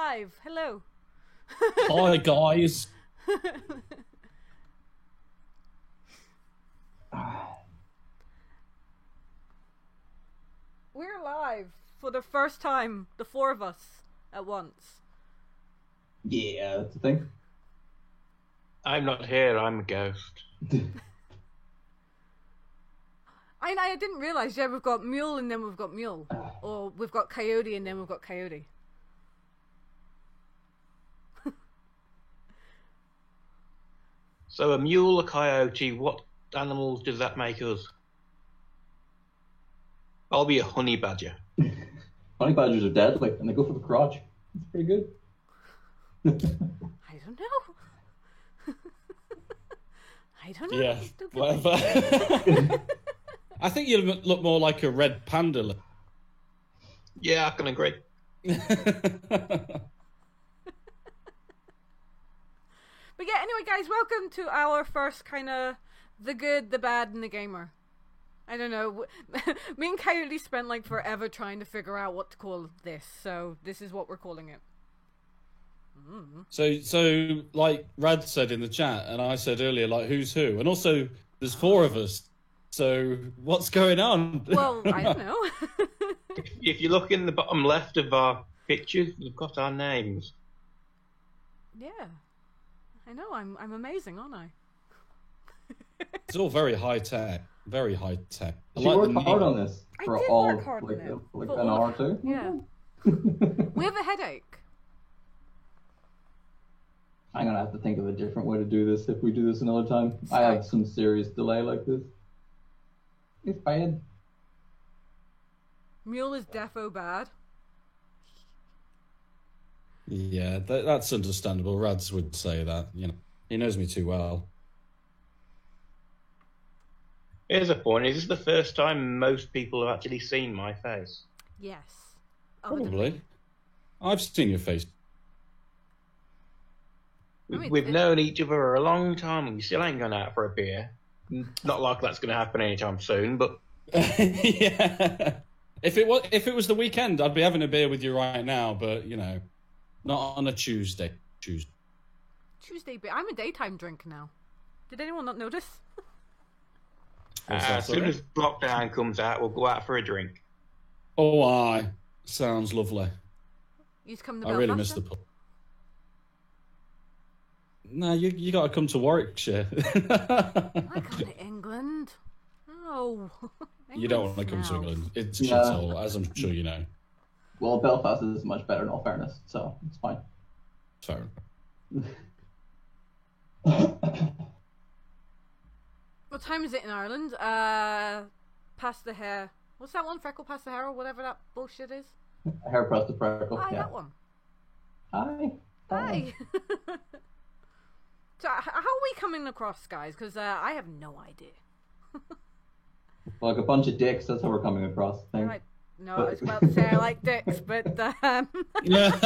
live. Hello. Hi, guys. We're live for the first time, the four of us at once. Yeah, that's the thing. I'm not here, I'm a ghost. I didn't realise, yeah, we've got Mule and then we've got Mule. Or we've got Coyote and then we've got Coyote. So a mule, a coyote, what animals does that make us? I'll be a honey badger. Honey badgers are deadly, and they go for the crotch. It's pretty good. I don't know. I don't know. Yeah, whatever. I think you look more like a red panda. Yeah, I can agree. But yeah, anyway, guys, welcome to our first kind of the good, the bad, and the gamer. I don't know. Me and Coyote spent like forever trying to figure out what to call this, so this is what we're calling it. So like Rad said in the chat, and I said earlier, like who's who, and also there's four of us. So what's going on? Well, I don't know. If you look in the bottom left of our pictures, we've got our names. Yeah, I know. I'm amazing, aren't I? It's all very high tech. Very high tech. She worked hard on this for I did all work hard like, on it. like For an all hour of- or two. Yeah. We have a headache. I'm gonna have to think of a different way to do this if we do this another time. I have some serious delay like this. It's bad. Mule is defo bad. Yeah, that's understandable. Rads would say that. You know, he knows me too well. Here's a point. Is this the first time most people have actually seen my face? Yes. Other than Probably. me. I've seen your face. I mean, We've known each other a long time and we still ain't gone out for a beer. Not like that's going to happen anytime soon, but... Yeah. If it was the weekend, I'd be having a beer with you right now. But you know, not on a Tuesday. Tuesday, but I'm a daytime drinker now. Did anyone not notice? What's that, as soon sorry? as lockdown comes out, we'll go out for a drink. Oh, aye. Sounds lovely. You just come to I really Belfast miss the then? pub. No, you got to come to Warwickshire. I come to England. Oh. You don't want to come to England England. It's Yeah. shithole, as I'm sure you know. Well, Belfast is much better in all fairness, so it's fine. Fair. What time is it in Ireland? Past the hair. What's that one? Freckle past the hair or whatever that bullshit is? Hair pressed to freckle. Hi, Yeah. that one. Hi. Hi. So, how are we coming across, guys? Because I have no idea. Like a bunch of dicks. That's how we're coming across. I think. Right. No, I was about to say I like dicks, but yes.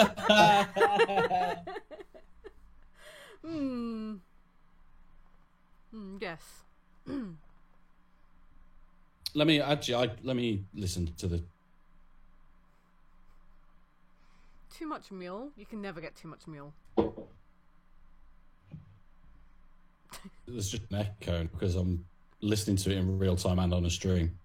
Let me listen to the. Too much mule. You can never get too much mule. There's just an echo because I'm listening to it in real time and on a stream.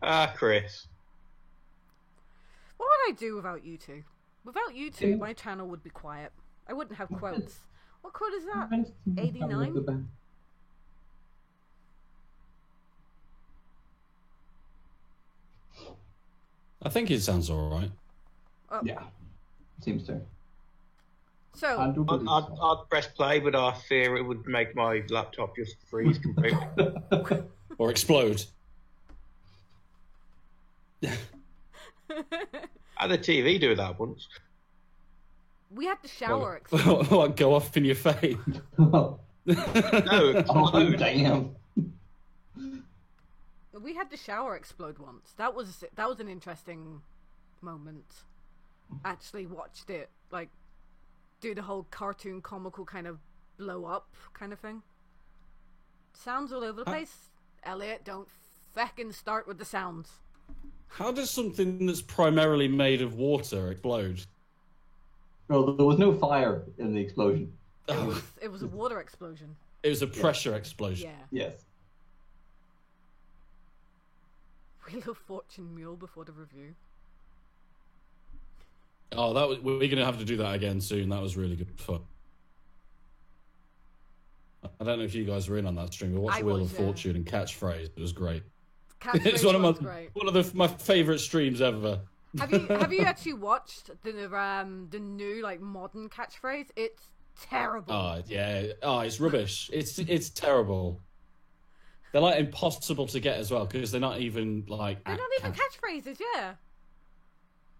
Echo. Chris. What would I do without you two? Without you two, my channel would be quiet. I wouldn't have quotes. What quote is that? 89? I think it sounds all right. Oh, Yeah. Seems to. so, I'd press play, but I fear it would make my laptop just freeze completely. Or explode. I had the TV do that once. we had the shower. What, go off in your face? Oh, No, explode. damn. We had the shower explode once. That was an interesting moment. Actually watched it like do the whole cartoon comical kind of blow up kind of thing. Sounds all over the place. Elliot, don't feckin' start with the sounds. How does something that's primarily made of water explode? Well, there was no fire in the explosion. It was a water explosion. It was a pressure explosion. Yeah. Yes. Wheel of Fortune mule before the review. Oh, we're going to have to do that again soon. That was really good fun. I don't know if you guys were in on that stream, but watch Wheel of Fortune and Catchphrase. It was great. It's one of my favourite streams ever. Have you actually watched the new like modern Catchphrase? It's terrible. Oh yeah. Oh, it's rubbish. It's terrible. They're like impossible to get as well because they're not even like. They're not even catchphrases, yeah.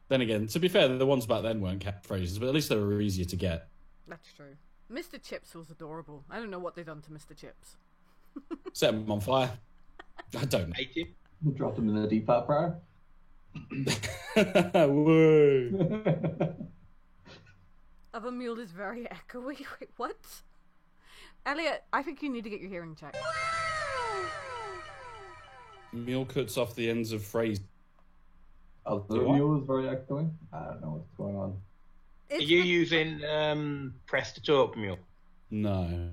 Then again, to be fair, the ones back then weren't catchphrases, but at least they were easier to get. That's true. Mr. Chips was adorable. I don't know what they've done to Mr. Chips. Set him on fire. I don't know. Hate you. Dropped him in the deep fat fryer. Whoa. Other mule is very echoey. Wait, what? Elliot, I think you need to get your hearing checked. Mule cuts off the ends of phrases. Oh, the mule is very echoing. I don't know what's going on. Are you using Press to Talk Mule? No.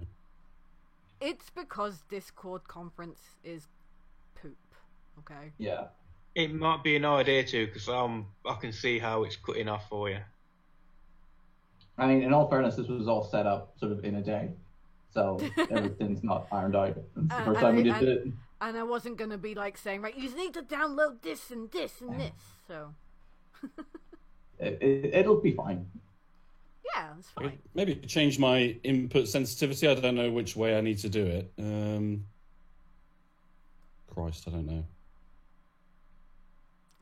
It's because Discord conference is poop. Okay. Yeah. It might be an idea too, because I can see how it's cutting off for you. I mean, in all fairness, this was all set up sort of in a day, so everything's not ironed out. It's the first time we did it. And I wasn't going to be like saying, right, you need to download this and this and this. So it'll be fine. Yeah, it's fine. Maybe change my input sensitivity. I don't know which way I need to do it. Christ, I don't know.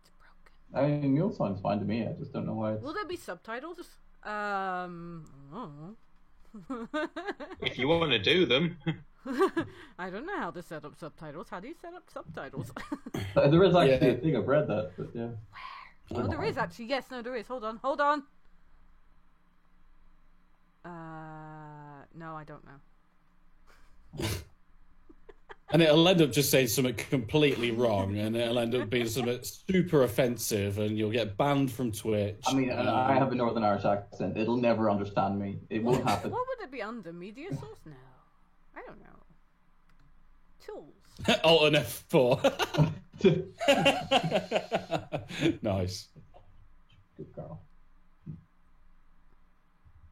It's broken. I mean, mule sounds fine to me. I just don't know why. Will there be subtitles? I don't know. If you want to do them. I don't know how to set up subtitles. How do you set up subtitles? There is actually a thing, I've read that, but yeah. Oh, there is actually. Yes, no, there is. Hold on. No, I don't know. And it'll end up just saying something completely wrong, and it'll end up being something super offensive, and you'll get banned from Twitch. I mean, I have a Northern Irish accent. It'll never understand me. It won't happen. What would it be under? Media source? No. I don't know. Tools. Alt and F4. Nice. Good girl.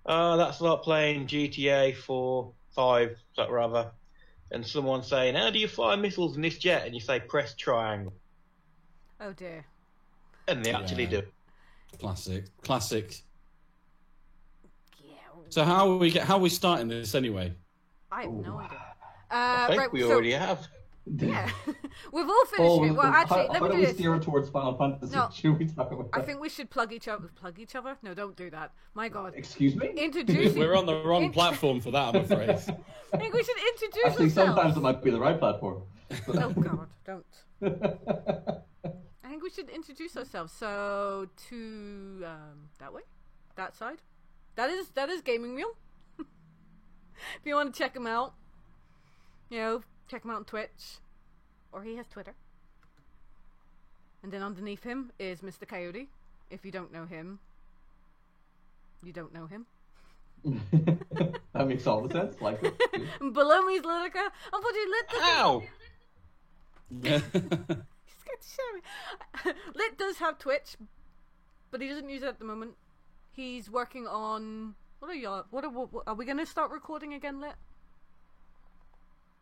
That's like playing GTA 4, 5, rather, and someone saying, how do you fire missiles in this jet? And you say, press triangle. Oh dear. And they actually do. Classic. Yeah. So how are we starting this anyway? I have no idea. I think we already have. Yeah, we've all finished it. Well, actually, let me do this. Steer towards Final Fantasy? No, Should we talk about I that? think we should plug each other. Plug each other? No, don't do that. My God. Excuse me? Introduce. We're on the wrong platform for that, I'm afraid. I think we should introduce Actually, ourselves. sometimes it might be the right platform. Oh God, don't. I think we should introduce ourselves. So to that way, that side. That is Gaming Mule. If you want to check him out, check him out on Twitch, or he has Twitter. And then underneath him is Mr. Coyote. If you don't know him, you don't know him. That makes all the sense. Like it. And below me is Litica. Unfortunately, Lit does. Ow! He's scared to show me. Lit does have Twitch, but he doesn't use it at the moment. He's working on. What are we going to start recording again, Lit?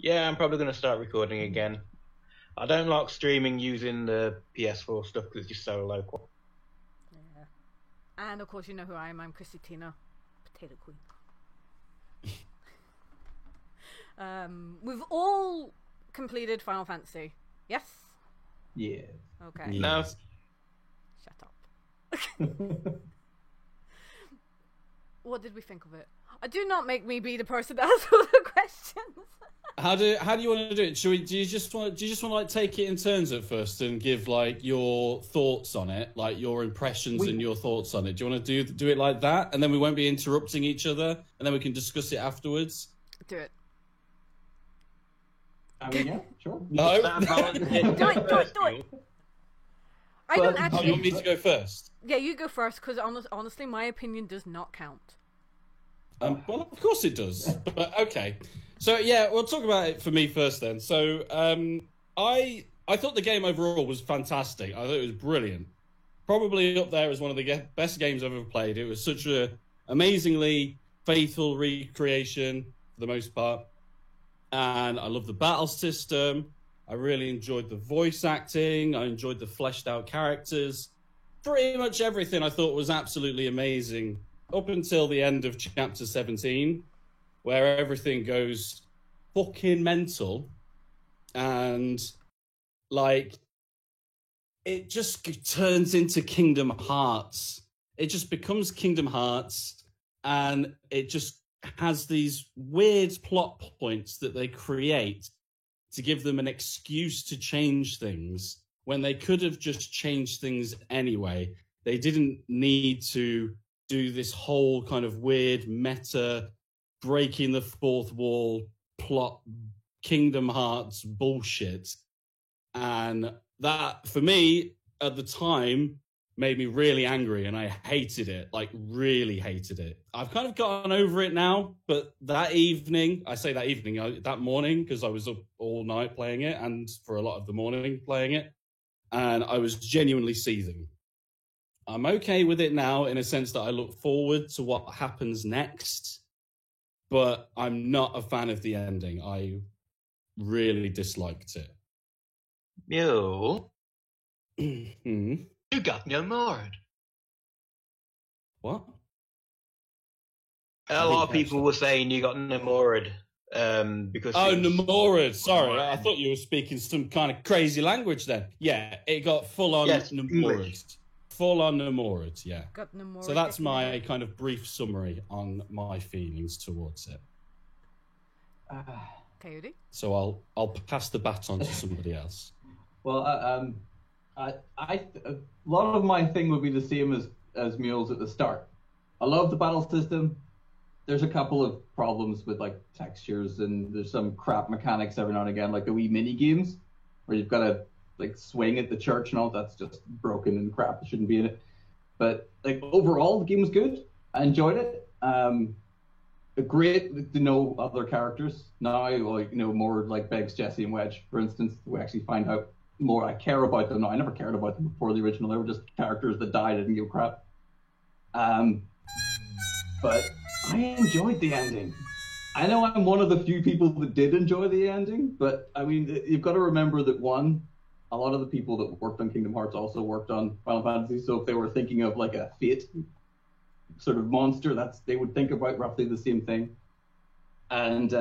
Yeah, I'm probably going to start recording again. I don't like streaming using the PS4 stuff because it's just so local. Yeah. And of course, you know who I am. I'm Chrissy Tina, Potato Queen. We've all completed Final Fantasy. Yes? Yeah. Okay. No. Shut up. What did we think of it? Do not make me be the person to answer all the questions. How do you want to do it? Do you just want to like take it in turns at first and give like your thoughts on it, like your impressions and your thoughts on it? Do you want to do it like that, and then we won't be interrupting each other, and then we can discuss it afterwards? Do it. I mean, yeah, sure. No. Do it. I don't Oh, you actually. want me to go first? Yeah, you go first, because honestly, my opinion does not count. Well, of course it does. But okay. So yeah, we'll talk about it for me first then. So I thought the game overall was fantastic. I thought it was brilliant. Probably up there as one of the best games I've ever played. It was such a amazingly faithful recreation for the most part. And I love the battle system. I really enjoyed the voice acting. I enjoyed the fleshed out characters. Pretty much everything I thought was absolutely amazing up until the end of chapter 17, where everything goes fucking mental. And, like, it just turns into Kingdom Hearts. It just becomes Kingdom Hearts, and it just has these weird plot points that they create to give them an excuse to change things when they could have just changed things anyway. They didn't need to do this whole kind of weird meta, breaking the fourth wall plot, Kingdom Hearts bullshit. And that, for me, at the time, made me really angry, and I hated it, like really hated it. I've kind of gotten over it now, but that evening, that morning, because I was up all night playing it and for a lot of the morning playing it, and I was genuinely seething. I'm okay with it now in a sense that I look forward to what happens next, but I'm not a fan of the ending. I really disliked it. Mule, Mm-hmm. you got no more. What? A lot of people were saying you got Nemorid because... Oh, Nemorid. Sorry, I thought you were speaking some kind of crazy language then. Yeah, it got full-on Nemorid. Full-on Nemorid, yeah. Got Nemorid. So that's my kind of brief summary on my feelings towards it. Coyote? So I'll pass the baton to somebody else. Well, a lot of my thing would be the same as Mule's at the start. I love the battle system. There's a couple of problems with like textures, and there's some crap mechanics every now and again, like the wee mini games where you've got to like swing at the church and all. That's just broken and crap. It shouldn't be in it. But like overall, the game was good. I enjoyed it. Great to know other characters now, like more like Beggs, Jesse, and Wedge, for instance. We actually find out more. I care about them now. I never cared about them before the original. They were just characters that died. I didn't give a crap. But I enjoyed the ending. I know I'm one of the few people that did enjoy the ending, but I mean, you've got to remember that a lot of the people that worked on Kingdom Hearts also worked on Final Fantasy. So if they were thinking of like a fate sort of monster, they would think about roughly the same thing. And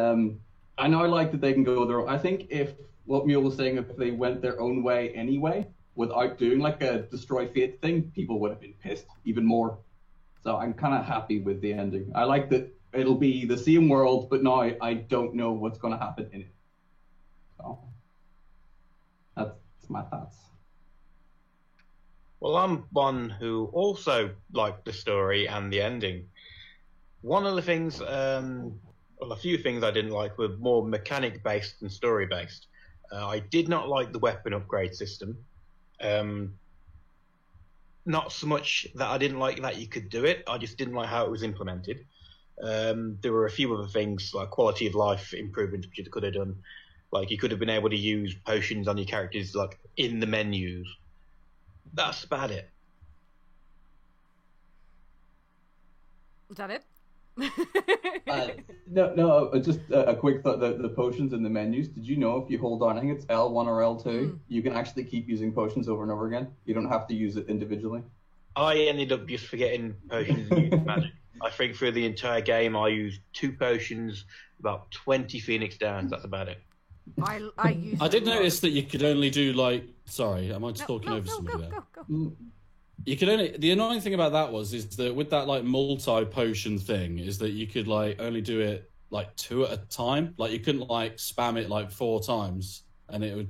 I know I like that they can go their own. I think if what Mule was saying, if they went their own way anyway, without doing like a destroy fate thing, people would have been pissed even more. So I'm kind of happy with the ending. I like that it'll be the same world, but now I don't know what's going to happen in it. So that's my thoughts. Well, I'm one who also liked the story and the ending. One of the things, a few things I didn't like were more mechanic-based than story-based. I did not like the weapon upgrade system. Not so much that I didn't like that you could do it, I just didn't like how it was implemented. There were a few other things, like quality of life improvements, which you could have done. Like, you could have been able to use potions on your characters, like, in the menus. That's about it. Is that it? No, just a quick thought. The potions in the menus, did you know if you hold on, I think it's L1 or L2, you can actually keep using potions over and over again? You don't have to use it individually. I ended up just forgetting potions and using magic. I think through the entire game I used 2 potions, about 20 Phoenix Downs, that's about it. I did notice that you could only do like... Sorry, am I talking over somebody there? Go. You could only... The annoying thing about that is that with that like multi-potion thing, is that you could like only do it like 2 at a time. Like you couldn't like spam it like 4 times, and you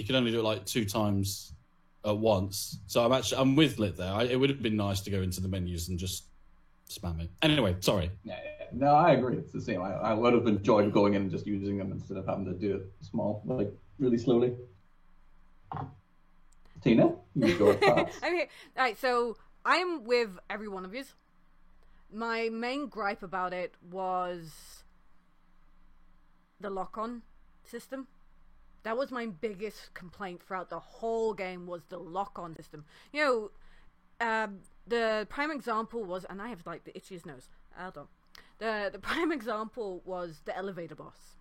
could only do it like 2 times at once. So I'm with Lit there. It would have been nice to go into the menus and just spam it. Anyway, sorry. Yeah. no, I agree. It's the same. I would have enjoyed going in and just using them instead of having to do it small, like really slowly. Tina, your thoughts? All right, so I'm with every one of you. My main gripe about it was the lock-on system. That was my biggest complaint throughout the whole game, was the lock-on system. You know, the prime example was, and I have like the itchiest nose. Hold on. The prime example was the elevator boss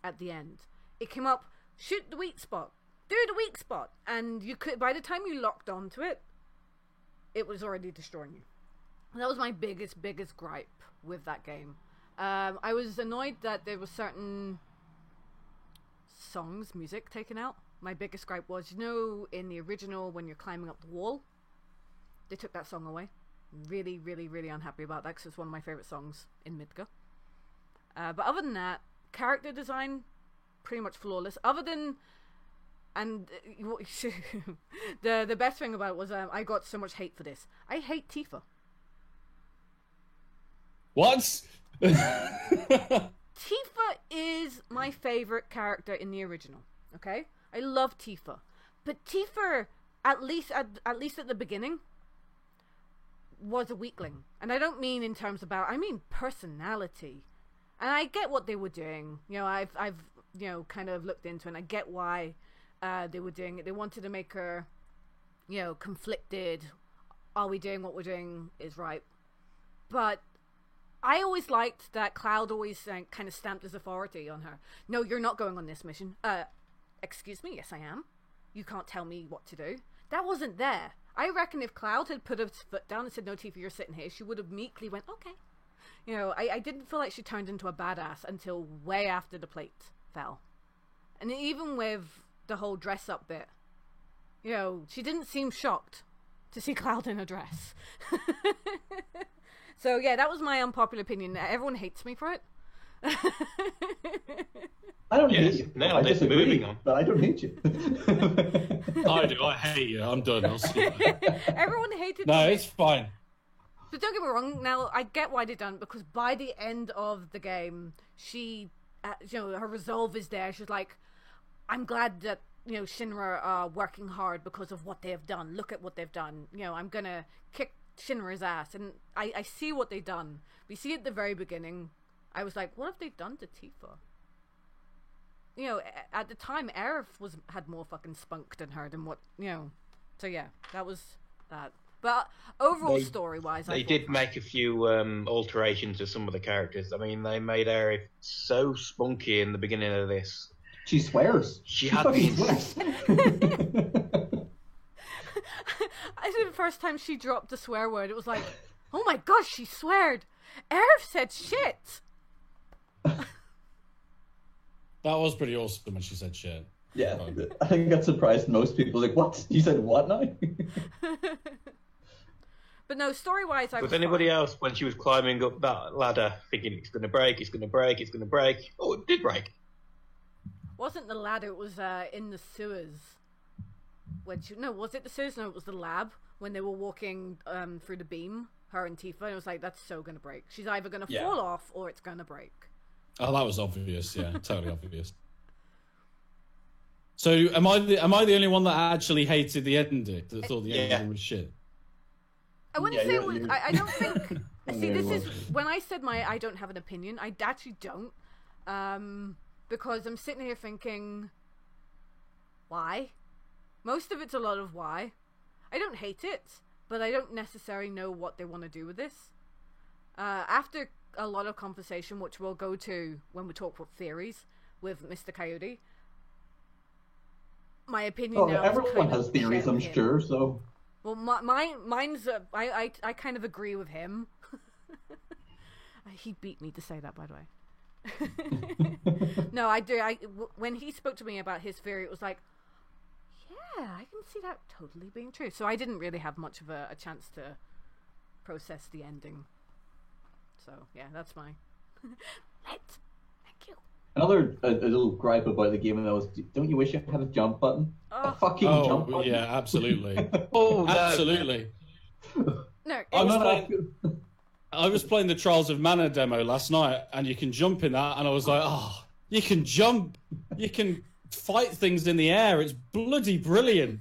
at the end. It came up, shoot the weak spot, do the weak spot, and you could, by the time you locked onto it, it was already destroying you. And that was my biggest gripe with that game. I was annoyed that there were certain songs, music taken out. My biggest gripe was, you know, in the original, when you're climbing up the wall, they took that song away. Really unhappy about that, because it's one of my favorite songs in Midgar. But other than that, character design, pretty much flawless. Other than, and the best thing about it was, I got so much hate for this. I hate Tifa. What? Tifa is my favorite character in the original. Okay, I love Tifa, but Tifa, at least at the beginning, was a weakling, and I don't mean in terms about, I mean personality. And I get what they were doing. You know, I've you know, kind of looked into it, and I get why they were doing it. They wanted to make her, you know, conflicted. Are we doing what we're doing is right? But I always liked that Cloud always kind of stamped his authority on her. No, you're not going on this mission. Excuse me, yes I am. You can't tell me what to do. That wasn't there. I reckon if Cloud had put his foot down and said, no, Tifa, you're sitting here, she would have meekly went, okay. You know, I didn't feel like she turned into a badass until way after the plate fell. And even with the whole dress up bit, you know, she didn't seem shocked to see Cloud in a dress. So yeah, that was my unpopular opinion. Everyone hates me for it. I don't hate you. Now I this disagree, moving on. but I don't hate you. I do. I hate you. I'm done. I'll see you. Everyone hated No, me. it's fine. But don't get me wrong, now I get why they done it, because by the end of the game, she, you know, her resolve is there. She's like, I'm glad that, you know, Shinra are working hard because of what they have done. Look at what they've done. You know, I'm gonna kick Shinra's ass. And I see what they've done. We see at the very beginning, I was like, what have they done to Tifa? You know, at the time, Aerith had more fucking spunk than her, than what, you know. So yeah, that was that. But overall, story-wise, they did make a few alterations to some of the characters. I mean, they made Aerith so spunky in the beginning of this. She swears. She had fucking swears. I think the first time she dropped a swear word, it was like, oh my gosh, she sweared. Aerith said shit. That was pretty awesome when she said shit. Yeah, I think that surprised most people. Like, what? You said what now? But no, story-wise, I was anybody fine. else, when she was climbing up that ladder, thinking it's going to break, it's going to break, it's going to break? Oh, it did break. Wasn't the ladder, it was in the sewers. When no, was it the sewers? No, it was the lab, when they were walking through the beam, her and Tifa, and it was like, that's so going to break. She's either going to fall off, or it's going to break. Oh, that was obvious. Yeah, totally obvious. So, am I the only one that actually hated the ending? That thought the ending was shit? I wouldn't say it was. I don't think. See, this is when I said I don't have an opinion. I actually don't, because I'm sitting here thinking, why? Most of it's a lot of why. I don't hate it, but I don't necessarily know what they want to do with this. After a lot of conversation, which we'll go to when we talk about theories with Mr. Coyote, my opinion now. Everyone has theories, I'm sure. So. Well, mine's. I kind of agree with him. He beat me to say that, by the way. No, I do. When he spoke to me about his theory, it was like, yeah, I can see that totally being true. So I didn't really have much of a chance to process the ending. So yeah, that's my. Thank you. Another a little gripe about the game, though, is don't you wish you had a jump button? A fucking jump button. Yeah, absolutely. Oh, no. Absolutely. No, I was I was playing the Trials of Mana demo last night, and you can jump in that, and I was like, oh, you can jump, you can fight things in the air. It's bloody brilliant.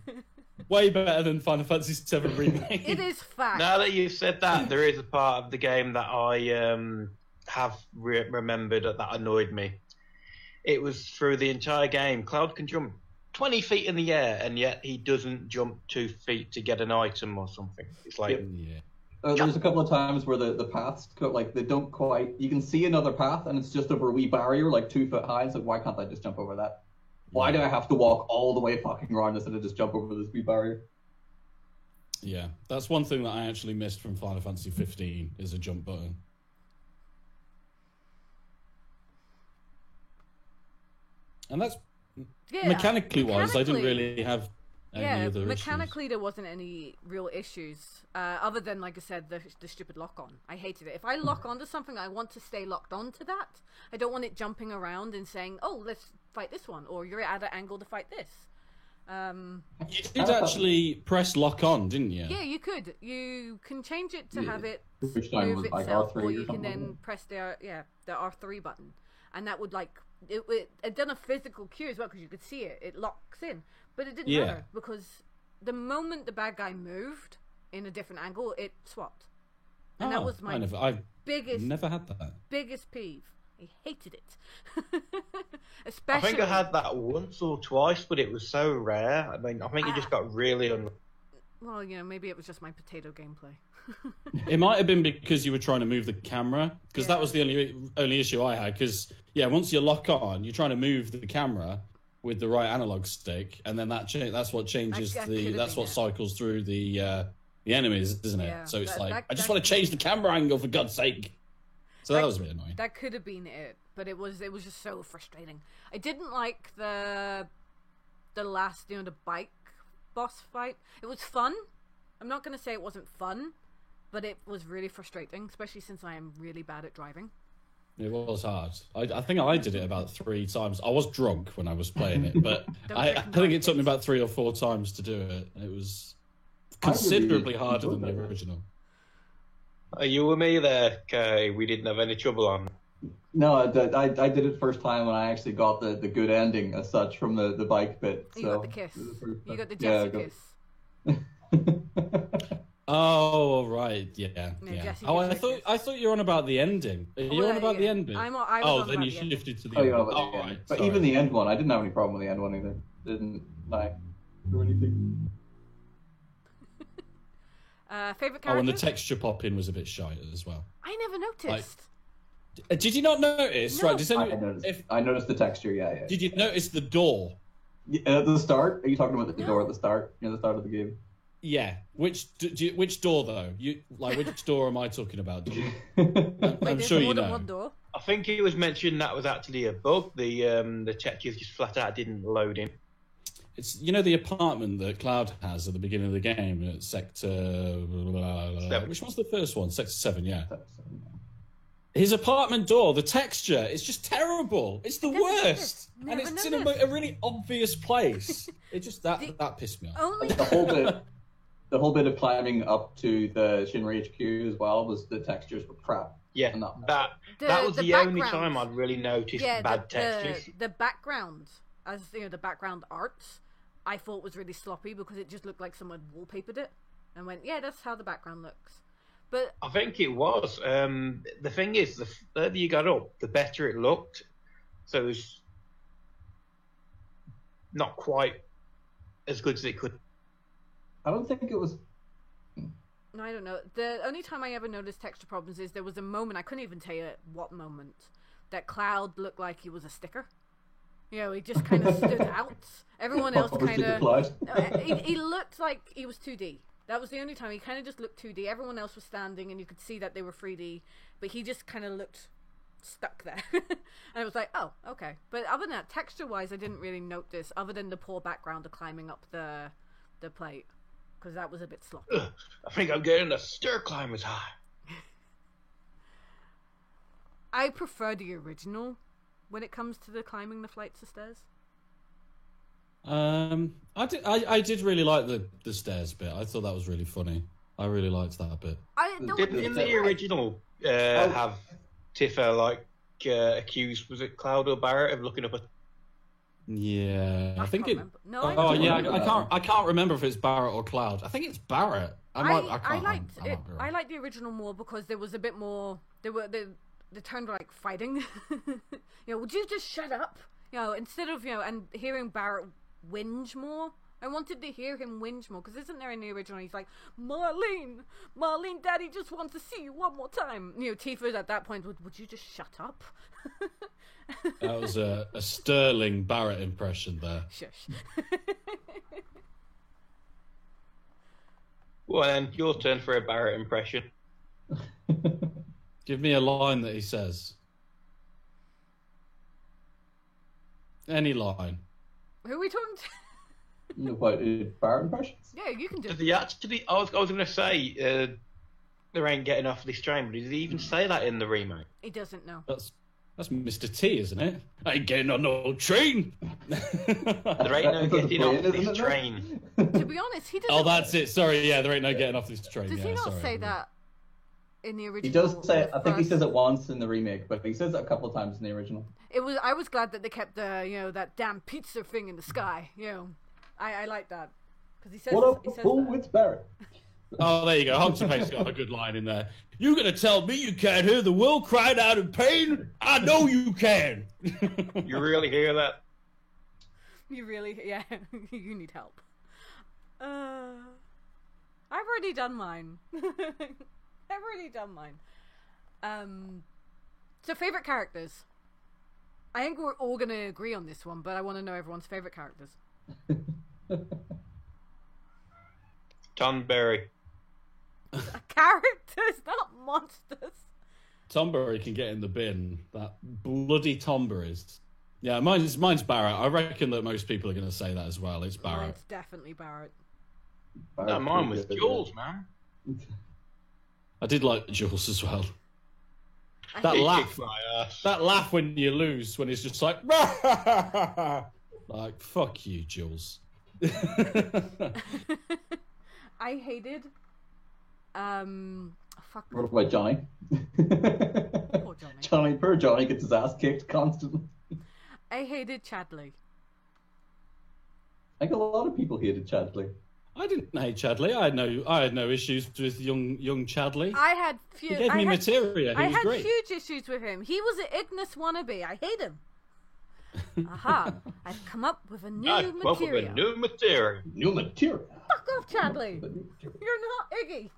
Way better than Final Fantasy VII Remake. It is fact. Now that you've said that, there is a part of the game that I have remembered that annoyed me. It was through the entire game. Cloud can jump 20 feet in the air, and yet he doesn't jump 2 feet to get an item or something. It's like... Yeah. There's a couple of times where the paths, like, they don't quite... You can see another path, and it's just over a wee barrier, like 2 foot high. It's like, why can't I just jump over that? Why do I have to walk all the way fucking around instead of just jump over this wee barrier? Yeah, that's one thing that I actually missed from Final Fantasy 15 is a jump button. And that's mechanically wise. I didn't really have any other mechanically issues. there wasn't any real issues other than, like I said, the stupid lock-on. I hated it. If I lock onto something, I want to stay locked onto that. I don't want it jumping around and saying, "Oh, let's fight this one," or "You're at an angle to fight this." You did actually press lock on, didn't you? Yeah, you could. You can change it to have it Which time move was like itself, R3 or or you can something, wasn't then press the R3 button, and that would it done a physical cue as well because you could see it. It locks in, but it didn't matter because the moment the bad guy moved in a different angle, it swapped, and that was my I've biggest never had that. biggest peeve. I hated it. Especially, I think I had that once or twice, but it was so rare. I mean, I think it just got really well, maybe it was just my potato gameplay. It might have been because you were trying to move the camera, because that was the only issue I had. Because once you lock on, you're trying to move the camera with the right analog stick, and then that's what changes that's what cycles through the enemies, isn't it? Yeah, so it's I just want to change the camera angle for God's sake. So that was a bit annoying. That could have been it, but it was just so frustrating. I didn't like the last, the bike boss fight. It was fun. I'm not going to say it wasn't fun, but it was really frustrating, especially since I am really bad at driving. It was hard. I think I did it about 3 times. I was drunk when I was playing it, but I think it took me about 3 or 4 times to do it. And it was considerably harder than the original. Are you with me there, Kay? We didn't have any trouble on. No, I did it first time when I actually got the good ending as such from the bike bit. You got the kiss. You got the Jesse kiss. Oh right, yeah. Oh, I thought you were on about the ending. Are you on about the ending? Then you shifted to the end. Right. But even the end one, I didn't have any problem with the end one either. Didn't do anything. Favorite character? Oh, and the texture pop-in was a bit shy as well. I never noticed. Did you not notice? No. Right, I noticed the texture, yeah. Did you notice the door? At the start? Are you talking about the door at the start? Near the start of the game? Yeah. Which door, though? Which door am I talking about? I'm sure you know. One door. I think it was mentioned that was actually a bug. The textures just flat out didn't load in. It's the apartment that Cloud has at the beginning of the game at Sector... Which one's the first one? Sector 7, yeah. His apartment door, the texture, it's just terrible. It's the worst. And it's in a really obvious place. It just, that pissed me off. The whole bit of climbing up to the Shinra HQ as well was the textures were crap. Yeah, that was the only time I'd really noticed bad textures. The background, the background arts, I thought was really sloppy because it just looked like someone wallpapered it and went, yeah, that's how the background looks. But I think it was. The thing is, the further you got up, the better it looked. So it was not quite as good as it could. I don't think it was. I don't know. The only time I ever noticed texture problems is there was a moment, I couldn't even tell you what moment, that Cloud looked like he was a sticker. He just kind of stood out. Everyone else kind of... He looked like he was 2D. That was the only time. He kind of just looked 2D. Everyone else was standing and you could see that they were 3D. But he just kind of looked stuck there. And it was like, oh, okay. But other than that, texture-wise, I didn't really notice, other than the poor background of climbing up the plate. Because that was a bit sloppy. I think I'm getting the stair climbers high. I prefer the original when it comes to the climbing the flights of stairs. I did really like the stairs bit. I thought that was really funny. I really liked that bit. Didn't the original have Tifa accused, was it Cloud or Barrett, of looking up a... Yeah, I think it. Remember. No, Oh yeah, I can't remember if it's Barrett or Cloud. I think it's Barrett. I liked the original more because there was a bit more. They turned like fighting. Would you just shut up? Instead of and hearing Barrett whinge more. I wanted to hear him whinge more because isn't there in the original? He's like, Marlene, Daddy just wants to see you one more time. Tifa at that point would you just shut up? That was a sterling Barrett impression there. Shush. Well, then your turn for a Barrett impression. Give me a line that he says. Any line. Who are we talking to? What, Barrett impressions? Yeah, you can do. Did he actually? I was going to say there ain't getting off this train, but did he even say that in the remake? He doesn't know. That's Mr. T, isn't it? I ain't getting on no train. There ain't no getting off this train. To be honest, he doesn't. Oh, that's it. Sorry, yeah, there ain't no getting off this train. Does yeah, he not sorry. say that in the original? He does say. I think he says it once in the remake, but he says it a couple of times in the original. I was glad that they kept the that damn pizza thing in the sky. I like that because he says. What up? He says Oh, that. it's Barrett. Oh, there you go. Hunter Payne's got a good line in there. You gonna tell me you can't hear the will crying out in pain? I know you can. You really hear that? You really, yeah. You need help. I've already done mine. So favorite characters. I think we're all gonna agree on this one, but I want to know everyone's favorite characters. Tonberry. Characters, not monsters. Tombury can get in the bin. That bloody Tomburys. Yeah, mine's Barrett. I reckon that most people are going to say that as well. It's Barrett. It's definitely Barrett. No, mine was Jules, man. I did like Jules as well. That He laugh. kicked my ass. That laugh when you lose, when it's just like, like fuck you, Jules. I hated. Fuck. What about Johnny? Poor Johnny. Poor Johnny gets his ass kicked constantly. I hated Chadley. I think a lot of people hated Chadley. I didn't hate Chadley. I had no issues with young Chadley. I had He gave me materia. He was great. huge issues with him. He was an Ignis wannabe. I hate him. Aha! I've come up with a new Welcome material. to new material. New material. Fuck off, Chadley. You're not Iggy.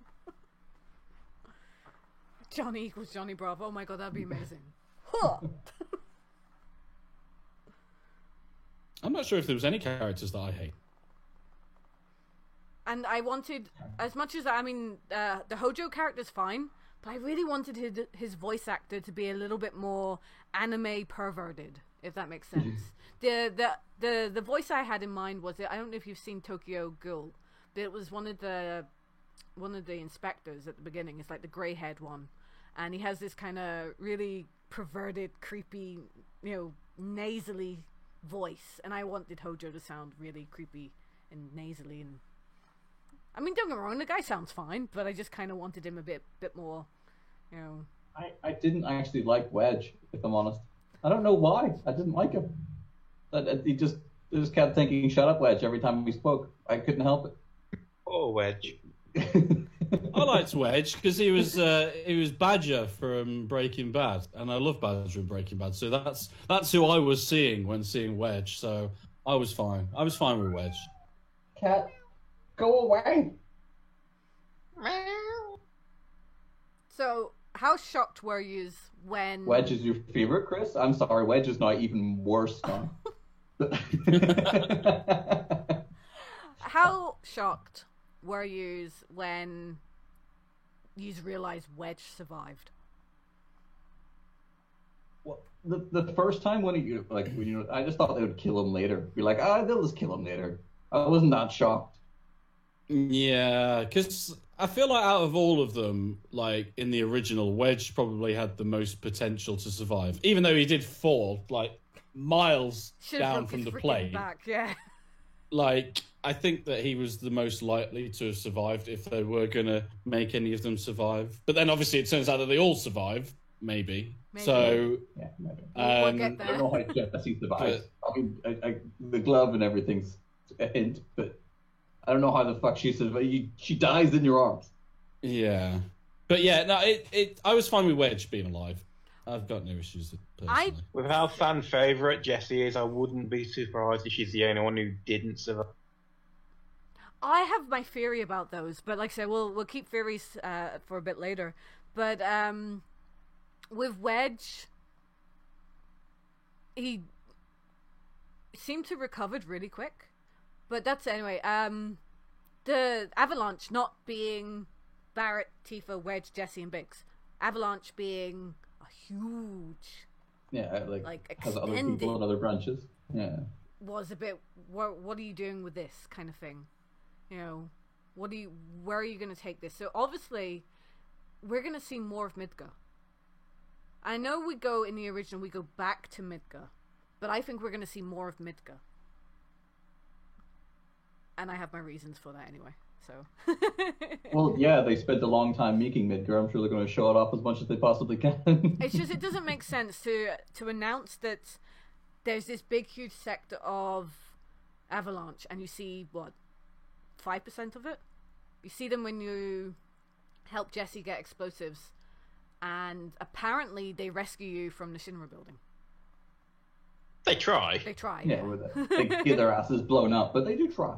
Johnny equals Johnny Bravo. Oh my god, that'd be amazing. Huh. I'm not sure if there was any characters that I hate. And I wanted, as much as the Hojo character's fine, but I really wanted his voice actor to be a little bit more anime perverted, if that makes sense. The voice I had in mind was I don't know if you've seen Tokyo Ghoul, but it was one of the inspectors at the beginning. It's like the grey haired one, and he has this kind of really perverted, creepy, nasally voice, and I wanted Hojo to sound really creepy and nasally. And I mean, don't get me wrong, the guy sounds fine, but I just kind of wanted him a bit more, I didn't actually like Wedge, if I'm honest. I don't know why. I didn't like him. He just kept thinking, "Shut up, Wedge," every time we spoke. I couldn't help it. Oh, Wedge. I liked Wedge because he was Badger from Breaking Bad, and I love Badger from Breaking Bad. So that's who I was seeing when seeing Wedge. So I was fine. I was fine with Wedge. Cat, go away. So, how shocked were you when... Wedge is your favorite, Chris? I'm sorry, Wedge is now even worse now. How shocked were you when you realised Wedge survived? Well, the first time when I just thought they would kill him later. Be like, they'll just kill him later. I wasn't that shocked. Yeah, because I feel like out of all of them, like in the original, Wedge probably had the most potential to survive, even though he did fall like miles Should've down broke from his the freaking plane. back, yeah. Like I think that he was the most likely to have survived if they were going to make any of them survive. But then obviously it turns out that they all survive, maybe. So, yeah, maybe. We'll get I there. don't know how Jesse survives. I mean, the glove and everything's a hint, but I don't know how the fuck she survives. She dies in your arms. Yeah. But yeah, no, I was fine with Wedge being alive. I've got no issues personally. With how fan favourite Jessie is, I wouldn't be surprised if she's the only one who didn't survive. I have my theory about those, but like I said, we'll keep theories for a bit later. But with Wedge, he seemed to recovered really quick. But that's anyway. The Avalanche not being Barrett, Tifa, Wedge, Jessie, and Biggs. Avalanche being a huge, like has other extended people and other branches. Yeah, was a bit. What are you doing with this kind of thing? You know, where are you going to take this? So obviously, we're going to see more of Midgar. I know we go in the original, we go back to Midgar, but I think we're going to see more of Midgar. And I have my reasons for that anyway. So. Well, yeah, they spent a long time making Midgar. I'm sure they're going to show it off as much as they possibly can. It's just, it doesn't make sense to announce that there's this big, huge sector of Avalanche, and you see, 5% of it? You see them when you help Jessie get explosives, and apparently they rescue you from the Shinra building. They try. They try. Yeah, they get their asses blown up, but they do try.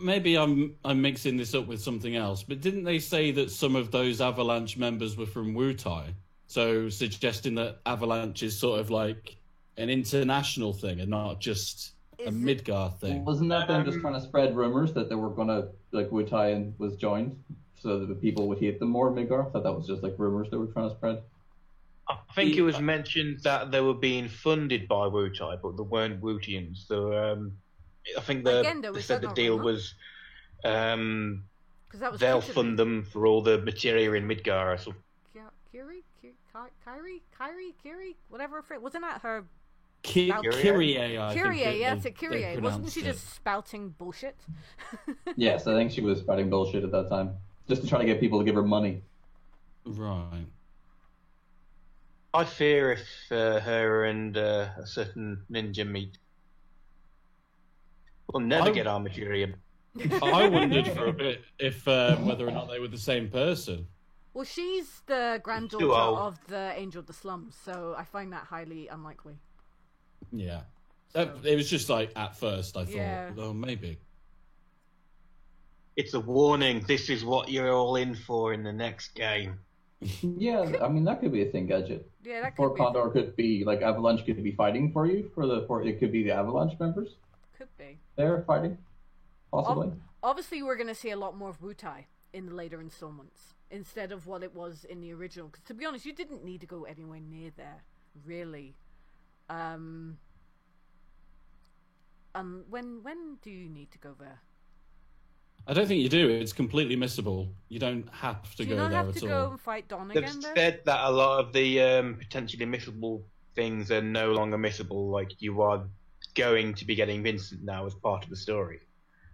Maybe I'm mixing this up with something else, but didn't they say that some of those Avalanche members were from Wutai? So suggesting that Avalanche is sort of like an international thing and not just a Midgar thing. Wasn't that them just trying to spread rumors that they were gonna, like, Wutai and was joined so that the people would hate them more, Midgar? I thought that was just like rumors they were trying to spread. I think it was mentioned that they were being funded by Wutai, but they weren't Wutians. So I think they said the deal was they'll fund them for all the materia in Midgar or something. Kyrie, whatever. Wasn't that her? Kyrie, yeah, it's a Kyrie. Wasn't she just spouting bullshit? Yes, I think she was spouting bullshit at that time, just to try to get people to give her money. Right. I fear if her and a certain ninja meet, we'll never get our materia. I wondered for a bit if whether or not they were the same person. Well, she's the granddaughter of the Angel of the Slums, so I find that highly unlikely. Yeah. It was just like, at first, I thought, oh, maybe. It's a warning. This is what you're all in for in the next game. Yeah, I mean, that could be a thing, Gadget. Yeah, that could Fort be. Condor could be, like, Avalanche could be fighting for you, it could be the Avalanche members. Could be. They're fighting, possibly. Obviously, we're going to see a lot more of Wutai in the later installments, instead of what it was in the original. Because, to be honest, you didn't need to go anywhere near there, really. When do you need to go there? I don't think you do. It's completely missable. You don't have to go there at all. Do you not have to go and fight Don They've again there? said that a lot of the potentially missable things are no longer missable. Like, you are going to be getting Vincent now as part of the story.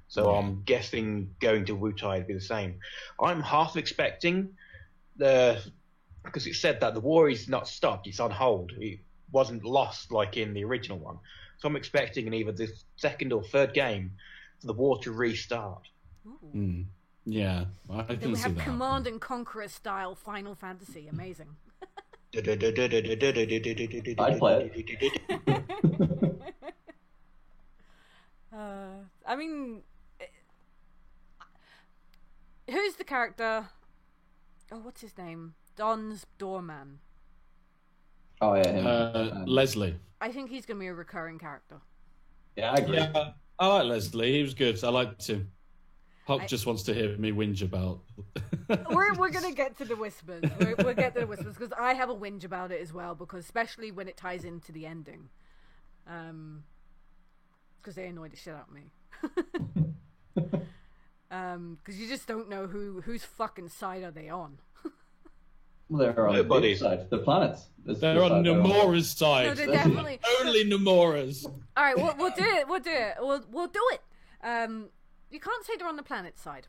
So I'm guessing going to Wutai would be the same. I'm half expecting because it said that the war is not stopped, it's on hold. It wasn't lost like in the original one. So I'm expecting in either the second or third game for the war to restart. Yeah, I Then can we see have that. Command and Conqueror style Final Fantasy. Amazing. I'd play it. I mean, who's the character? Oh, what's his name? Don's doorman. Oh, yeah, him. Leslie. I think he's going to be a recurring character. Yeah, I agree. Yeah, I like Leslie. He was good. I liked him. Huck just wants to hear me whinge about. We're gonna get to the whispers. We'll get to the whispers because I have a whinge about it as well. Because especially when it ties into the ending, because they annoy the shit out of me. Because you just don't know whose fucking side are they on. Well, they're on the side. The planets. They're on Nomura's side. No, they're definitely only Nomura's. All right, we'll do it. We'll do it. We'll do it. You can't say they're on the planet side.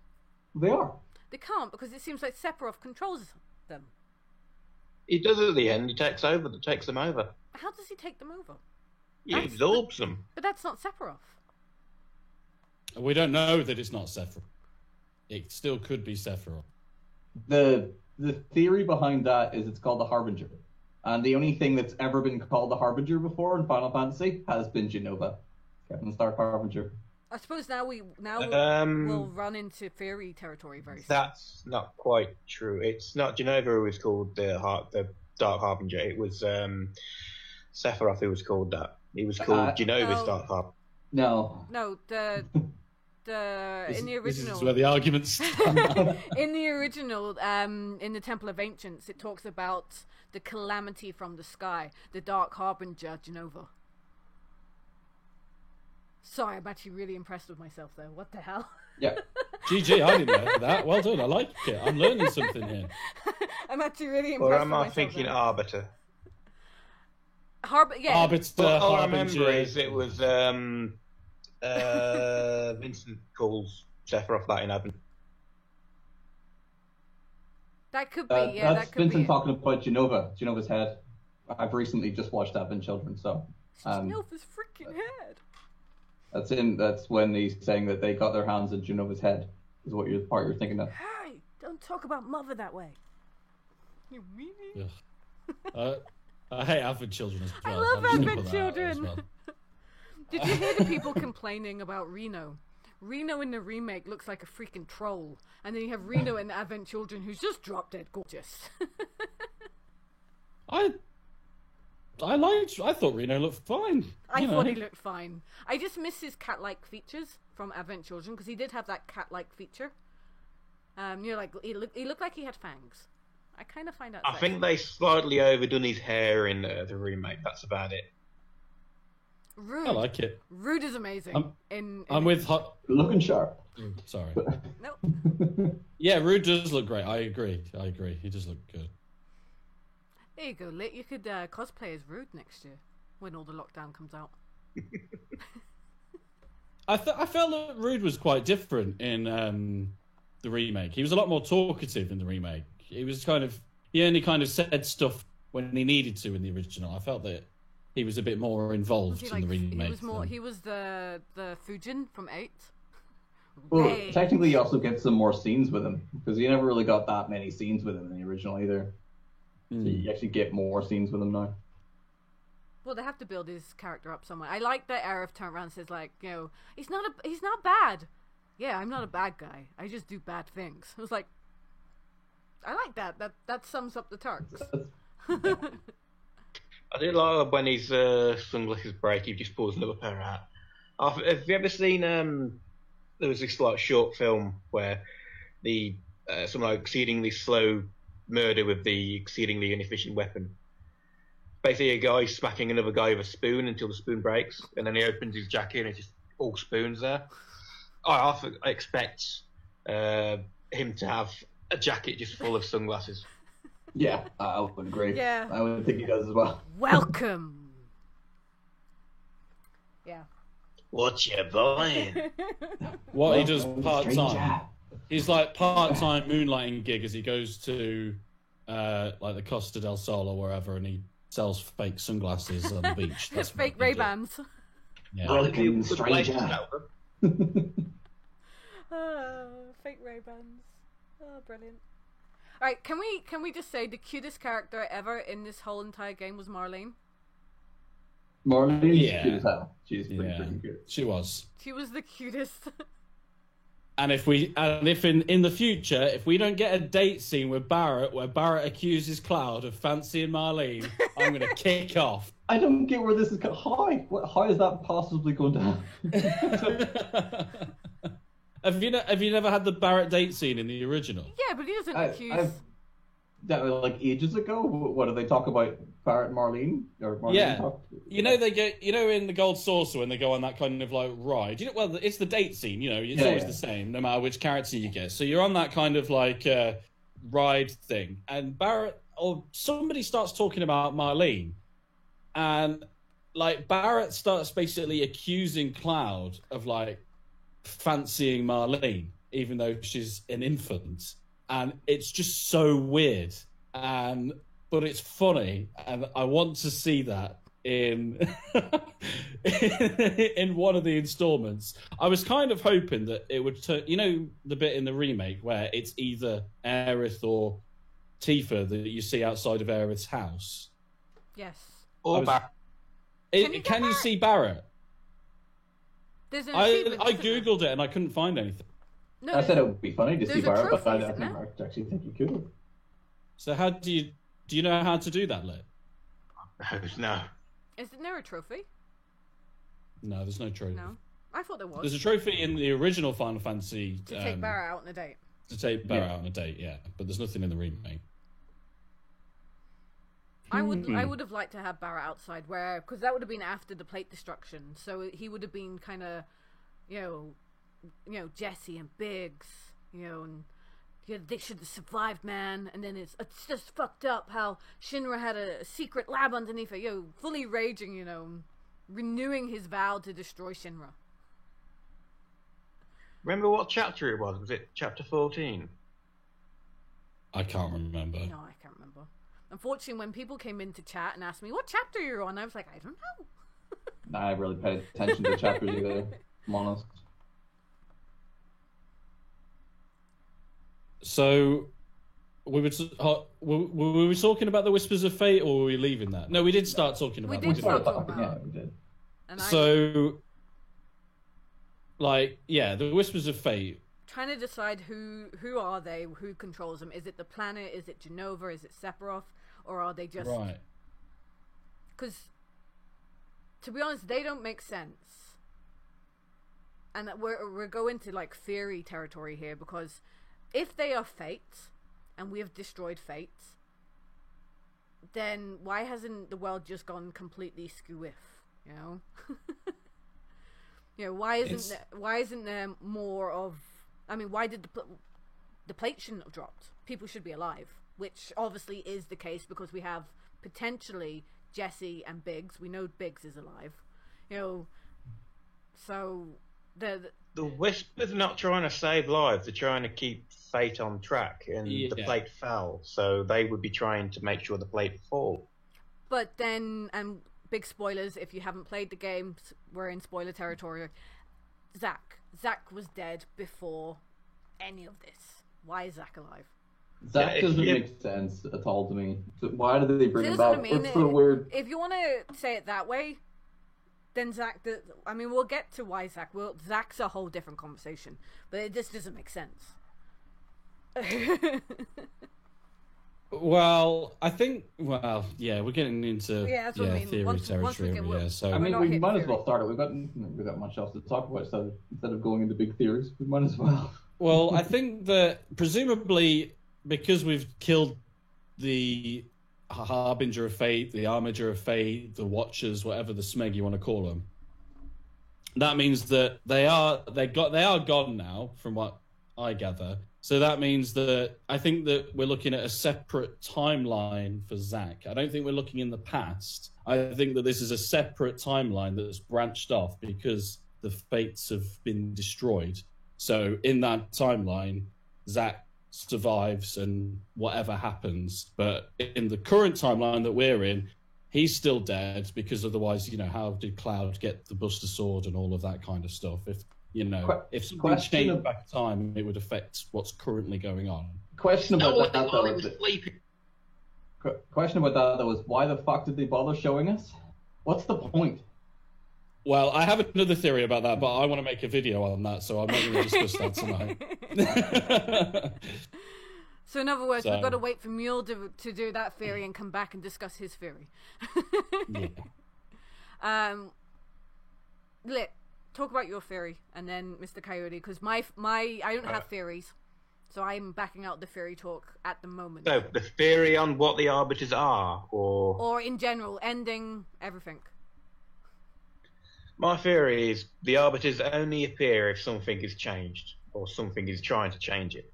They are. They can't because it seems like Sephiroth controls them. He does it at the end. He takes them over. How does he take them over? He absorbs them. But that's not Sephiroth. We don't know that it's not Sephiroth. It still could be Sephiroth. The theory behind that is it's called the Harbinger. And the only thing that's ever been called the Harbinger before in Final Fantasy has been Jenova. Captain Stark Harbinger. I suppose now we'll run into fairy territory very soon. That's not quite true. It's not Jenova who was called the Dark Harbinger. It was Sephiroth who was called that. He was called Genova's Dark Harbinger. No. No, in the original. This is where the arguments start. In the original, in the Temple of Ancients, it talks about the calamity from the sky, the Dark Harbinger, Jenova. Sorry, I'm actually really impressed with myself, though. What the hell? Yeah. GG, I didn't know that. Well done, I like it. I'm learning something here. I'm actually really impressed Or with am myself. I thinking though. Arbiter? Arbiter, All I remember Harbinger. is it was Vincent calls Sephiroth that in Advent. That could be, That's that could Vincent be. talking about Genova's head. I've recently just watched Advent Children, so Genova's freaking head. that's when he's saying that they got their hands on Genova's head. Is what you're thinking of. Hey, don't talk about mother that way. You meanie. Ugh. I hate Advent Children as well. I love I'm just gonna Advent put that out there as Children. well. Did you hear the people complaining about Reno? Reno in the remake looks like a freaking troll. And then you have Reno in the Advent Children who's just drop dead gorgeous. I thought Reno looked fine. I thought he looked fine. I just miss his cat-like features from Advent Children because he did have that cat-like feature. Like he looked like he had fangs. I kind of find that. I think they slightly overdone his hair in the remake. That's about it. Rude. I like it. Rude is amazing. I'm with Hot. Looking sharp. Sorry. Nope. Yeah, Rude does look great. I agree. He does look good. There you go, Lit. You could cosplay as Rude next year when all the lockdown comes out. I felt that Rude was quite different in the remake. He was a lot more talkative in the remake. He only kind of said stuff when he needed to in the original. I felt that he was a bit more involved in the remake. He was the Fujin from 8. Well, Hey. technically, you also get some more scenes with him because you never really got that many scenes with him in the original either. So you actually get more scenes with him now. Well, they have to build his character up somewhere. I like that Aerith turned around and says, like, he's not bad. Yeah, I'm not a bad guy. I just do bad things. I was like, I like that. That sums up the Turks. I do like when his sunglasses break, he just pulls another pair out. Have you ever seen? There was this short film where some exceedingly slow murder with the exceedingly inefficient weapon. Basically, a guy smacking another guy with a spoon until the spoon breaks, and then he opens his jacket and it's just all spoons there. I expect him to have a jacket just full of sunglasses. Yeah, I would agree. Yeah. I would think he does as well. Welcome. Yeah. What you buying? What he does Welcome, part-time. stranger. He's like part-time moonlighting gig as he goes to the Costa del Sol or wherever, and he sells fake sunglasses on the beach. That's what Fake he does. Ray-Bans. Yeah. Welcome, stranger. Fake Ray-Bans. Oh, brilliant. Alright, can we just say the cutest character ever in this whole entire game was Marlene? Marlene's Yeah. cute as hell. She's pretty Yeah, freaking cute. she was. She was the cutest. And if in the future, if we don't get a date scene with Barrett where Barrett accuses Cloud of fancying Marlene, I'm gonna kick off. I don't get where this is going. How is that possibly going to happen? Have you never had the Barrett date scene in the original? Yeah, but he doesn't accuse... That was like ages ago. What do they talk about? Barrett and Marlene? Or Marlene Yeah. talk? They get in the Gold Saucer when they go on that kind of ride. It's the date scene. It's Yeah, always yeah. the same, no matter which character you get. So you're on that kind of ride thing, and Barrett or somebody starts talking about Marlene, and Barrett starts basically accusing Cloud of fancying Marlene, even though she's an infant, and it's just so weird. But it's funny, and I want to see that in in one of the installments. I was kind of hoping that it would turn, the bit in the remake where it's either Aerith or Tifa that you see outside of Aerith's house. Yes. Or Barrett. Can you see Barrett? There's an I achievement, isn't there? googled it and I couldn't find anything. No, I said it would be funny to see there's a Barrett, but trophy, I isn't there? actually think you could. So how do you know how to do that, Lit? No. Isn't there a trophy? No, there's no trophy. No. I thought there was. There's a trophy in the original Final Fantasy To take Barrett out on a date. to take Barrett out on a date, yeah. But there's nothing in the remake. I would have liked to have Barrett outside, because that would have been after the plate destruction. So he would have been kind of, Jesse and Biggs, and they should have survived, man. And then it's just fucked up how Shinra had a secret lab underneath it, fully raging, renewing his vow to destroy Shinra. Remember what chapter it was? Was it chapter 14? I can't remember. No, I can't remember. Unfortunately, when people came in to chat and asked me what chapter you're on, I was like, I don't know. Nah, I really paid attention to chapters either, if I'm honest. So, were we talking about the Whispers of Fate, or were we leaving that? No, we did start talking about We did that. start didn't talking Yeah, about we did. and So, the Whispers of Fate. trying to decide who are they, who controls them. Is it the planet? Is it Genova? Is it Sephiroth? Or are they just... Right. Because, to be honest, they don't make sense. And that we're going to, theory territory here, because if they are Fate, and we have destroyed Fate, then why hasn't the world just gone completely skewiff, why isn't there more of... I mean, why did the plate shouldn't have dropped? People should be alive, which obviously is the case because we have potentially Jesse and Biggs. We know Biggs is alive, so the Whispers are not trying to save lives; they're trying to keep Fate on track, and the plate fell, so they would be trying to make sure the plate fall. But then, and big spoilers if you haven't played the game, we're in spoiler territory. Zack was dead before any of this. Why is Zack alive? That doesn't make sense at all to me. So why did they bring him That's back? what I mean. It's so weird. If you want to say it that way, then Zack... we'll get to why Zack... Zack's a whole different conversation. But it just doesn't make sense. Well, I think... Well, yeah, we're getting into that's what I mean. theory Once we territory. get- So I mean, not we hitting might as theory. well start it. We've got much else to talk about, so instead of going into big theories, we might as well. Well, I think that presumably because we've killed the Harbinger of Fate, the Armiger of Fate, the Watchers, whatever the smeg you want to call them, that means that they are gone now, from what I gather. So that means that I think that we're looking at a separate timeline for Zack. I don't think we're looking in the past. I think that this is a separate timeline that's branched off because the Fates have been destroyed. So in that timeline, Zack survives and whatever happens. But in the current timeline that we're in, he's still dead because otherwise, how did Cloud get the Buster Sword and all of that kind of stuff? If something changed back in time, it would affect what's currently going on. Question about that though was is sleeping. question about that though is why the fuck did they bother showing us? What's the point? Well, I have another theory about that, but I want to make a video on that, so I'm not going to discuss that tonight. So in other words, we've got to wait for Mule to do that theory and come back and discuss his theory. Yeah. Lit, talk about your theory, and then Mr. Coyote, because my I don't have theories, so I'm backing out the theory talk at the moment. So the theory on what the Arbiters are, Or in general, ending everything. My theory is the Arbiters only appear if something is changed or something is trying to change it.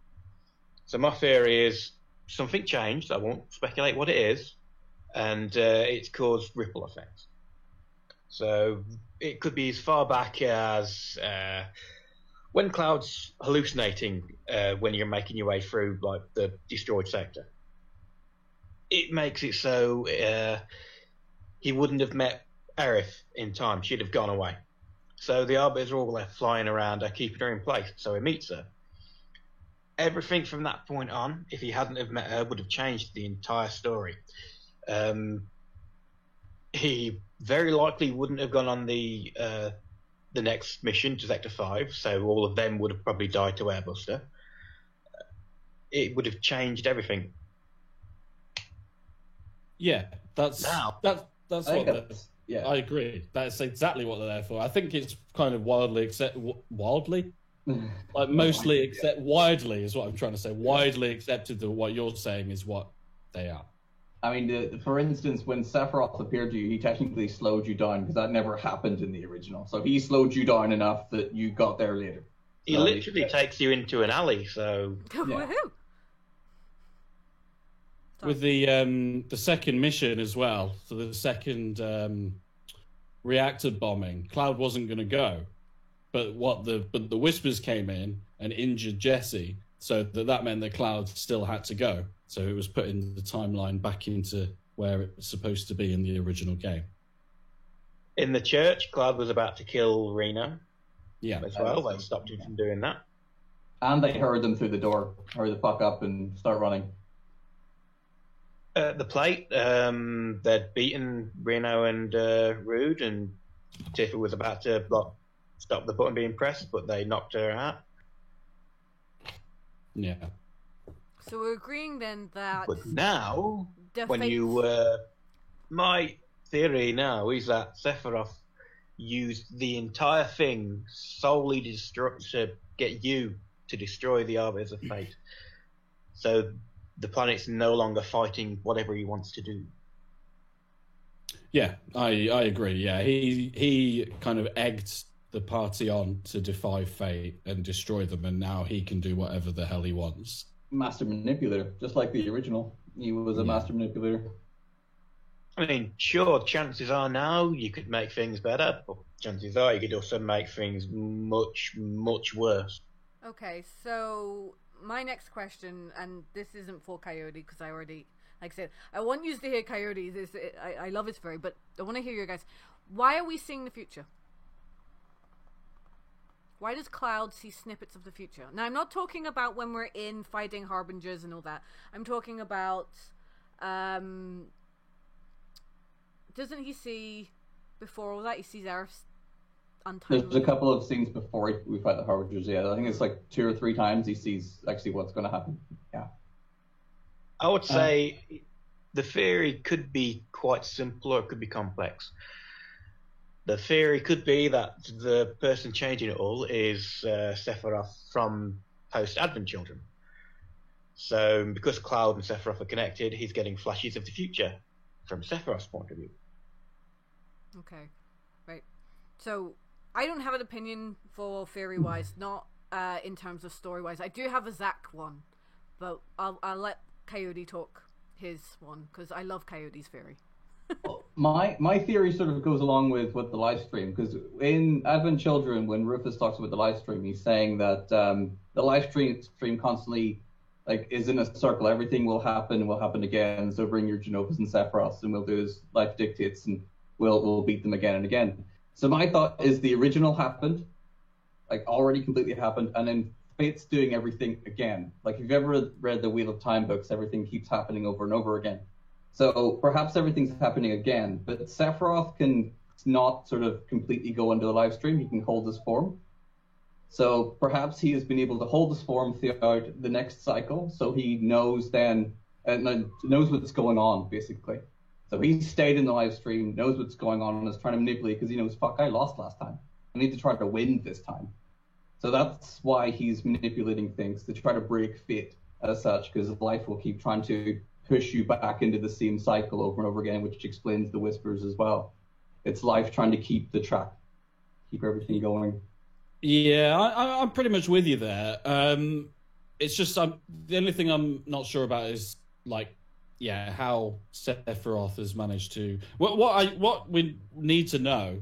So my theory is something changed. I won't speculate what it is, and it's caused ripple effects. So it could be as far back as when Cloud's hallucinating when you're making your way through like the destroyed sector, it makes it so he wouldn't have met Aerith in time. She'd have gone away. So the Arbiters are all left flying around her, keeping her in place. So he meets her. Everything from that point on, if he hadn't have met her, would have changed the entire story. He very likely wouldn't have gone on the next mission to Sector 5, so all of them would have probably died to Airbuster. It would have changed everything. Yeah, that's what yeah. I agree. That's exactly what they're there for. I think it's kind of widely widely is what I'm trying to say. Widely accepted that what you're saying is what they are. I mean, for instance, when Sephiroth appeared to you, he technically slowed you down because that never happened in the original. So he slowed you down enough that you got there later. He literally takes you into an alley, so... Woohoo! With the second mission as well, so the second reactor bombing, Cloud wasn't going to go, but the Whispers came in and injured Jessie, so that meant that Cloud still had to go. So it was putting the timeline back into where it was supposed to be in the original game. In the church, Cloud was about to kill Reno. Yeah, as well. They stopped him from doing that. And they heard them through the door. Hurry the fuck up and start running. The plate, they'd beaten Reno and Rude, and Tifa was about to stop the button being pressed, but they knocked her out. Yeah. So we're agreeing then that... But now, when fates... you... my theory now is that Sephiroth used the entire thing solely to get you to destroy the Arbiters of Fate. So the planet's no longer fighting whatever he wants to do. Yeah, I agree. Yeah, he kind of egged the party on to defy fate and destroy them, and now he can do whatever the hell he wants. Master manipulator, just like the original. He was a master manipulator. I mean, sure, chances are now you could make things better, but chances are you could also make things much, much worse. Okay, so my next question, and this isn't for Coyote, because I already, like I said, I want you to hear Coyote. I love his furry, but I want to hear you guys. Why are we seeing the future? Why does Cloud see snippets of the future? Now, I'm not talking about when we're in fighting Harbingers and all that. I'm talking about, doesn't he see, before all that, he sees Aerith's untimely... There's a couple of scenes before we fight the Harbingers, yeah. I think it's like 2 or 3 times he sees actually what's going to happen. Yeah. I would say the theory could be quite simple or it could be complex. The theory could be that the person changing it all is Sephiroth from post-Advent Children. So because Cloud and Sephiroth are connected, he's getting flashes of the future from Sephiroth's point of view. Okay, right. So I don't have an opinion for theory-wise, not in terms of story-wise. I do have a Zack one, but I'll let Coyote talk his one, because I love Coyote's theory. My theory sort of goes along with the live stream, because in Advent Children, when Rufus talks about the live stream, he's saying that the live stream constantly is in a circle. Everything will happen again. So bring your Genovas and Sephiroths, and we'll do as life dictates, and we'll beat them again and again. So my thought is the original happened, already completely happened, and then Fate's doing everything again. If you've ever read the Wheel of Time books, everything keeps happening over and over again. So perhaps everything's happening again, but Sephiroth can not sort of completely go into the live stream. He can hold his form. So perhaps he has been able to hold his form throughout the next cycle, so he knows then, and knows what's going on, basically. So he stayed in the live stream, knows what's going on, and is trying to manipulate, because he knows, fuck, I lost last time. I need to try to win this time. So that's why he's manipulating things, to try to break fate as such, because life will keep trying to push you back into the same cycle over and over again, which explains the Whispers as well. It's life trying to keep the track, keep everything going. Yeah, I'm pretty much with you there. It's just the only thing I'm not sure about is how Sephiroth has managed to. What we need to know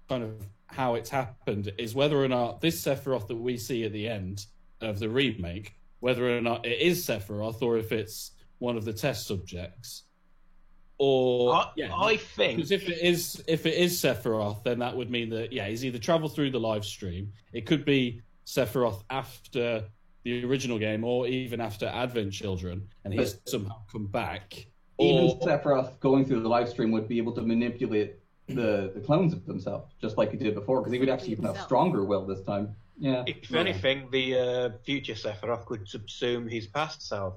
kind of how it's happened is whether or not this Sephiroth that we see at the end of the remake, whether or not it is Sephiroth or if it's one of the test subjects. Or I think, because if it is Sephiroth, then that would mean that he's either travelled through the live stream. It could be Sephiroth after the original game, or even after Advent Children, and he's somehow come back. Even Sephiroth going through the live stream would be able to manipulate the clones of himself, just like he did before, because he would actually even have stronger will this time. Yeah. If anything, the future Sephiroth could subsume his past self.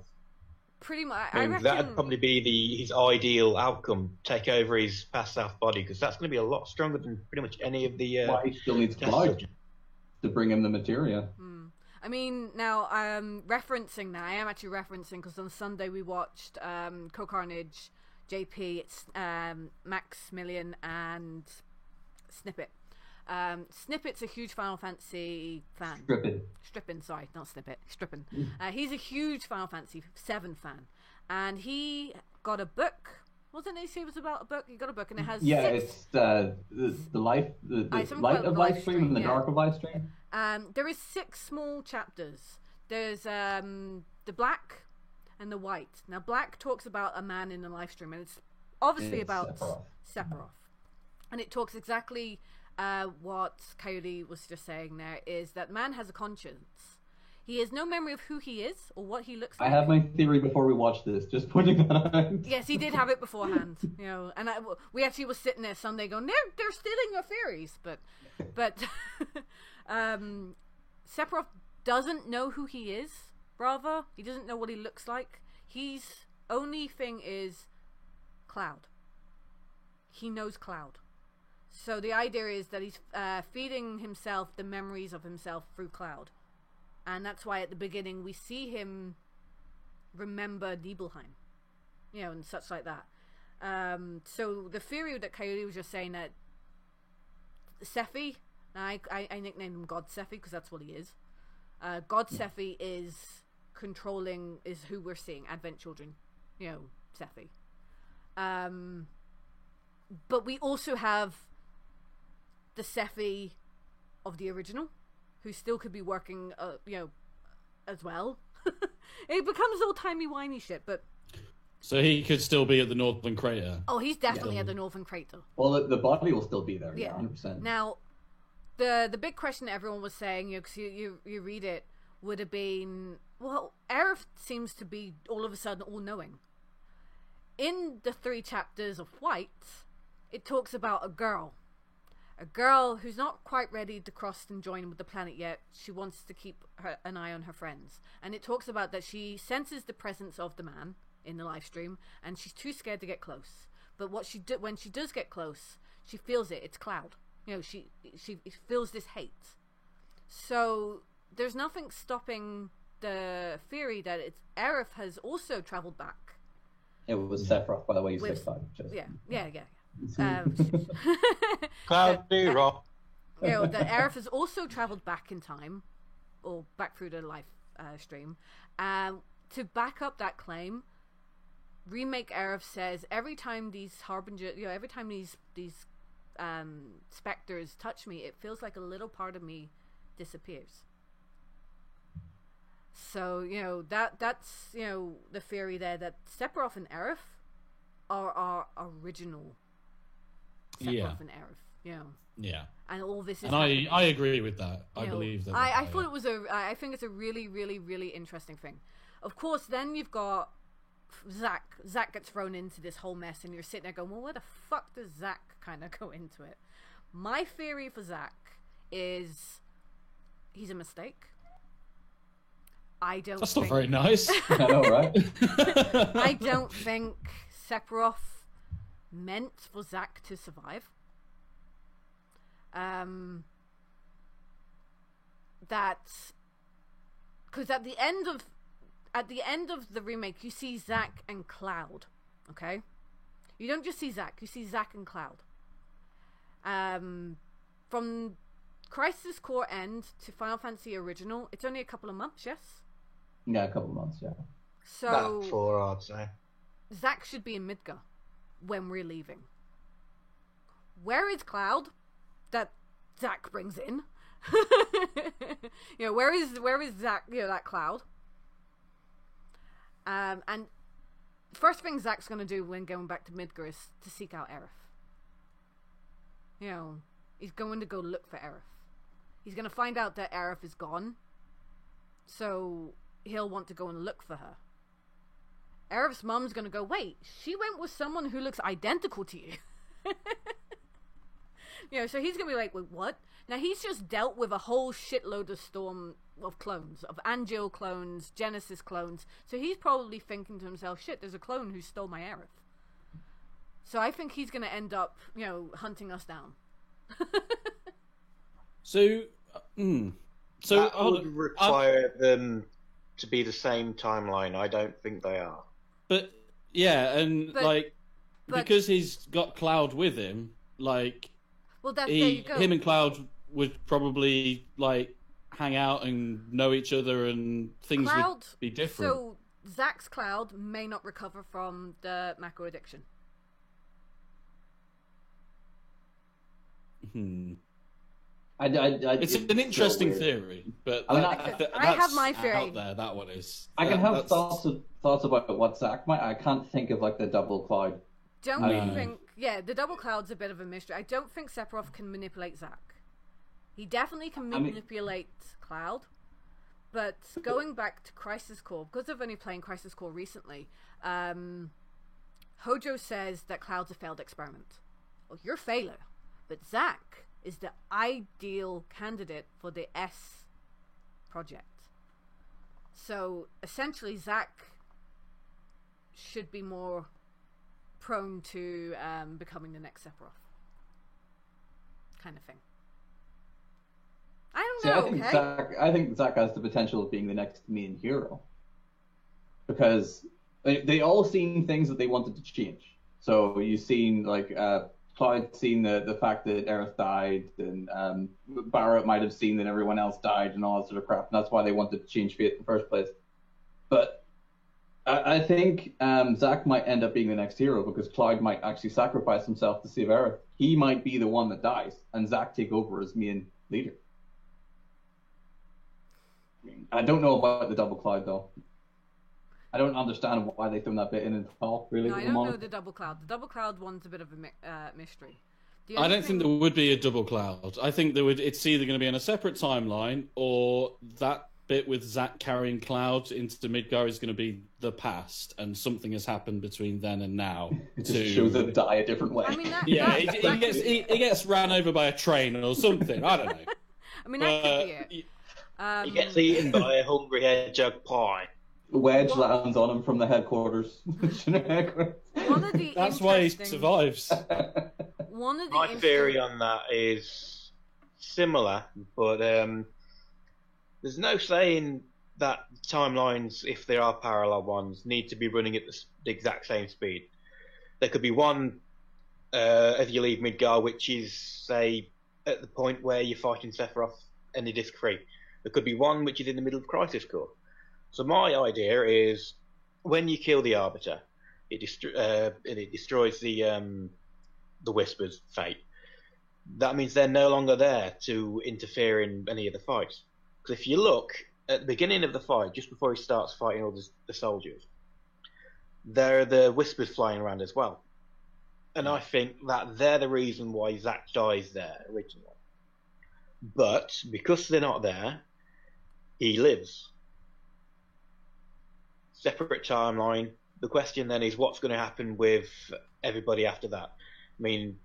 Pretty much. I mean, that'd probably be his ideal outcome: take over his past self body, because that's going to be a lot stronger than pretty much any of the. Why he still needs Cloud to bring him the materia. I mean, now I'm referencing that. I am actually referencing because on Sunday we watched Co-Carnage, JP, Maximilian, and Snippet. Snippet's a huge Final Fantasy fan. Strippin, sorry, not Snippet. Strippin. He's a huge Final Fantasy 7 fan, and he got a book. Wasn't it? It was about a book. He got a book, and it has it's the light of live stream and the dark of live stream. There is 6 small chapters. There's the black and the white. Now, black talks about a man in the live stream, and it's obviously about Sephiroth. And it talks exactly what Coyote was just saying there, is that man has a conscience. He has no memory of who he is or what he looks like. I had my theory before we watched this, just pointing that out. Yes, he did have it beforehand, and we actually was sitting there Sunday going, they're stealing your theories, but Sephiroth doesn't know who he is, rather. He doesn't know what he looks like. His only thing is Cloud. He knows Cloud. So the idea is that he's feeding himself the memories of himself through Cloud. And that's why at the beginning we see him remember Nibelheim, and such like that. So the theory that Coyote was just saying that Sephi, I nicknamed him God Sephi because that's what he is. God Sephi is who we're seeing, Advent Children, Sephi. But we also have the Sephi of the original, who still could be working, as well. It becomes old-timey, whiny shit, but... So he could still be at the Northern Crater? Oh, he's definitely at the Northern Crater. Well, the body will still be there, 100%. Now, the big question that everyone was saying, because you read it, would have been, well, Aerith seems to be all of a sudden all-knowing. In the 3 chapters of White, it talks about a girl who's not quite ready to cross and join with the planet yet. She wants to keep an eye on her friends. And it talks about that she senses the presence of the man in the live stream, and she's too scared to get close. But when she does get close, she feels it. It's Cloud. She feels this hate. So there's nothing stopping the theory that Aerith has also traveled back. It was Sephiroth, by the way, you said 5. Yeah. Cloudy Rock. That Aerith has also travelled back in time, or back through the live stream. To back up that claim, Remake Aerith says every time these harbinger, every time these specters touch me, it feels like a little part of me disappears. So that's the theory there, that Sephiroth and Aerith are our original Sephiroth and Aerith, Yeah. And all this is. And I agree with that. I believe that. I thought it was I think it's a really, really, really interesting thing. Of course, then you've got Zack. Zack gets thrown into this whole mess, and you're sitting there going, well, where the fuck does Zack kind of go into it? My theory for Zack is he's a mistake. That's not very nice. I know, right? I don't think Sephiroth meant for Zack to survive. That's because at the end of the remake, you see Zack and Cloud. Okay, you don't just see Zack; you see Zack and Cloud. From Crisis Core End to Final Fantasy Original, it's only a couple of months. Yes. Yeah, a couple of months. Yeah. So about 4, I'd say. Zack should be in Midgar when we're leaving. Where is Cloud? That Zack brings in. Where is Zack? That cloud. And first thing Zack's gonna do when going back to Midgar is to seek out Aerith. He's going to go look for Aerith. He's gonna find out that Aerith is gone, so he'll want to go and look for her. Aerith's mum's gonna go, wait, she went with someone who looks identical to you. So he's gonna be like, wait, what? Now he's just dealt with a whole shitload of clones, of Angel clones, Genesis clones. So he's probably thinking to himself, shit, there's a clone who stole my Aerith. So I think he's gonna end up, hunting us down. So that would require them to be the same timeline. I don't think they are. But yeah, because he's got Cloud with him, well, there you go. Him and Cloud would probably hang out and know each other, and things would be different. So Zack's Cloud may not recover from the macro addiction. It's an interesting theory, but I have my theory. Out there, that one is. I can have thoughts about what Zack might. I can't think of the double Cloud. The double Cloud's a bit of a mystery. I don't think Sephiroth can manipulate Zack. He definitely can manipulate Cloud, but going back to Crisis Core, because I've only playing Crisis Core recently, Hojo says that Cloud's a failed experiment. Well, you're a failure, but Zack is the ideal candidate for the S project. So essentially, Zack should be more prone to becoming the next Sephiroth kind of thing. I don't know. I think Zack has the potential of being the next main hero, because they all seen things that they wanted to change. So you've seen Cloud seen the fact that Aerith died, and Barrett might have seen that everyone else died and all that sort of crap, and that's why they wanted to change fate in the first place. But I think Zack might end up being the next hero, because Cloud might actually sacrifice himself to save Aerith. He might be the one that dies, and Zack take over as main leader. I don't know about the double Cloud, though. I don't understand why they thrown that bit in at all, really. No, I don't know the double Cloud. The double Cloud one's a bit of a mystery. I don't think there would be a double Cloud. I think it's either going to be in a separate timeline, or that bit with Zack carrying Cloud into Midgar is going to be the past, and something has happened between then and now. It just shows them die a different way. I mean, he gets ran over by a train or something. I don't know. I mean, that could be it. He gets eaten by a hungry hedgehog pie. Wedge lands on him from the headquarters. That's why he survives. My theory on that is similar, but there's no saying that timelines, if they are parallel ones, need to be running at the exact same speed. There could be one as you leave Midgar, which is, say, at the point where you're fighting Sephiroth and the Disc 3. There could be one which is in the middle of Crisis Core. So my idea is, when you kill the Arbiter, it destroys the Whisper's fate. That means they're no longer there to interfere in any of the fights. Because if you look at the beginning of the fight, just before he starts fighting all the soldiers, there are the Whispers flying around as well. And I think that they're the reason why Zack dies there originally. But because they're not there, he lives. Separate timeline. The question then is, what's going to happen with everybody after that? I mean,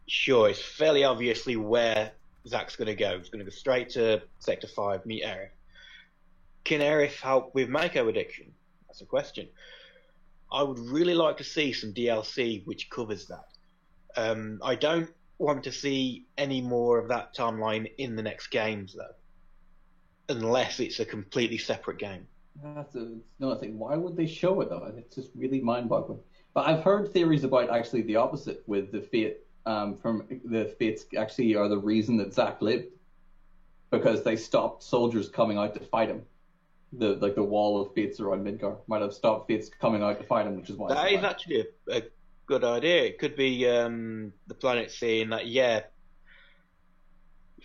sure, it's fairly obviously where Zack's going to go. He's going to go straight to Sector 5, meet Aerith. Can Aerith help with Mako addiction? That's a question. I would really like to see some DLC which covers that. I don't want to see any more of that timeline in the next games, though, unless it's a completely separate game. That's another thing. Why would they show it, though? It's just really mind-boggling. But I've heard theories about actually the opposite, with the Fate. From the Fates actually are the reason that Zack lived, because they stopped soldiers coming out to fight him. The wall of Fates around Midgar might have stopped Fates coming out to fight him, which is why. That is actually a good idea. It could be the planet saying that, yeah,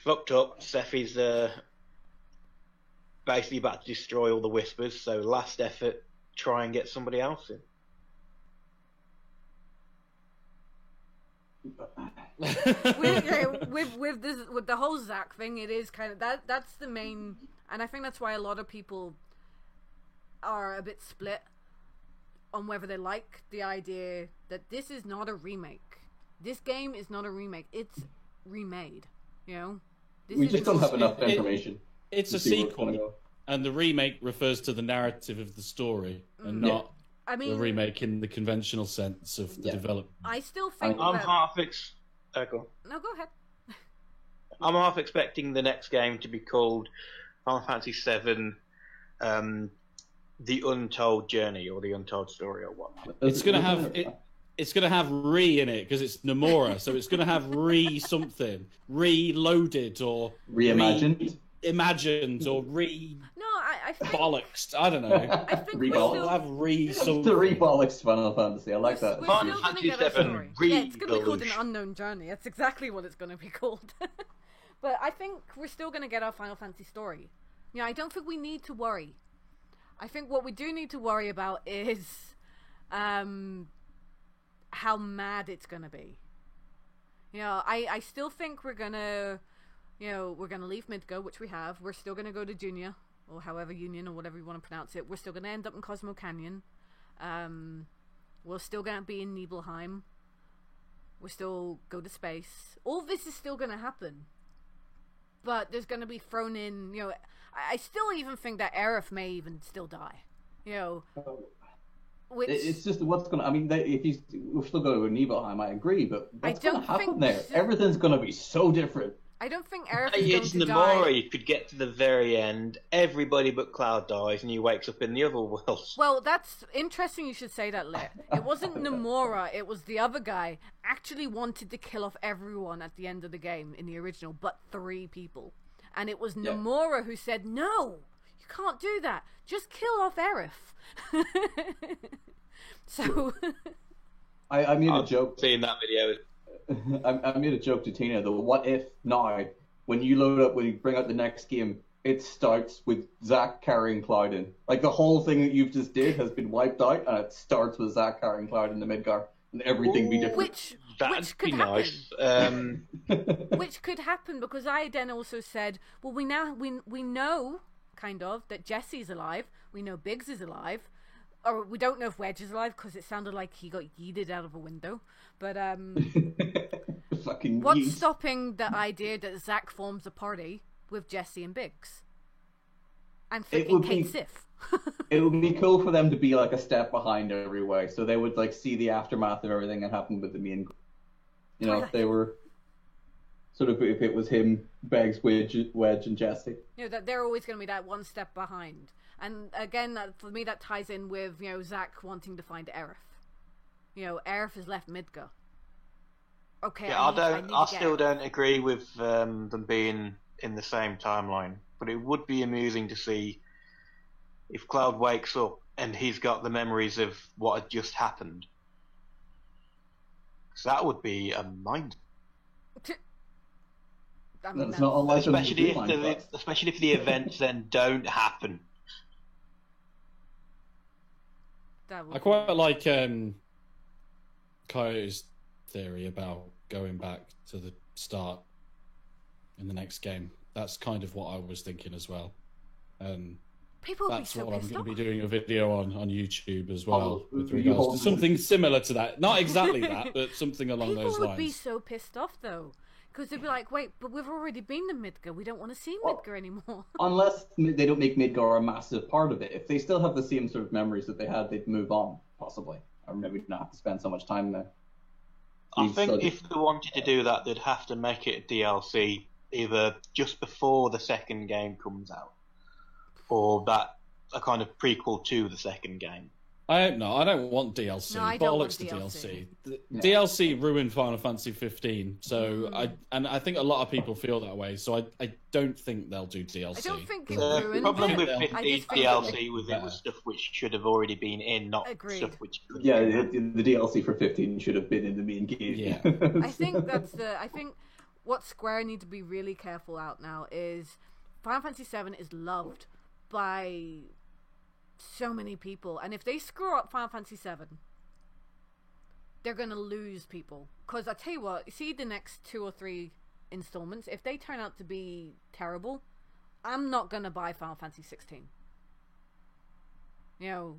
fucked up. Sephi's basically about to destroy all the Whispers, so last effort, try and get somebody else in. with the whole Zack thing, it is kind of that's the main, and I think that's why a lot of people are a bit split on whether they like the idea that this is not a remake. This game is not a remake. It's remade. You know, we just don't have enough information. It's a sequel, and the remake refers to the narrative of the story, and not. I mean, the remake in the conventional sense of the development. I still think No, go ahead. I'm half expecting the next game to be called Final Fantasy VII, The Untold Journey or The Untold Story or whatnot. It's gonna have It's gonna have re in it because it's Nomura, so it's gonna have re something, reloaded or reimagined, imagined or re. No, I think... bollocks. I don't know. I think we'll have re something. The re-bollocks Final Fantasy. I like that. We're still gonna get a story. Yeah, it's gonna be called An Unknown Journey. That's exactly what it's gonna be called. But I think we're still gonna get our Final Fantasy story. Yeah, I don't think we need to worry. I think what we do need to worry about is how mad it's gonna be. You know, I still think we're gonna leave Midgar, which we have. We're still gonna go to Junior, or however Union, or whatever you want to pronounce it. We're still gonna end up in Cosmo Canyon. We're still gonna be in Nibelheim. We'll still go to space. All this is still gonna happen. But there's gonna be thrown in, you know, I still even think that Aerith may even still die. You know, which... it's just what's gonna. I mean, we're still going to Nibelheim. I agree, but what's gonna happen there? Everything's gonna be so different. I don't think Aerith is going to die. Nomura, you could get to the very end, everybody but Cloud dies, and he wakes up in the other world. Well, that's interesting you should say that, Lit. It wasn't Nomura, it was the other guy actually wanted to kill off everyone at the end of the game in the original, but 3 people. And it was Nomura who said, no, you can't do that. Just kill off Aerith. So... I made a joke. Seeing that video... I made a joke to Tina, though. What if now, when you bring out the next game, it starts with Zack carrying Cloud in? Like, the whole thing that you've just did has been wiped out, and it starts with Zack carrying Cloud in the Midgar, and everything be different. Which could nice. happen. Which could happen, because I then also said, well, we know, kind of, that Jesse's alive, we know Biggs is alive, or we don't know if Wedge is alive, because it sounded like he got yeeted out of a window, but, what's stopping the idea that Zack forms a party with Jesse and Biggs? I'm thinking Kate Sif. It would be cool for them to be like a step behind every way, so they would like see the aftermath of everything that happened with the main. You know, if they were sort of, if it was him, Biggs, Wedge, and Jesse. You know, that they're always going to be that one step behind, and again, for me, that ties in with Zack wanting to find Aerith. You know, Aerith has left Midgar. Okay. Yeah, I still don't agree with them being in the same timeline, but it would be amusing to see if Cloud wakes up and he's got the memories of what had just happened. Because that would be a mind. I mean, especially if the events then don't happen. I quite like Coyote's theory about going back to the start in the next game. That's kind of what I was thinking as well. People that's what I'm going to be doing a video on YouTube as well, with regards to something similar to that. Not exactly that, but something along those lines. People would be so pissed off though, because they'd be like, "Wait, but we've already been to Midgar. We don't want to see Midgar anymore." Unless they don't make Midgar a massive part of it. If they still have the same sort of memories that they had, they'd move on possibly, or maybe not have to spend so much time there. I think if they wanted to do that, they'd have to make it a DLC either just before the second game comes out, or a kind of prequel to the second game. I don't want DLC. No, I don't want DLC. DLC ruined Final Fantasy 15, so I think a lot of people feel that way. So I don't think they'll do DLC. I don't think it the ruined problem it. with 15 DLC was it was stuff which should have already been in, not stuff which could. Yeah, the DLC for 15 should have been in the main game. Yeah, I think that's the. I think what Square need to be really careful out now is Final Fantasy VII is loved by so many people, and if they screw up Final Fantasy VII, they're gonna lose people. Because I tell you what, see the next 2 or 3 installments, if they turn out to be terrible, I'm not gonna buy Final Fantasy 16. You know,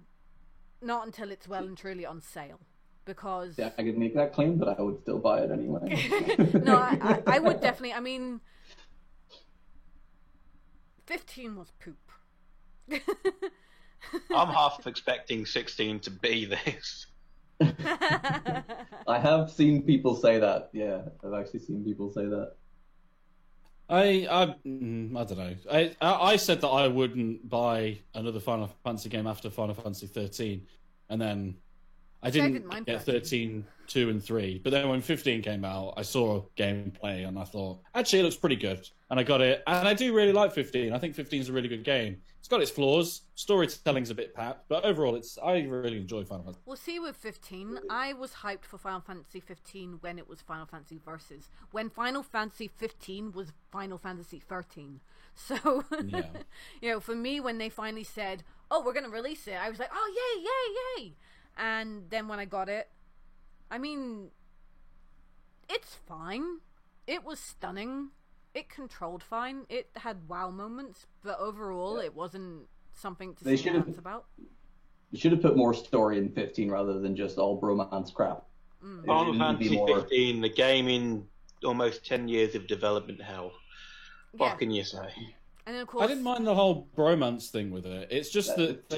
not until it's well and truly on sale. Because yeah, I could make that claim, but I would still buy it anyway. No, I would definitely. I mean, 15 was poop. I'm half expecting 16 to be this. I have seen people say that. Yeah, I've actually seen people say that. I don't know. I said that I wouldn't buy another Final Fantasy game after Final Fantasy 13, and then I didn't get 13, 2, and 3. But then when 15 came out, I saw gameplay and I thought, actually, it looks pretty good. And I got it. And I do really like 15. I think 15 is a really good game. It's got its flaws. Storytelling's a bit pat. But overall, I really enjoy Final Fantasy. Well, see, with 15, I was hyped for Final Fantasy 15 when it was Final Fantasy Versus. When Final Fantasy 15 was Final Fantasy 13. So, Yeah. you know, for me, when they finally said, oh, we're going to release it, I was like, oh, yay, yay, yay. And then when I got it, I mean, it's fine. It was stunning. It controlled fine. It had wow moments, but overall, it wasn't something to sing dance about. You should have put more story in 15 rather than just all bromance crap. Final Fantasy 15, the game in almost 10 years of development hell. Yeah. What can you say? And then, of course, I didn't mind the whole bromance thing with it. It's just that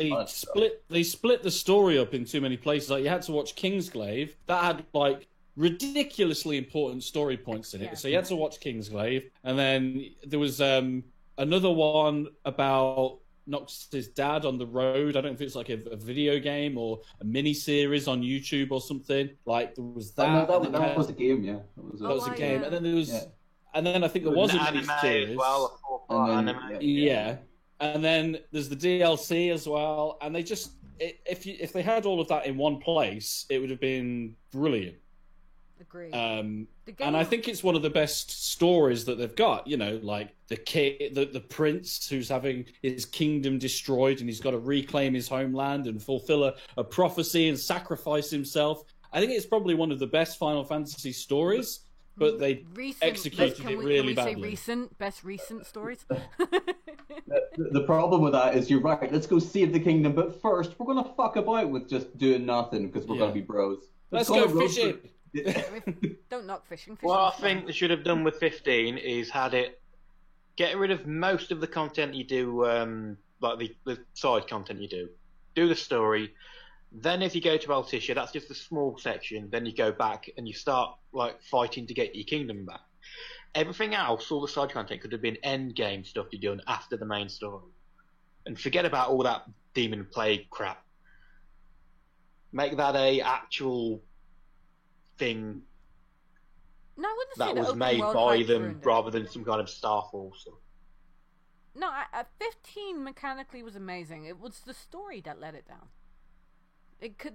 they split the story up in too many places. Like, you had to watch Kingsglaive. That had like ridiculously important story points in it. Yeah. So you had to watch Kingsglaive, and then there was another one about Nox's dad on the road. I don't know if it's like a video game or a mini series on YouTube or something. Like, there was that. Oh, no, that was a game. Yeah, that was a game, yeah. and then there was. Yeah. And then I think there was a mini series as well. Anime. Yeah. And then there's the DLC as well. And they just, if they had all of that in one place, it would have been brilliant. Agreed. And I think it's one of the best stories that they've got. You know, like the prince who's having his kingdom destroyed, and he's got to reclaim his homeland and fulfill a prophecy and sacrifice himself. I think it's probably one of the best Final Fantasy stories. But they executed it really badly. Best recent stories? The problem with that is you're right. Let's go save the kingdom, but first we're gonna fuck about with just doing nothing because we're gonna be bros. Let's go fishing. Don't knock fishing. What I think they should have done with 15 is get rid of most of the content you do, like the side content you do. Do the story. Then if you go to Altissia, that's just a small section. Then you go back and you start like fighting to get your kingdom back. Everything else, all the side content, could have been end game stuff you're doing after the main story. And forget about all that Demon Plague crap. Make that a actual thing No, I wouldn't say that the was open made world by hype them ruined it. rather than some kind of Starfall stuff. No, 15 mechanically was amazing. It was the story that let it down.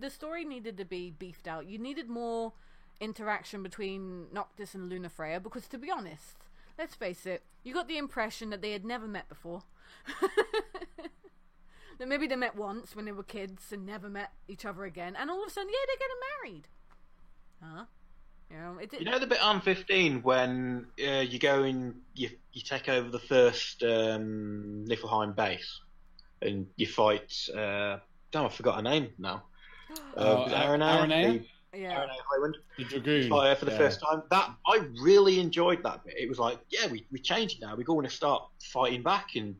The story needed to be beefed out. You needed more interaction between Noctis and Lunafreya because, to be honest, let's face it, you got the impression that they had never met before. That maybe they met once when they were kids and never met each other again, and all of a sudden, yeah, they're getting married. Huh? You know the bit on 15 when you go in, you take over the first Niflheim base and you fight. I forgot her name now. Aranea? Yeah. Aranea Highwind. The Dragoon. For the first time. That I really enjoyed that bit. It was like, yeah, we changed now. We're going to start fighting back, and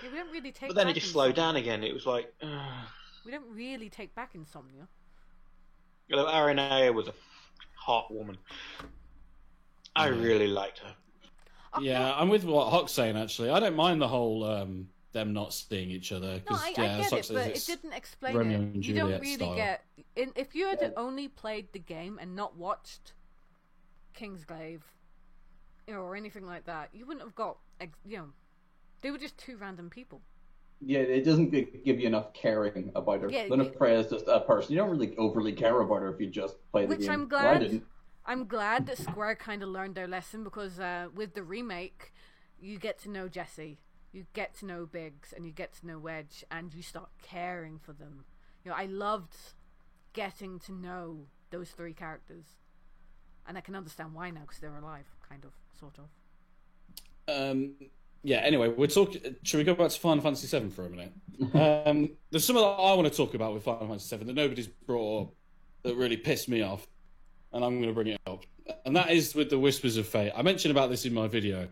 Yeah, we don't really take. but then it back just slowed Insomnia. down again. It was like, We don't really take back Insomnia. although Aranea was a hot woman. I really liked her. Yeah, I'm with what Hawk's saying, actually. I don't mind the whole them not seeing each other. No, 'cause, I yeah, get it, sucks but it's it didn't explain Romeo it. and You don't Juliet really style. get. If you had only played the game and not watched Kingsglaive, or anything like that, you wouldn't have got. They were just two random people. Yeah, it doesn't give you enough caring about her. Yeah, Lunafreya is just a person. You don't really overly care about her if you just play the Which game. I'm Well, I glad. didn't. I'm glad that Square kind of learned their lesson, because with the remake, you get to know Jesse, you get to know Biggs, and you get to know Wedge, and you start caring for them. You know, I loved getting to know those three characters, and I can understand why now, because they're alive, kind of, sort of. Yeah, anyway, we're talking. Should we go back to Final Fantasy VII for a minute? There's something that I want to talk about with Final Fantasy VII that nobody's brought up that really pissed me off, and I'm going to bring it up. And that is with the Whispers of Fate. I mentioned about this in my video,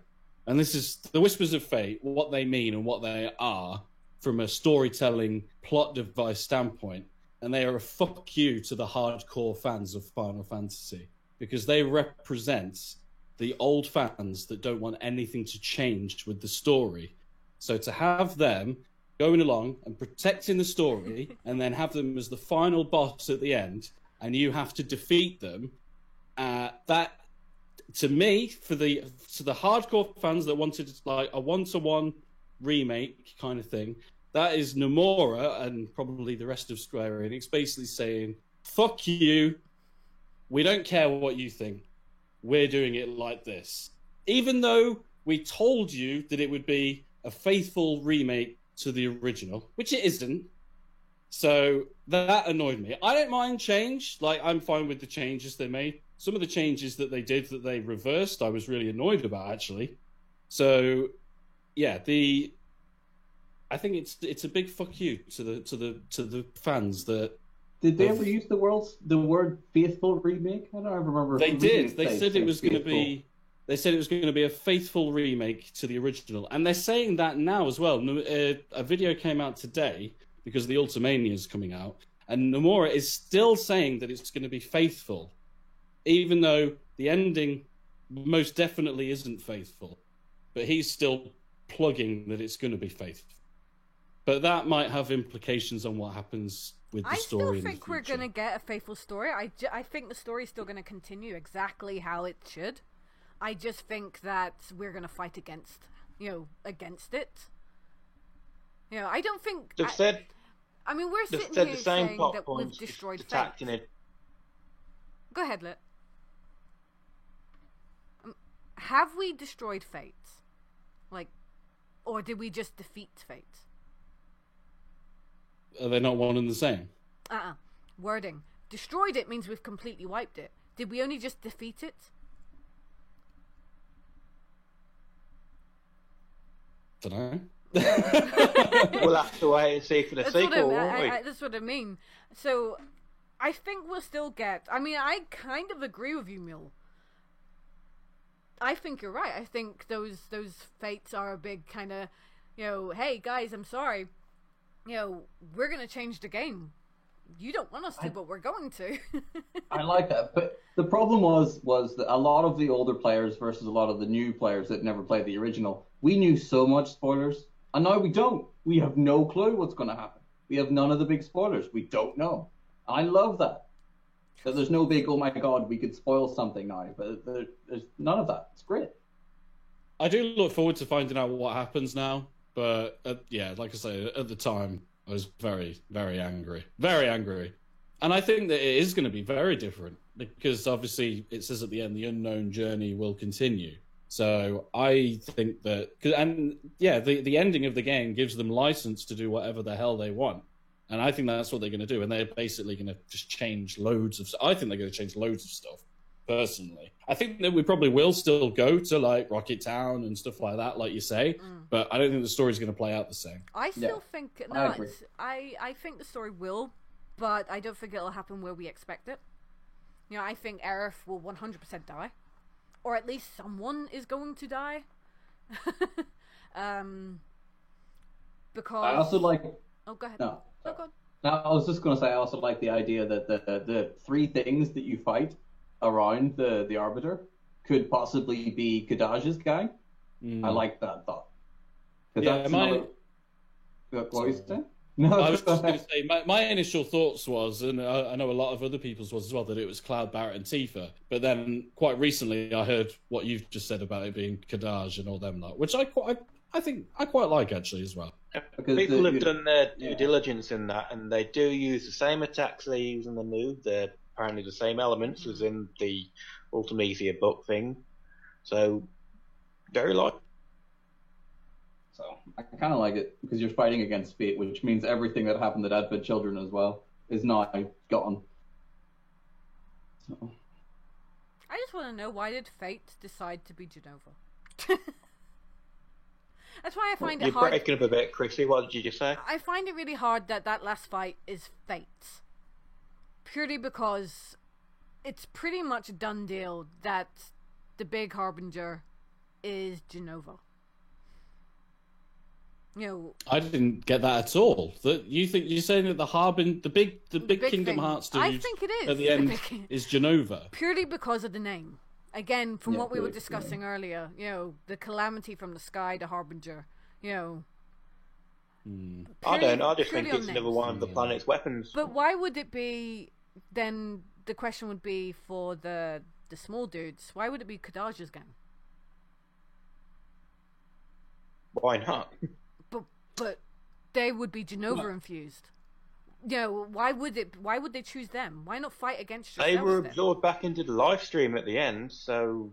and this is the Whispers of Fate, what they mean and what they are from a storytelling plot device standpoint. And they are a fuck you to the hardcore fans of Final Fantasy, because they represent the old fans that don't want anything to change with the story. So to have them going along and protecting the story and then have them as the final boss at the end and you have to defeat them, that, to me, to the hardcore fans that wanted like a one-to-one remake kind of thing, that is Nomura and probably the rest of Square Enix basically saying, fuck you, we don't care what you think. We're doing it like this. Even though we told you that it would be a faithful remake to the original, which it isn't. So that annoyed me. I don't mind change. Like, I'm fine with the changes they made. Some of the changes that they did that they reversed, I was really annoyed about, actually. So, yeah, I think it's a big fuck you to the fans that. Did they ever use the word faithful remake? I don't remember. They did. They said it was going to be. They said it was going to be a faithful remake to the original, and they're saying that now as well. A video came out today because the Ultimania is coming out, and Nomura is still saying that it's going to be faithful, even though the ending most definitely isn't faithful. But he's still plugging that it's going to be faithful. But that might have implications on what happens with the story. I still think we're going to get a faithful story. I think the story is still going to continue exactly how it should. I just think that we're going to fight against it. You know, I don't think... They've said... I mean, we're sitting here saying that we've destroyed Fate. Go ahead, Lit. Have we destroyed Fate? Like, or did we just defeat Fate? Are they not one and the same? Wording. Destroyed it means we've completely wiped it. Did we only just defeat it? Dunno. We'll have to wait and see for the sequel, won't we? That's what I mean. So, I think we'll still get... I mean, I kind of agree with you, Mule. I think you're right. I think those Fates are a big kind of, hey, guys, I'm sorry. We're going to change the game. You don't want us to, but we're going to. I like that. But the problem was that a lot of the older players versus a lot of the new players that never played the original, we knew so much spoilers, and now we don't. We have no clue what's going to happen. We have none of the big spoilers. We don't know. I love that. That there's no big, oh my god, we could spoil something now. But there's none of that. It's great. I do look forward to finding out what happens now. But, like I say, at the time, I was very, very angry. Very angry. And I think that it is going to be very different, because obviously it says at the end, the unknown journey will continue. So I think that... the ending of the game gives them license to do whatever the hell they want. And I think that's what they're going to do. And they're basically going to just change loads of stuff. I think they're going to change loads of stuff, personally. I think that we probably will still go to, like, Rocket Town and stuff like that, like you say. But I don't think the story's going to play out the same. I still think... No, I think the story will, but I don't think it'll happen where we expect it. I think Aerith will 100% die. Or at least someone is going to die. Because... I also like... Oh, go ahead. No. Oh, go on. Now, I was just going to say, I also like the idea that the three things that you fight around the Arbiter could possibly be Kadaj's gang. I like that thought. Yeah, What were you saying? No, I was just going to say, my initial thoughts was, and I know a lot of other people's was as well, that it was Cloud, Barrett and Tifa. But then quite recently I heard what you've just said about it being Kadaj and all them lot, which I think I quite like, actually, as well. Because people have done their due diligence in that, and they do use the same attacks they use in the new. They're apparently the same elements as in the Ultimecia book thing. So, very likely. So I kind of like it because you're fighting against fate, which means everything that happened to Deadbed Children as well is now gone. So. I just want to know, why did fate decide to be Jenova? That's why I find it You're hard. breaking up a bit, Chrissy. What did you just say? I find it really hard that last fight is fate. Purely because it's pretty much a done deal that the big harbinger is Jenova. You know, I didn't get that at all. That you're saying that the big Kingdom thing. Hearts dude I think it is at the end is Jenova. Purely because of the name. Again, from what we were purely, discussing earlier, you know, the calamity from the sky, the harbinger, you know. I don't. I just purely think on it's another names. one of the planet's weapons. But why would it be? Then the question would be for the small dudes. Why would it be Kadaja's gang? Why not? But they would be Jenova infused. You know, why would they choose them? Why not fight against yourselves? They were then? absorbed back into the live stream at the end, so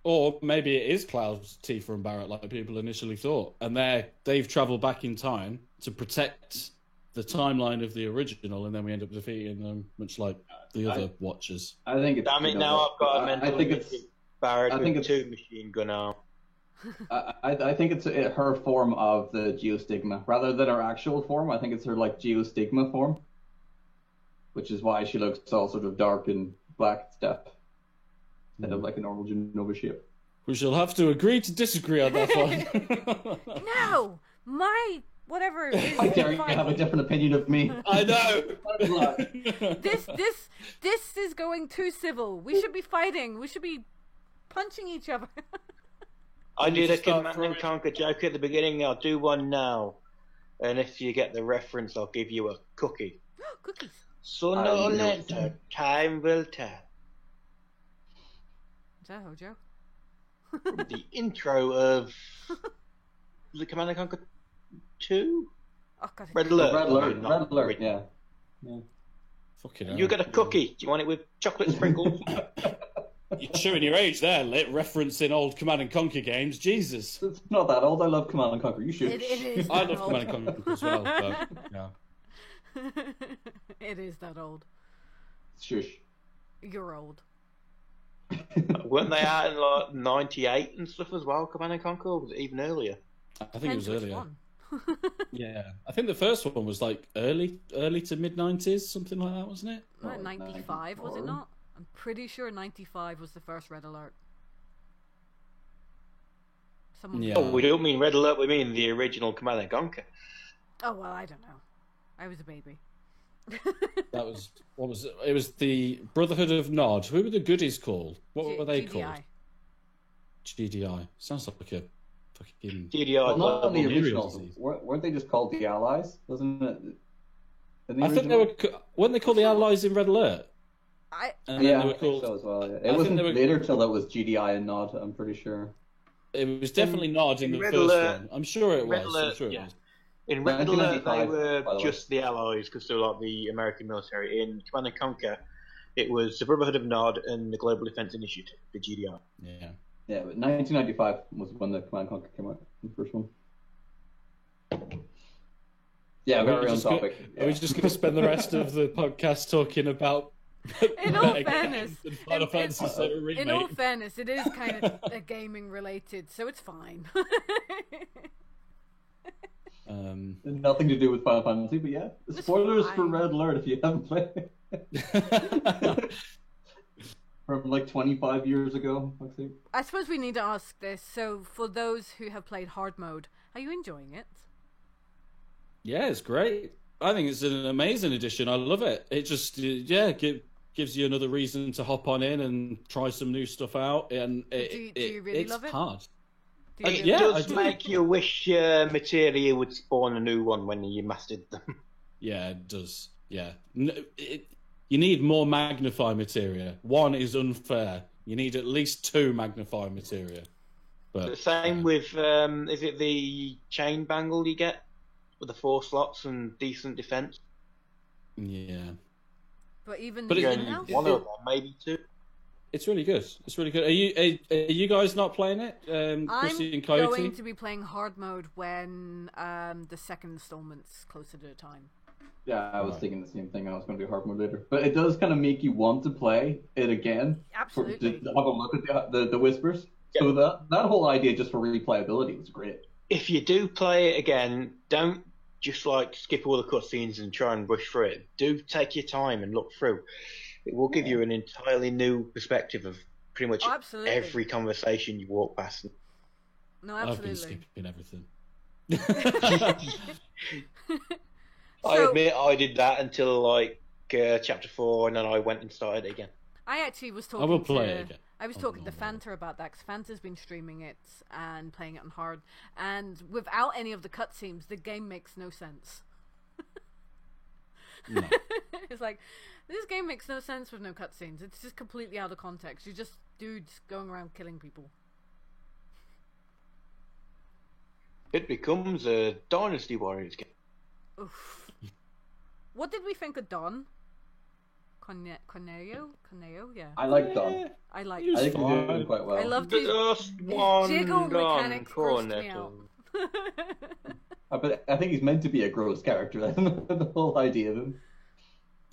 Or maybe it is Cloud, Tifa, and Barrett like people initially thought, and they've travelled back in time to protect the timeline of the original, and then we end up defeating them, much like the other Watchers. I think it's. damn it! Now I've got a mental. I think it's. Barrett I think with two machine gun arm. I think it's her form of the Geostigma rather than her actual form. I think it's her like Geostigma form, which is why she looks all sort of dark and black and stuff instead of like a normal Jenova shape. We shall have to agree to disagree on that one. No, my whatever it is. How dare you have a different opinion of me? I know. This is going too civil. We should be fighting. We should be punching each other. I did a start Command throwing- and Conquer joke at the beginning. I'll do one now, and if you get the reference, I'll give you a cookie. Cookies. Sooner Oh, or no. later, time will tell. Is that Hojo? The intro of was it Command and Conquer 2? Oh god. Red Alert. Red Alert. Not Red Alert. original. Yeah. Fucking hell. You got a cookie. Do you want it with chocolate sprinkles? You're showing your age there, Lit, referencing old Command and Conquer games. Jesus. It's not that old. I love Command and Conquer. You should. It is. I that love old. Command and Conquer as well, but yeah. It is that old. Shush. You're old. Weren't they out in like '98 and stuff as well? Command and Conquer, or was it even earlier? I think it was Depends which earlier. one. Yeah. I think the first one was like early to mid 90s, something like that, wasn't it? Like 95, was it 94? not? I'm pretty sure 95 was the first Red Alert. Someone. Yeah. Oh, we don't mean Red Alert. We mean the original Command and Conquer. Oh well, I don't know. I was a baby. That was what was it? It was the Brotherhood of Nod. Who were the goodies called? What were they GDI. called? GDI. Sounds like a fucking. GDI. Well, not on the Global original. Disease. Weren't they just called the Allies? Wasn't it? In the I think they original? were. Weren't they called the Allies in Red Alert? Yeah, And then they I were think called. so as well. Yeah. I It think wasn't they were- later till that was GDI and Nod. I'm pretty sure. It was definitely Nod in in the Red first Alert- one. I'm sure it Red was. Alert, I'm sure it yeah. was. In Red Alert, they 1995, were by the way. just the Allies because they were like the American military. In Command and Conquer, it was the Brotherhood of Nod and the Global Defense Initiative, the GDI. Yeah. Yeah, but 1995 was when the Command and Conquer came out, the first one. Yeah, Are we very on just gonna- topic. Are we just going to spend the rest of the podcast talking about? In all better fairness, games than Final Fantasy VII in all Remake? fairness, it is kind of gaming related, so it's fine. Nothing to do with Final Fantasy, but yeah. Spoilers for fine. Red Alert if you haven't played it. From like 25 years ago. Fuck's sake. I suppose we need to ask this. So, for those who have played hard mode, are you enjoying it? Yeah, it's great. I think it's an amazing addition. I love it. It just gives you another reason to hop on in and try some new stuff out. And Do you really it's love it? hard. Do you It yeah, does I do. make you wish Materia would spawn a new one when you mastered them. Yeah, it does. Yeah. You need more magnify materia. One is unfair. You need at least two magnify materia. But The same with, is it the chain bangle you get? With the 4 slots and decent defense? yeah. But even But You it- even only now, need one of them, maybe 2. It's really good. It's really good. Are you guys not playing it? Chrissy and Coyote? I'm going to be playing hard mode when the second installment's closer to the time. Yeah, I was thinking the same thing. I was going to do hard mode later, but it does kind of make you want to play it again. Absolutely. To have a look at the whispers. Yep. So that whole idea just for replayability was great. If you do play it again, don't just like skip all the cutscenes and try and rush through it. Do take your time and look through. It will give you an entirely new perspective of pretty much every conversation you walk past. No, absolutely. I've been skipping everything. I admit I did that until like chapter 4, and then I went and started it again. I actually was talking. I will play it again. I was talking to Fanta about that because Fanta's been streaming it and playing it on hard, and without any of the cutscenes, the game makes no sense. No. It's like, this game makes no sense with no cutscenes. It's just completely out of context. You're just dudes going around killing people. It becomes a Dynasty Warriors game. Oof. What did we think of Don? Corneo, yeah. I like Don. I like. I think he's doing quite well. I loved his jiggle mechanics grossed me out. But I think he's meant to be a gross character. The whole idea of him.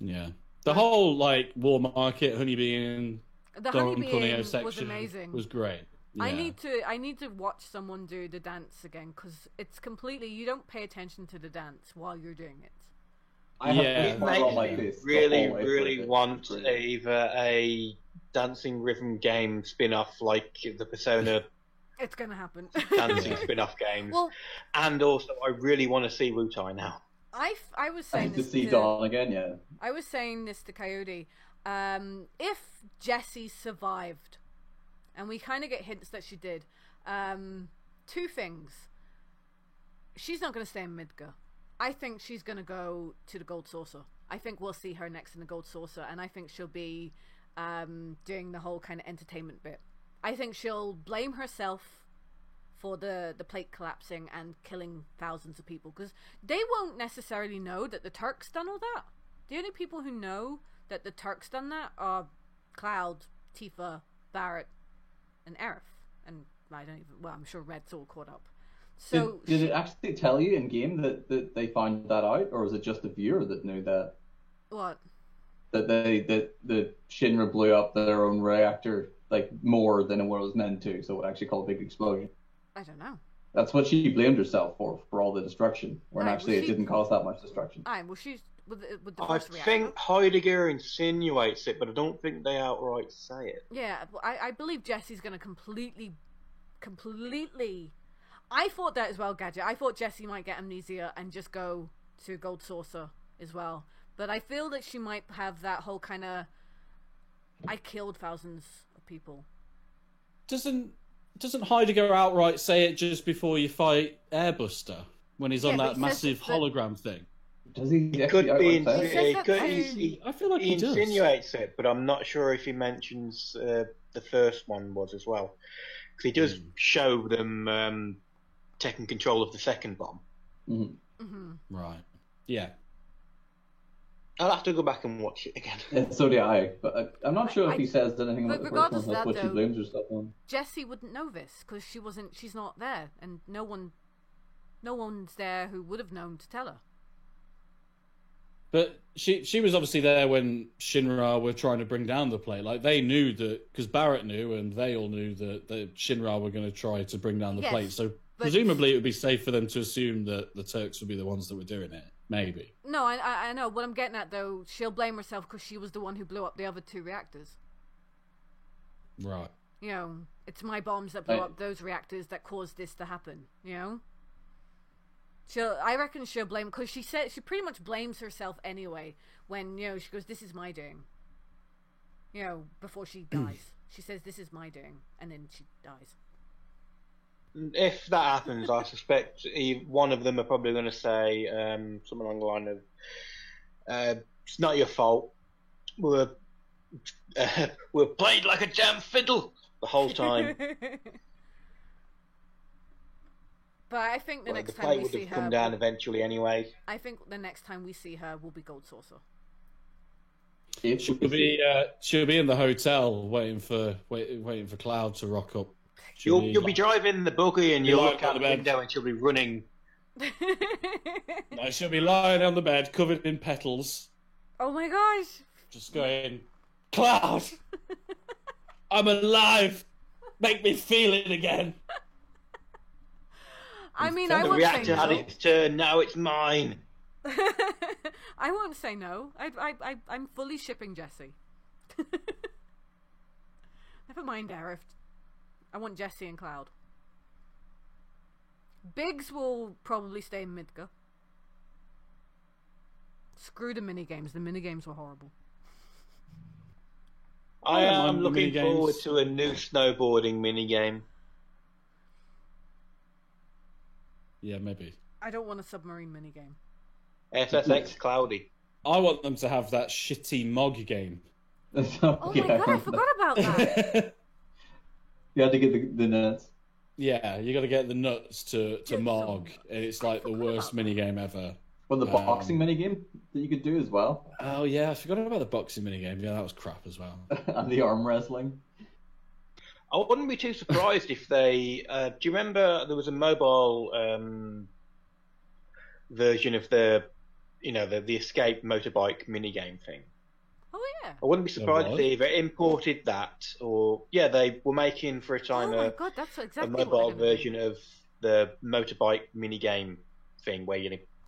Yeah, the whole like War Market, Honeybee, and the Don Honeybee Corneo section was amazing. Was great. Yeah. I need to watch someone do the dance again because it's completely, you don't pay attention to the dance while you're doing it. It makes me really want either a dancing rhythm game spin-off like the Persona. It's gonna happen. Dancing spin-off games, and also I really want to see Wutai now. I was saying to see Dawn again, yeah. I was saying this to Coyote. If Jessie survived, and we kind of get hints that she did, two things. She's not going to stay in Midgar. I think she's going to go to the Gold Saucer. I think we'll see her next in the Gold Saucer, and I think she'll be doing the whole kind of entertainment bit. I think she'll blame herself for the plate collapsing and killing thousands of people, because they won't necessarily know that the Turks done all that. The only people who know that the Turks done that are Cloud, Tifa, Barrett, and Aerith. And I don't even, well, I'm sure Red's all caught up. So did it actually tell you in game that they found that out, or was it just the viewer that knew that? What? That the Shinra blew up their own reactor like more than it was meant to, so it actually caused a big explosion. I don't know. That's what she blamed herself for all the destruction, when actually it didn't cause that much destruction. Well, she's with the I first think reactor. Heidegger insinuates it, but I don't think they outright say it. Yeah, I believe Jessie's going to completely. I thought that as well, Gadget. I thought Jessie might get amnesia and just go to Gold Saucer as well. But I feel that she might have that whole kind of, I killed thousands of people. Doesn't Heidegger outright say it just before you fight Airbuster when he's on that massive hologram thing? Does he? It could be. I feel like he does. Insinuates it, but I'm not sure if he mentions the first one was as well, because he does show them taking control of the second bomb. Mm-hmm. Mm-hmm. Right. Yeah. I'll have to go back and watch it again. Yeah, so do I, but I'm not sure if he says anything about the first one. That's what she blames herself on. Jessie wouldn't know this because she's not there, and no one's there who would have known to tell her. But she was obviously there when Shinra were trying to bring down the plate. Like, they knew that, because Barrett knew, and they all knew that Shinra were going to try to bring down the plate. So presumably it would be safe for them to assume that the Turks would be the ones that were doing it. Maybe. No, I know. What I'm getting at, though, she'll blame herself because she was the one who blew up the other two reactors. Right. You know, it's my bombs that blew up those reactors that caused this to happen, you know? I reckon she'll blame, because she pretty much blames herself anyway when, you know, she goes, this is my doing. You know, before she dies. She says, this is my doing, and then she dies. If that happens, I suspect one of them are probably going to say something along the line of, it's not your fault. We're played like a damn fiddle the whole time. But I think the next the time we would see have her... come down eventually anyway. I think the next time we see her will be Gold Saucer. She'll be in the hotel waiting for Cloud to rock up. You'll be driving the buggy and you'll look out the window and she'll be running. No, she'll be lying on the bed covered in petals. Oh my gosh! Just going, Cloud, I'm alive. Make me feel it again. I mean, The I won't say reactor had no. its turn. Now it's mine. I won't say no. I'm fully shipping Jesse. Never mind Aerith. I want Jesse and Cloud. Biggs will probably stay in Midgar. Screw the minigames. The minigames were horrible. I don't mind am the looking minigames. forward to a new snowboarding minigame. Yeah, maybe. I don't want a submarine minigame. SSX Cloudy. I want them to have that shitty Mog game. Oh my god, I forgot about that. You had to get the nuts. Yeah, you got to get the nuts to Mog, and it's like the worst minigame ever. Well, the boxing minigame that you could do as well. Oh yeah, I forgot about the boxing minigame. Yeah, that was crap as well. And the arm wrestling. I wouldn't be too surprised if they. Do you remember there was a mobile version of the escape motorbike minigame thing? Oh yeah. I wouldn't be surprised if was? they either imported that or they were making for a time Oh my a god, that's exactly mobile what they're gonna version do. of the motorbike minigame thing where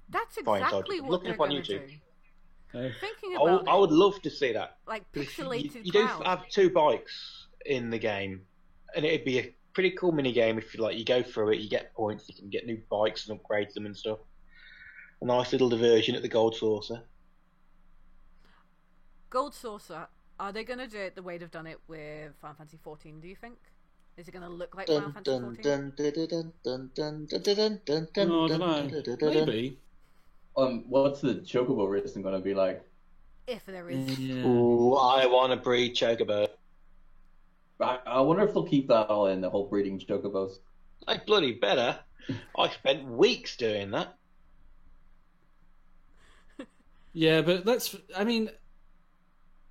That's Fine, exactly so what look they're up on going to YouTube. do. Thinking I about would love to see that. like You pixelated do Cloud. have two bikes in the game, and it'd be a pretty cool mini game if you go through it. You get points, you can get new bikes and upgrade them and stuff. A nice little diversion at the Gold Saucer. Gold Saucer. Are they going to do it the way they've done it with Final Fantasy 14? Do you think? Is it going to look like Final Fantasy 14? No, I don't know. Maybe. What's the Chocobo racing going to be like? If there is. Yeah. Ooh, I want to breed Chocobo. I wonder if they'll keep that all in, the whole breeding Chocobos. I bloody better. I spent weeks doing that. Yeah, but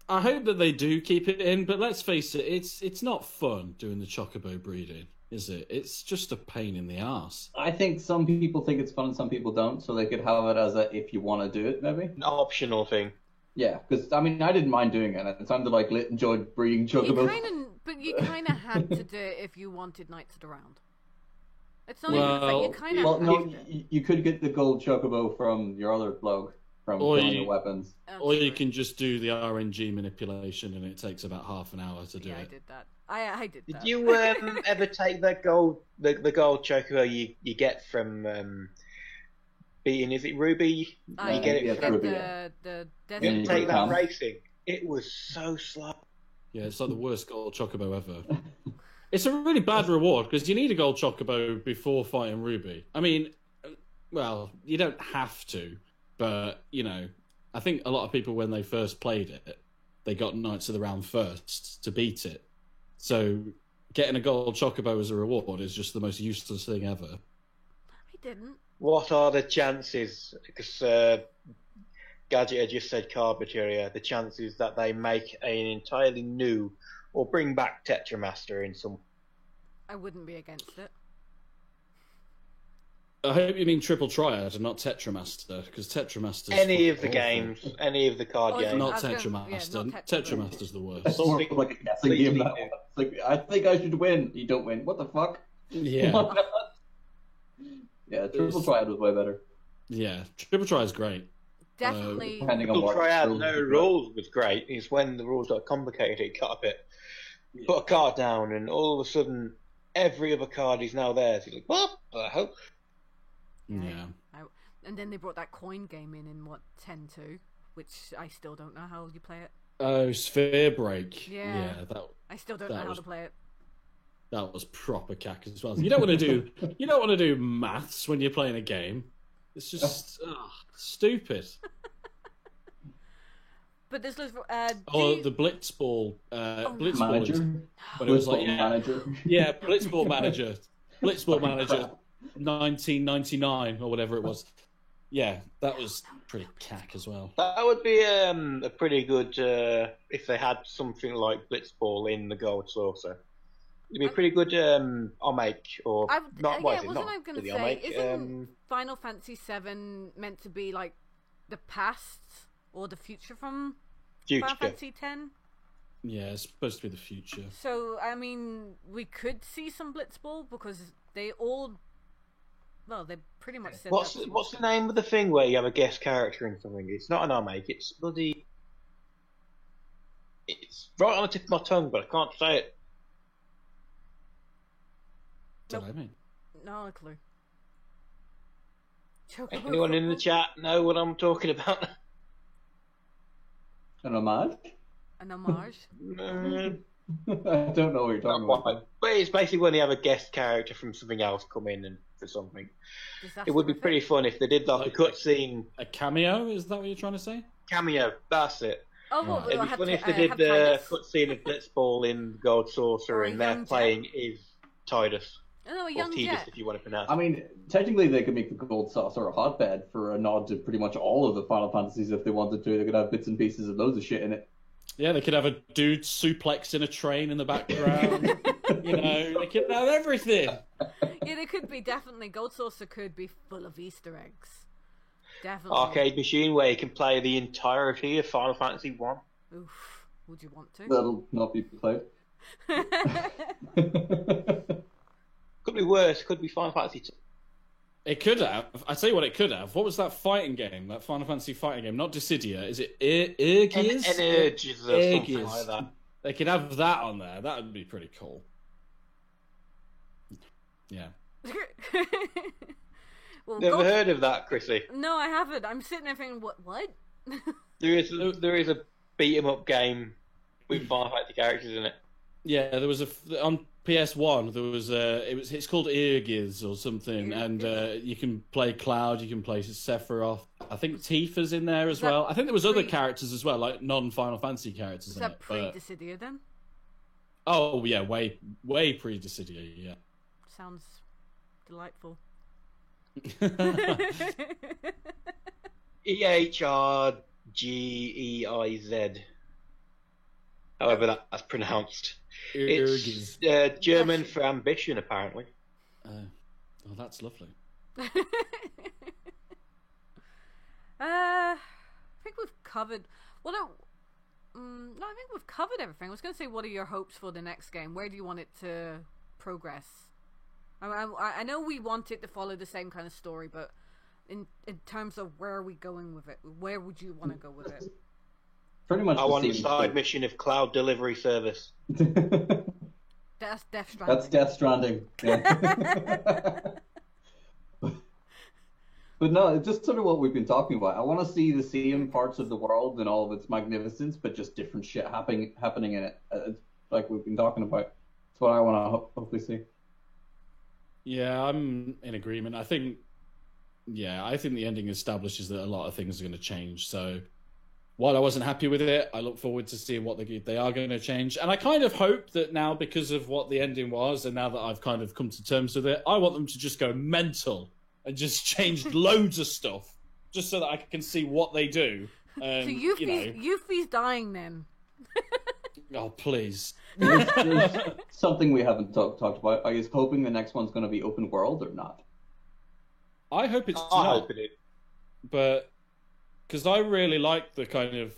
I hope that they do keep it in, but let's face it, it's not fun doing the Chocobo breeding, is it? It's just a pain in the arse. I think some people think it's fun and some people don't, so they could have it as a if you want to do it, maybe. An optional thing. Yeah, because I didn't mind doing it. It sounded like Lit enjoyed breeding Chocobos. But you kind of had to do it if you wanted Knights of the Round. It's not Well, even like you kind of Well, had no, to. you could get the gold Chocobo from your other blog, from Or killing you- the weapons. Or you can just do the RNG manipulation, and it takes about half an hour to do Yeah, I it. did that. I did Did that. you ever take that gold, the gold Chocobo you get from beating? Is it Ruby? I You get it yeah, from. Ruby, the Yeah, desert. you Take that can. racing. It was so slow. Yeah, it's like the worst gold Chocobo ever. It's a really bad reward, because you need a gold Chocobo before fighting Ruby. I mean, well, you don't have to, but, I think a lot of people, when they first played it, they got Knights of the Round first to beat it. So getting a gold Chocobo as a reward is just the most useless thing ever. I didn't. What are the chances? Because Gadget had just said card material. The chances that they make an entirely new or bring back Tetramaster in some. I wouldn't be against it. I hope you mean Triple Triad and not Tetramaster, because Tetramaster's Any of the awful. games, any of the card Oh, games. Not I was gonna- Tetramaster. yeah, not Tetramaster's the It's worst. more Something like a guessing game. That one. It's like, I think I should win. You don't win. What the fuck? Yeah, Yeah, Triple Triad was way better. yeah. Triple Triad is great. Definitely. Depending on Triple what Triad, rules no you got. rules was great. It's when the rules got complicated, it got a bit. Put a card down, and all of a sudden, every other card is now theirs. You're like, what the hell? Yeah. And then they brought that coin game in what 10-2, which I still don't know how you play it. Oh, Sphere Break. Yeah. that I still don't That know how was- to play it. was proper cack as well. You don't want to do maths when you're playing a game. It's just stupid. But this was Oh, the Blitzball, Blitzball, Manager. when it was like Blitzball manager. Blitzball Manager, 1999 or whatever it was. Yeah, that was pretty cack as well. That would be a pretty good if they had something like Blitzball in the Gold Saucer. It'd be a pretty good remake, or not. What is it? Wasn't Not I going to really say? remake. Isn't Final Fantasy VII meant to be like the past or the future from Future. Final Fantasy X? Yeah, it's supposed to be the future. So I mean, we could see some Blitzball because they all. Well, they pretty much said. What's the name of the thing where you have a guest character in something? It's not an remake. It's bloody. It's right on the tip of my tongue, but I can't say it. Don't I mean? No clue. Anyone in the chat know what I'm talking about? An homage? An homage? I don't know what you're talking about. But it's basically when they have a guest character from something else come in and for something. It would be pretty fun if they did like a cutscene. A cameo? Is that what you're trying to say? Cameo, that's it. Oh, well, It'd be funny if they did the cutscene of Blitzball in Gold Saucer and they're playing is Tidus. Oh, a Or young Tidus, Jet. if you want to pronounce I mean, technically they could make the Gold Saucer a hotbed for a nod to pretty much all of the Final Fantasies if they wanted to. They could have bits and pieces of loads of shit in it. Yeah, they could have a dude suplex in a train in the background. You know, they could have everything. Yeah, they could be definitely. Gold Saucer could be full of Easter eggs. Definitely. Arcade machine where you can play the entirety of Final Fantasy 1. Oof. Would you want to? That'll not be played. Could be worse. Could be Final Fantasy 2. It could have. I tell you what, it could have. What was that fighting game? That Final Fantasy fighting game? Not Dissidia. Is it Aegis? Energies or something like that. They could have that on there. That would be pretty cool. Yeah. Well, Never heard of that, Chrissy. No, I haven't. I'm sitting there thinking, what? There is a beat 'em up game with Final Fantasy characters in it. Yeah, there was on PS1. There was it's called Aegis or something, and you can play Cloud, you can play Sephiroth. I think Tifa's in there as well. I think there was other characters as well, like non-Final Fantasy characters. Is in that it, pre-Dissidia then? Oh yeah, way pre-Dissidia. Yeah. Sounds delightful. EHRGEIZ. However that's pronounced. Aegis. It's German for ambition, apparently. Oh, that's lovely. I think we've covered. Well, no, I think we've covered everything. I was going to say, what are your hopes for the next game? Where do you want it to progress? I know we want it to follow the same kind of story, but in terms of where are we going with it? Where would you want to go with it? Pretty much. I want a side mission of cloud delivery service. That's Death Stranding. That's Death Stranding. Yeah. But no, it's just sort of what we've been talking about. I want to see the same parts of the world and all of its magnificence, but just different shit happening in it, like we've been talking about. That's what I want to hopefully see. Yeah, I'm in agreement. I think the ending establishes that a lot of things are going to change. So while I wasn't happy with it, I look forward to seeing what they are going to change. And I kind of hope that now, because of what the ending was, and now that I've kind of come to terms with it, I want them to just go mental and just change loads of stuff, just so that I can see what they do. So Yuffie's dying then. Oh, please. There's something we haven't talked about. Are you hoping the next one's going to be open world or not? I hope it's I not. hope it is. But because I really like the kind of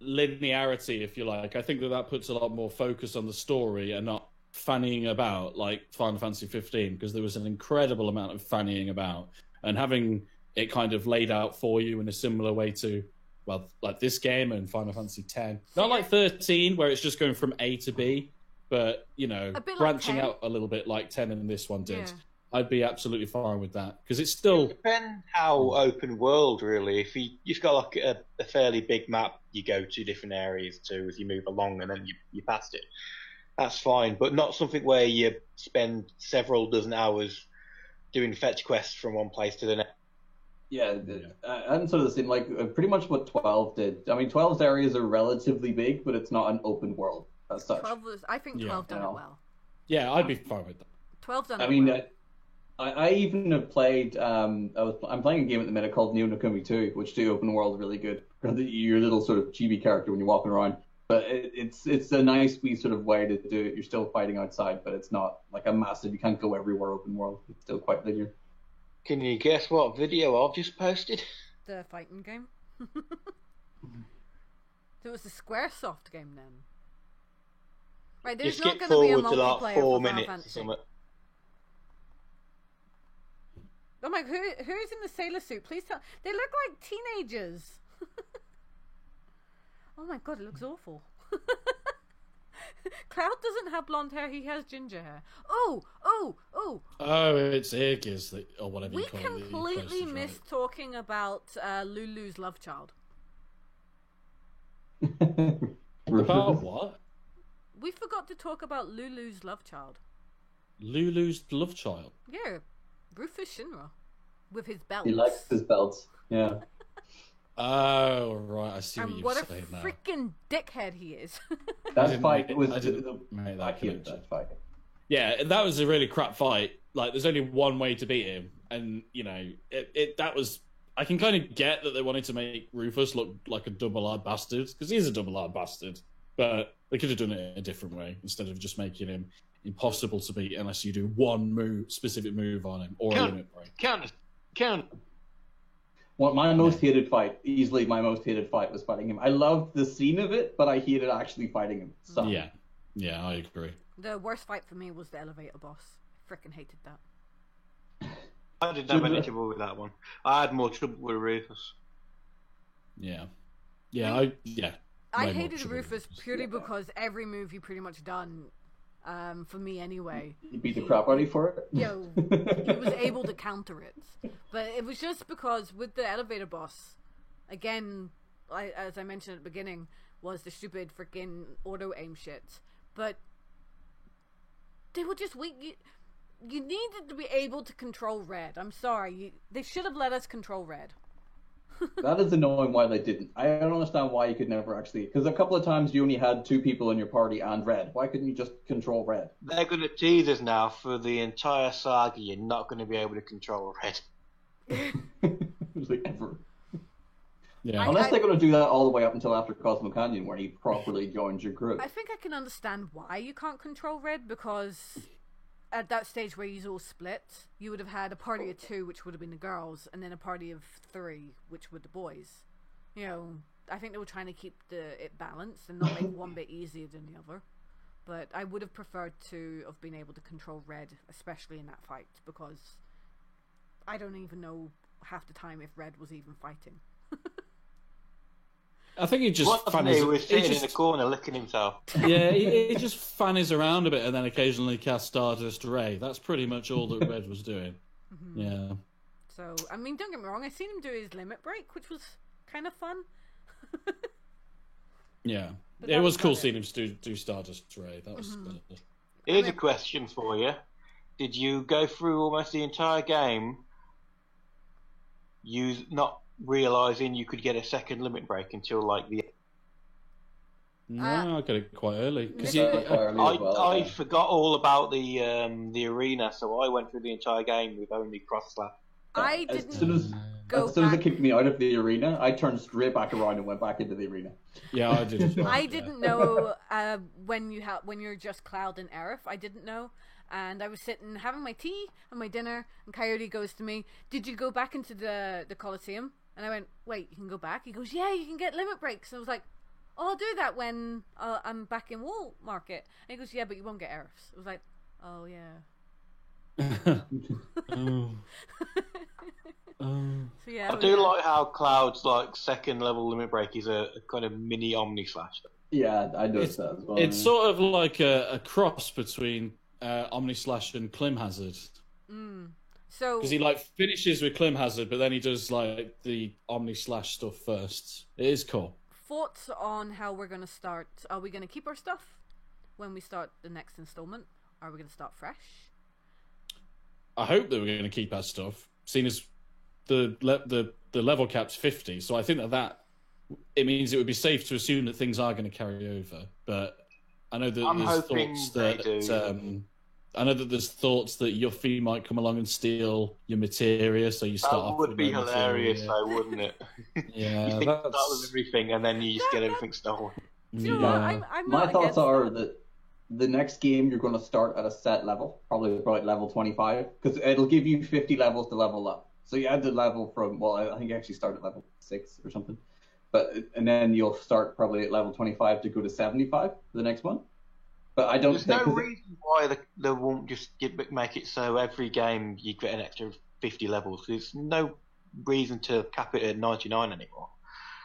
linearity, if you like. I think that puts a lot more focus on the story and not fannying about like Final Fantasy 15, because there was an incredible amount of fannying about, and having it kind of laid out for you in a similar way to, well, like this game and Final Fantasy 10. Not like 13, where it's just going from A to B, but, you know, branching out a little bit like 10 and this one did. Yeah. I'd be absolutely fine with that, because it's still... It depends how open world, really. If you've got like a fairly big map you go to different areas to as you move along, and then you past it, that's fine. But not something where you spend several dozen hours doing fetch quests from one place to the next. Yeah, I'm sort of the same. Like pretty much what 12 did. I mean, 12's areas are relatively big, but it's not an open world as such. 12 done it well. Yeah, I'd be fine with that. 12 done I it mean, well. I even have played. I'm playing a game at the minute called Neo no Kuni 2, which do open world really good. You're a little sort of chibi character when you're walking around, but it's a nice wee sort of way to do it. You're still fighting outside, but it's not like a massive. You can't go everywhere open world. It's still quite linear. Can you guess what video I've just posted? The fighting game. So it was the SquareSoft game then. Right, You there's not skip going to be a forward to multiplayer like for 4 Final minutes or Fantasy. something. I'm like, who's in the sailor suit? Please tell. They look like teenagers. Oh my god, it looks awful. Cloud doesn't have blonde hair, he has ginger hair. Oh, it's Aegis, or whatever we you call it. completely missed talking about Lulu's love child. About what? We forgot to talk about Lulu's love child. Lulu's love child. Yeah, Rufus Shinra. With his belts. He likes his belts. Yeah. Oh, right, I see what And you're what a saying now. freaking dickhead he is. That fight make- was. I didn't make that I hated connection. that fight. Yeah, that was a really crap fight. Like, there's only one way to beat him, and that was. I can kind of get that they wanted to make Rufus look like a double-eyed bastard because he's a double-eyed bastard, but they could have done it a different way instead of just making him impossible to beat unless you do one specific move on him or a limit break. Count. Well, my most hated fight, easily my most hated fight, was fighting him. I loved the scene of it, but I hated actually fighting him. So. Yeah, I agree. The worst fight for me was the elevator boss. Freaking hated that. I didn't have any trouble with that one. I had more trouble with Rufus. Yeah, I way more hated trouble with Rufus purely because every move he pretty much done, for me anyway. You beat the crap out of you for it? He was able to counter it. But it was just because with the elevator boss, again, as I mentioned at the beginning, was the stupid freaking auto-aim shit. But they would just wait. You needed to be able to control red. I'm sorry. They should have let us control red. That is annoying why they didn't. I don't understand why you could never actually... Because a couple of times you only had 2 people in your party and red. Why couldn't you just control red? They're going to tease us now for the entire saga. You're not going to be able to control red. It's like ever. Yeah. Unless they're going to do that all the way up until after Cosmo Canyon, where he properly joins your group. I think I can understand why you can't control red, because at that stage where he's all split, you would have had a party of 2, which would have been the girls, and then a party of 3, which were the boys. You know, I think they were trying to keep it balanced and not make one bit easier than the other. But I would have preferred to have been able to control red, especially in that fight, because I don't even know half the time if red was even fighting. I think he just He was sitting in the corner licking himself. Yeah, he just fannies around a bit and then occasionally casts Stardust Ray. That's pretty much all that Red was doing. Mm-hmm. Yeah. So, I mean, don't get me wrong, I've seen him do his limit break, which was kind of fun. Yeah. But It that was was cool about seeing him do Stardust Ray. That was... Here's a question for you. Did you go through almost the entire game not realising you could get a second limit break until like the... No, I got it quite early. Because I forgot all about the arena, so I went through the entire game with only cross slap. I As didn't soon as it kicked me out of the arena, I turned straight back around and went back into the arena. Yeah, I did as well. I didn't know when you're just Cloud and Aerith. I didn't know, and I was sitting having my tea and my dinner, and Coyote goes to me, "Did you go back into the Coliseum?" And I went, "Wait, you can go back?" He goes, "Yeah, you can get limit breaks." And I was like, "Oh, I'll do that when I'm back in Wall Market." And he goes, "Yeah, but you won't get Aeriths." I was like, "Oh yeah." So yeah, I do like how Cloud's like second level limit break is a kind of mini Omni Slash. Yeah, I noticed that as well. It's sort of like a cross between Omni Slash and Clim Hazard. So because he like finishes with Clim Hazard, but then he does like the Omni Slash stuff first. It is cool. Thoughts on how we're going to start? Are we going to keep our stuff when we start the next installment? Are we going to start fresh? I hope that we're going to keep our stuff, seeing as the level cap's 50. So I think that it means it would be safe to assume that things are going to carry over. But I know that I'm there's hoping thoughts they that do. I know that there's thoughts that Yuffie might come along and steal your materia, so you start That off would with be no hilarious, materia. though, wouldn't it? Yeah, You think that's... that was everything, and then you just get everything stolen. Do you know what? I'm My not thoughts against are that. that the next game you're going to start at a set level, probably about level 25, because it'll give you 50 levels to level up. So you add the level from, well, I think you actually start at level 6 or something. And then you'll start probably at level 25 to go to 75 for the next one. But I don't There's think... no reason why they won't just make it so every game you get an extra 50 levels. There's no reason to cap it at 99 anymore.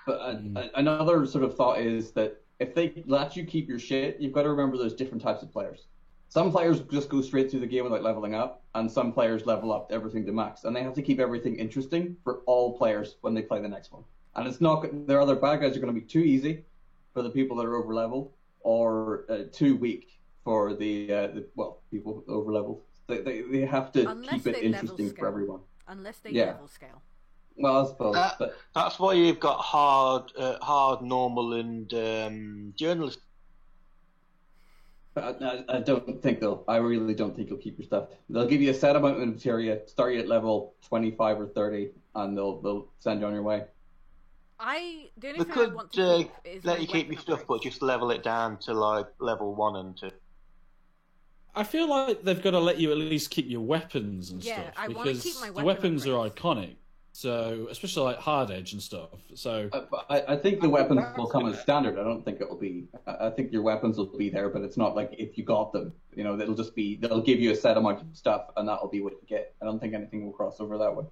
But another sort of thought is that if they let you keep your shit, you've got to remember there's different types of players. Some players just go straight through the game without leveling up, and some players level up everything to max. And they have to keep everything interesting for all players when they play the next one. And it's not, their other bad guys are going to be too easy for the people that are over leveled, or too weak for the people over leveled. They have to Unless keep it they level interesting for scale. everyone. Unless they Yeah. level scale. Well, I suppose, but That's why you've got hard, normal, and journalist. I don't think they'll. I really don't think you'll keep your stuff. They'll give you a set amount of materia, start you at level 25 or 30, and they'll send you on your way. The only They thing I could want to keep is let my you keep your weapon stuff, but upgrades. just level it down to like level 1 and 2. I feel like they've got to let you at least keep your weapons and Yeah, stuff, I wanna because keep my the weapon weapons are upgrades. iconic. So, especially like hard edge and stuff. So, I think the weapons will come as standard. I don't think it'll be. I think your weapons will be there, but it's not like if you got them. It'll just be. They'll give you a set amount of stuff, and that'll be what you get. I don't think anything will cross over that way.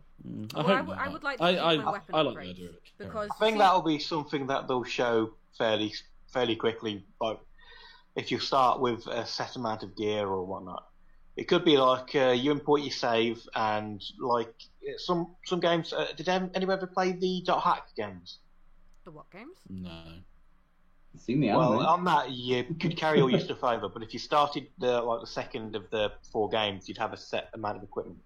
I would like to keep my weapon I like the upgrades, idea of it. because I think see, that'll be something that they'll show fairly quickly. Like if you start with a set amount of gear or whatnot, it could be like you import your save, and like some games. Did anyone ever play the .hack games? the what games? No. I've seen the anime. Well, on that you could carry all your stuff over, but if you started the second of the 4 games, you'd have a set amount of equipment.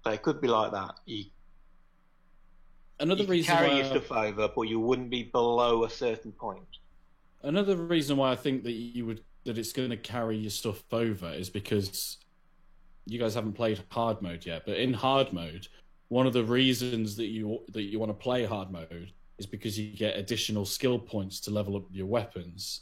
So it could be like that. Another You could reason carry why your stuff over, but you wouldn't be below a certain point. Another reason why I think that it's going to carry your stuff over is because you guys haven't played hard mode yet. But in hard mode, one of the reasons that you want to play hard mode is because you get additional skill points to level up your weapons.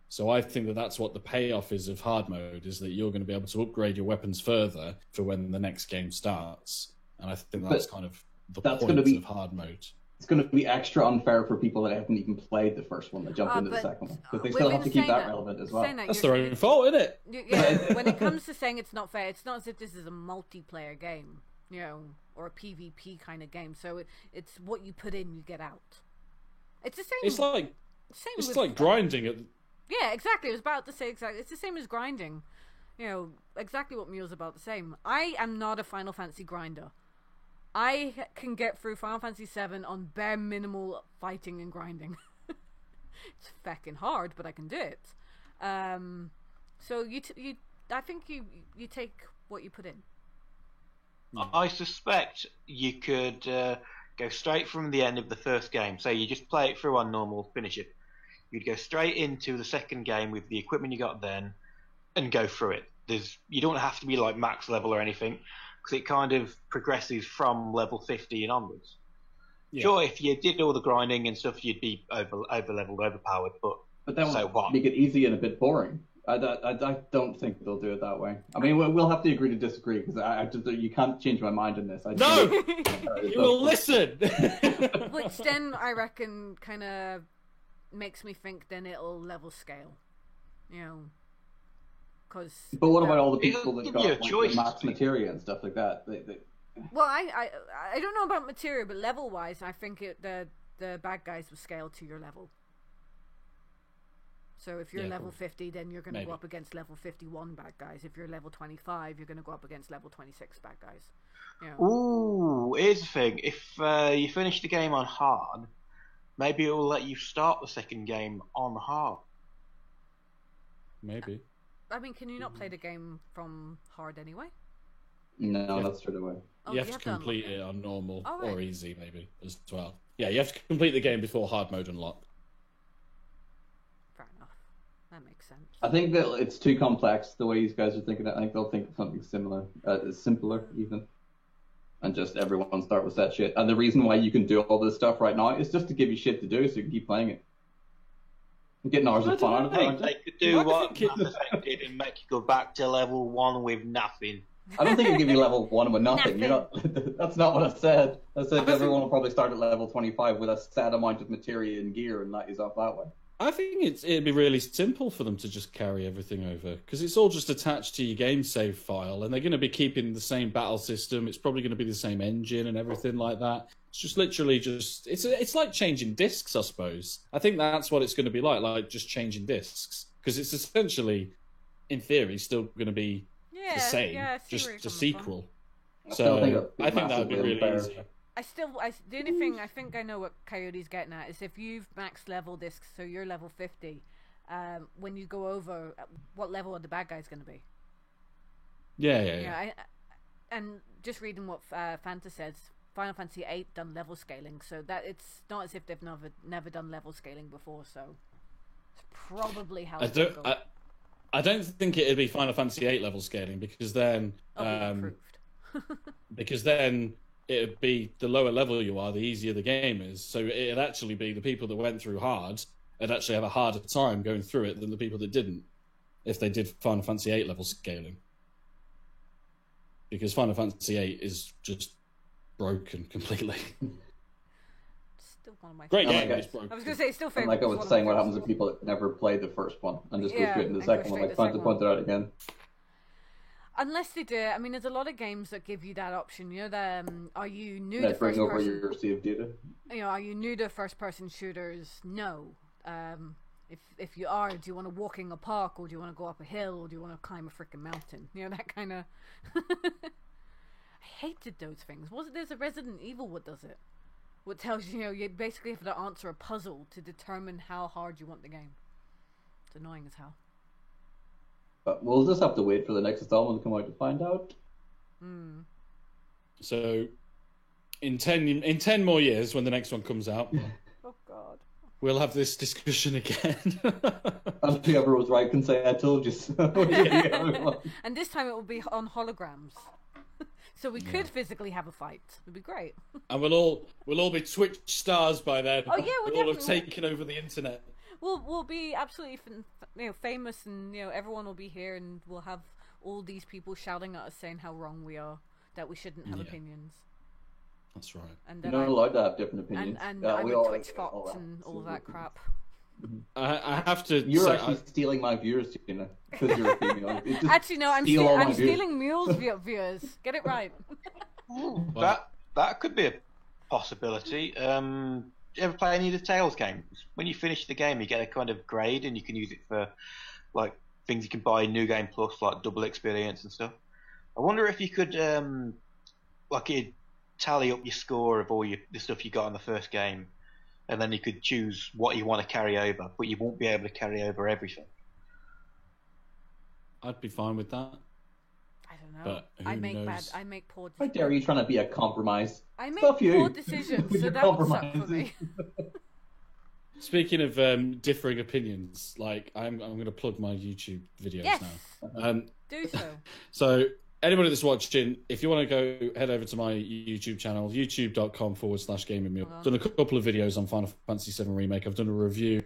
So I think that that's what the payoff is of hard mode, is that you're going to be able to upgrade your weapons further for when the next game starts. And I think that's kind of the that's point gonna be- of hard mode. It's going to be extra unfair for people that haven't even played the first one that jump into the But, second one, because they wait, still wait, have to saying keep that that- relevant as well. saying that That's you're- their own fault, isn't it? Yeah, when it comes to saying it's not fair, it's not as if this is a multiplayer game, or a PvP kind of game. So it's what you put in, you get out. It's the same. It's like same it's with, like grinding at. Yeah, exactly. I was about to say exactly. It's the same as grinding. Exactly what Mule's about the same. I am not a Final Fantasy grinder. I can get through Final Fantasy VII on bare minimal fighting and grinding. It's feckin' hard, but I can do it. So I think you take what you put in. I suspect you could go straight from the end of the first game. Say you just play it through on normal, finish it. You'd go straight into the second game with the equipment you got then, and go through it. You don't have to be like max level or anything, because it kind of progresses from level 50 and onwards. Yeah. Sure, if you did all the grinding and stuff, you'd be over leveled, overpowered. But that so would what? make it easy and a bit boring. I don't think they'll do it that way. I mean, we'll have to agree to disagree, because you can't change my mind in this. No! You will listen. Which then I reckon kind of makes me think then it'll level scale, because. But what about all the It'll people that give got you a like, the choice. max materia and stuff like that? Well, I don't know about material, but level wise, I think the bad guys will scale to your level. So if you're Yeah, level cool. 50, then you're going to Maybe. go up against level 51 bad guys. If you're level 25, you're going to go up against level 26 bad guys. Ooh, here's the thing. If you finish the game on hard, maybe it will let you start the second game on hard. Maybe. I mean, can you not play the game from hard anyway? No, Yeah. that's straight away. Oh, You have to unlock complete it on normal Oh, right. or easy, maybe, as well. Yeah, you have to complete the game before hard mode unlock. Fair enough. That makes sense. I think that it's too complex the way these guys are thinking it. I think they'll think of something similar, simpler even, and just everyone start with that shit. And the reason why you can do all this stuff right now is just to give you shit to do, so you can keep playing it. And getting hours of fun out of it. They could do what Mass Effect did and make you go back to level 1 with nothing. I don't think it'll give you level 1 with nothing. You're not. That's not what I said. I said everyone will probably start at level 25 with a set amount of materia and gear, and that is up that way. I think it'd be really simple for them to just carry everything over, because it's all just attached to your game save file, and they're going to be keeping the same battle system. It's probably going to be the same engine and everything like that. It's just literally just it's like changing discs, I suppose. I think that's what it's going to be like just changing discs, because it's essentially, in theory, still going to be the same, just a sequel. So I think that would be really easy. The only thing I think I know what Coyote's getting at is if you've max level discs, so you're level 50, when you go over, what level are the bad guys going to be? Yeah. And just reading what Fanta says, Final Fantasy VIII done level scaling, so that it's not as if they've never done level scaling before, so it's probably how it's going to go. I don't think it'd be Final Fantasy VIII level scaling, because then it'd be the lower level you are, the easier the game is. So it'd actually be the people that went through hard would actually have a harder time going through it than the people that didn't, if they did Final Fantasy VIII level scaling. Because Final Fantasy VIII is just broken completely. Still one of my great favorites. game. It's broken. I was going to say it's still favorite. Like I was saying, what happens to people that never played the first one and just go straight into the second one? Like Fanta pointed out again. Unless they do, I mean, there's a lot of games that give you that option. You know, are you new to first bring over person? your save data. You know, are you new to first-person shooters? No. If you are, do you want to walk in a park, or do you want to go up a hill, or do you want to climb a freaking mountain? You know, that kind of. I hated those things. There's a Resident Evil what does it? What tells you, you basically have to answer a puzzle to determine how hard you want the game. It's annoying as hell. But we'll just have to wait for the next installment to come out to find out. So, in 10 more years, when the next one comes out, oh God, we'll have this discussion again. And whoever was right can say, "I told you so." And this time it will be on holograms, so we could physically have a fight. It'd be great. And we'll all be Twitch stars by then. Oh yeah, we'll all have taken over the internet. We'll be absolutely famous, and everyone will be here, and we'll have all these people shouting at us saying how wrong we are, that we shouldn't have opinions. That's right. And you're not allowed to have different opinions. And I'm a Twitch Fox and all that crap. I have to. You're actually stealing my viewers, because you're a female. Actually, no, I'm stealing Mule's viewers. Get it right. That could be a possibility. Do you ever play any of the Tales games? When you finish the game, you get a kind of grade, and you can use it for like things you can buy in New Game Plus, like double experience and stuff. I wonder if you could it'd tally up your score of all the stuff you got in the first game, and then you could choose what you want to carry over, but you won't be able to carry over everything. I'd be fine with that. I don't know. But I make poor decisions. How dare you trying to be a compromise? I make poor decisions, so that would suck for me. Speaking of differing opinions, like I'm going to plug my YouTube videos now. Do so. So anybody that's watching, if you want to go head over to my YouTube channel, youtube.com/GamingMule. I've done a couple of videos on Final Fantasy VII Remake. I've done a review,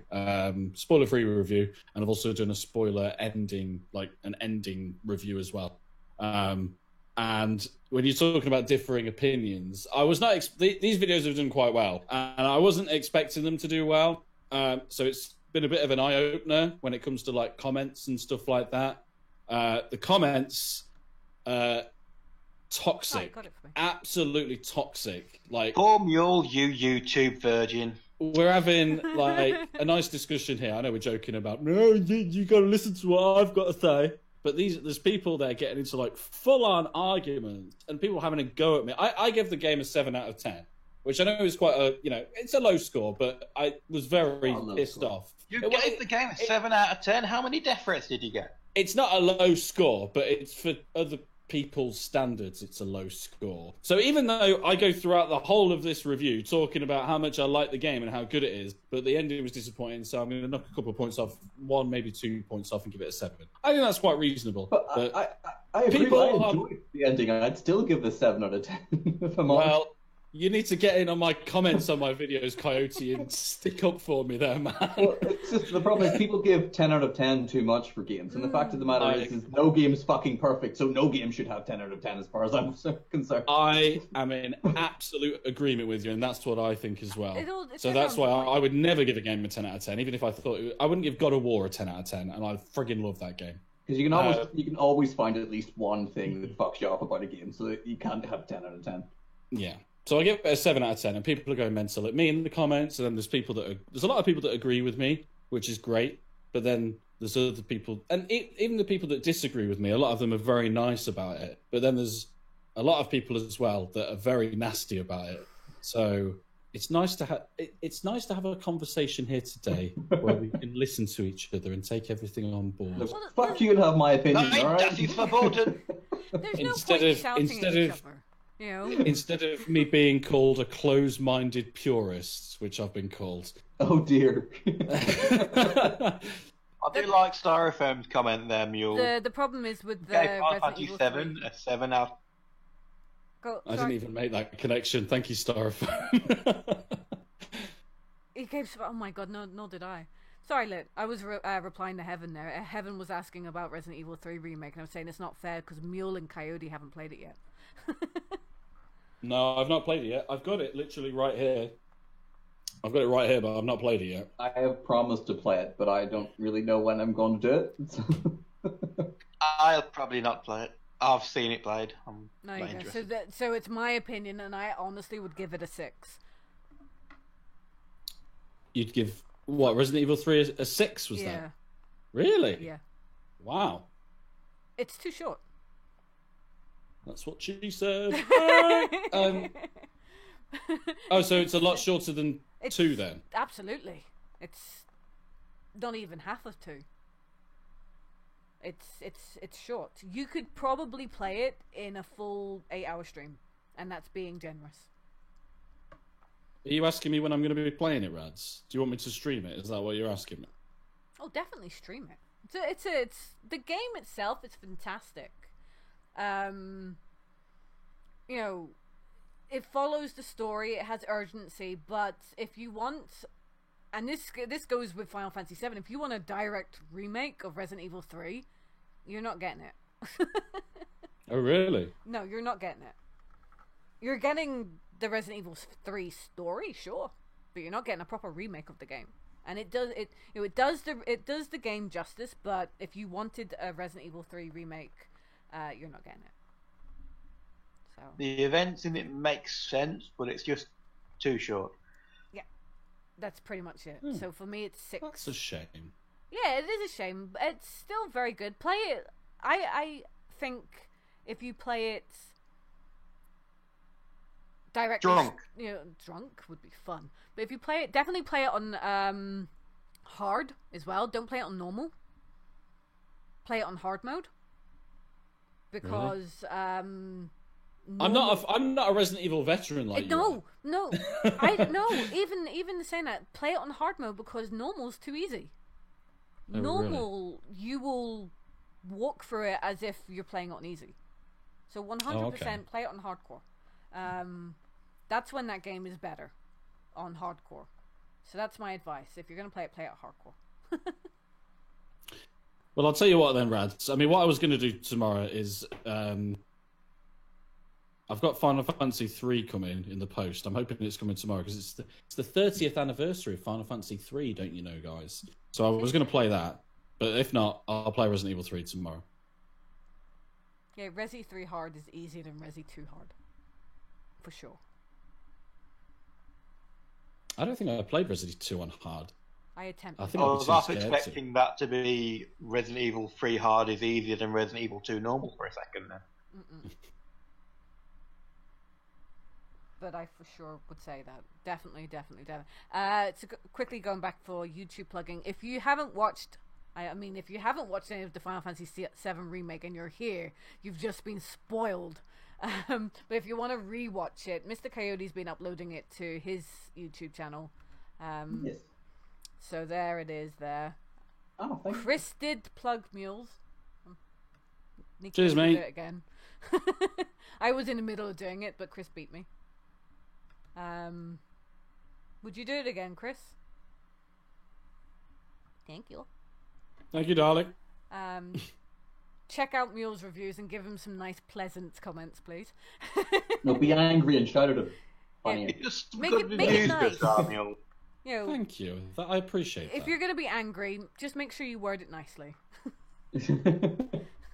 spoiler-free review, and I've also done a spoiler ending, like an ending review as well. And when you're talking about differing opinions, I was not. These videos have done quite well, and I wasn't expecting them to do well. So it's been a bit of an eye opener when it comes to like comments and stuff like that. The comments, toxic, absolutely toxic. Like, poor Mule, you YouTube virgin. We're having like a nice discussion here. I know we're joking about. No, you got to listen to what I've got to say. But there's people there getting into like full-on arguments, and people having a go at me. I give the game a 7 out of 10, which I know is quite it's a low score, but I was very pissed off. You gave the game a 7 out of 10? How many death threats did you get? It's not a low score, but it's for other people's standards, it's a low score. So even though I go throughout the whole of this review talking about how much I like the game and how good it is, but the ending was disappointing, so I'm going to knock a couple of points off, 1, maybe 2 points off, and give it a 7. I think that's quite reasonable. But I agree. I enjoyed the ending. I'd still give it a 7 out of 10. If I'm honest. Well, you need to get in on my comments on my videos, Coyote, and stick up for me there, man. Well, it's just the problem is people give 10 out of 10 too much for games, and the fact of the matter is no game's fucking perfect, so no game should have 10 out of 10 as far as I'm concerned. I am in absolute agreement with you, and that's what I think as well. So that's why point. I would never give a game a 10 out of 10, even if I thought I wouldn't give God of War a 10 out of 10, and I friggin' love that game. Because you can always find at least one thing that fucks you up about a game, so that you can't have 10 out of 10. Yeah. So I give it a 7 out of 10, and people are going mental at me in the comments, and then there's a lot of people that agree with me, which is great, but then there's other people, and even the people that disagree with me, a lot of them are very nice about it, but then there's a lot of people as well that are very nasty about it. So it's nice to have a conversation here today where we can listen to each other and take everything on board. Look, fuck you and have my opinion, all right? That's important. There's no Instead point of- shouting instead at each of- other. You know? Instead of me being called a close-minded purist, which I've been called. Oh dear. I do like Styrofoam's comment there, Mule. The problem is with the Okay, Final Resident Fantasy Evil 7, 3. a 7 out. I didn't even make that connection. Thank you, Styrofoam. He gave. Oh my god, no, did I? Sorry, Lit. I was replying to Heaven there. Heaven was asking about Resident Evil 3 remake, and I was saying it's not fair because Mule and Coyote haven't played it yet. No, I've not played it yet. I've got it literally right here. I've got it right here, but I've not played it yet. I have promised to play it, but I don't really know when I'm going to do it. I'll probably not play it. I've seen it played. I'm No, not you go. interested. So it's my opinion, and I honestly would give it a 6. You'd give what Resident Evil 3 a 6? Was Yeah, that really? yeah. Wow, It's too short. that's what she said. Oh, so it's a lot shorter than 2 then. Absolutely. It's not even half of 2. It's short. You could probably play it in a full 8-hour stream, and that's being generous. Are you asking me when I'm going to be playing it, Rads? Do you want me to stream it? Is that what you're asking me? Oh, definitely stream it. It's the game itself. It's fantastic. You know, it follows the story. It has urgency, but if you want, and this goes with Final Fantasy VII, if you want a direct remake of Resident Evil 3, you're not getting it. Oh, really? No, you're not getting it. You're getting the Resident Evil 3 story, sure, but you're not getting a proper remake of the game. And it does the game justice, but if you wanted a Resident Evil 3 remake, you're not getting it. So The events in it make sense, but it's just too short. that's pretty much it. So for me, it's 6. That's a shame. Yeah, it is a shame, but it's still very good. Play it. I think if you play it directly, drunk would be fun. But if you play it, definitely play it on hard as well. Don't play it on normal. Play it on hard mode because I'm not a Resident Evil veteran like you. No. I no. Even saying that, play it on hard mode because normal's too easy. Oh, Normal, you will walk through it as if you're playing it on easy. So 100% play it on hardcore. That's when that game is better, on hardcore. So that's my advice. If you're going to play it hardcore. Well, I'll tell you what then, Rads. I mean, what I was going to do tomorrow is I've got Final Fantasy 3 coming in the post. I'm hoping it's coming tomorrow because it's the 30th anniversary of Final Fantasy 3, don't you know, guys? So I was going to play that, but if not, I'll play Resident Evil 3 tomorrow. Yeah, Resi 3 hard is easier than Resi 2 hard. For sure. I don't think I played Resident Evil 2 on hard. I attempted. I think I I'd be was too half scared expecting that to be Resident Evil 3 hard is easier than Resident Evil 2 normal for a second there. But I for sure would say that. Definitely. So quickly going back for YouTube plugging. If you haven't watched I mean, if you haven't watched any of the Final Fantasy VII Remake and you're here, you've just been spoiled. But if you want to re-watch it, Mr. Coyote's been uploading it to his YouTube channel. Yes. So there it is there. Oh, thank you. Chris did plug Mules. Nico Cheers, did mate. it again. I was in the middle of doing it, but Chris beat me. Would you do it again, Chris? Thank you. Thank you, darling. Check out Mule's reviews and give him some nice, pleasant comments, please. No, be angry and shout at him. Funny. Just Make good it- make it reviews, nice. Chris Samuel. You know, Thank you. I appreciate if that. you're gonna be angry, just make sure you word it nicely.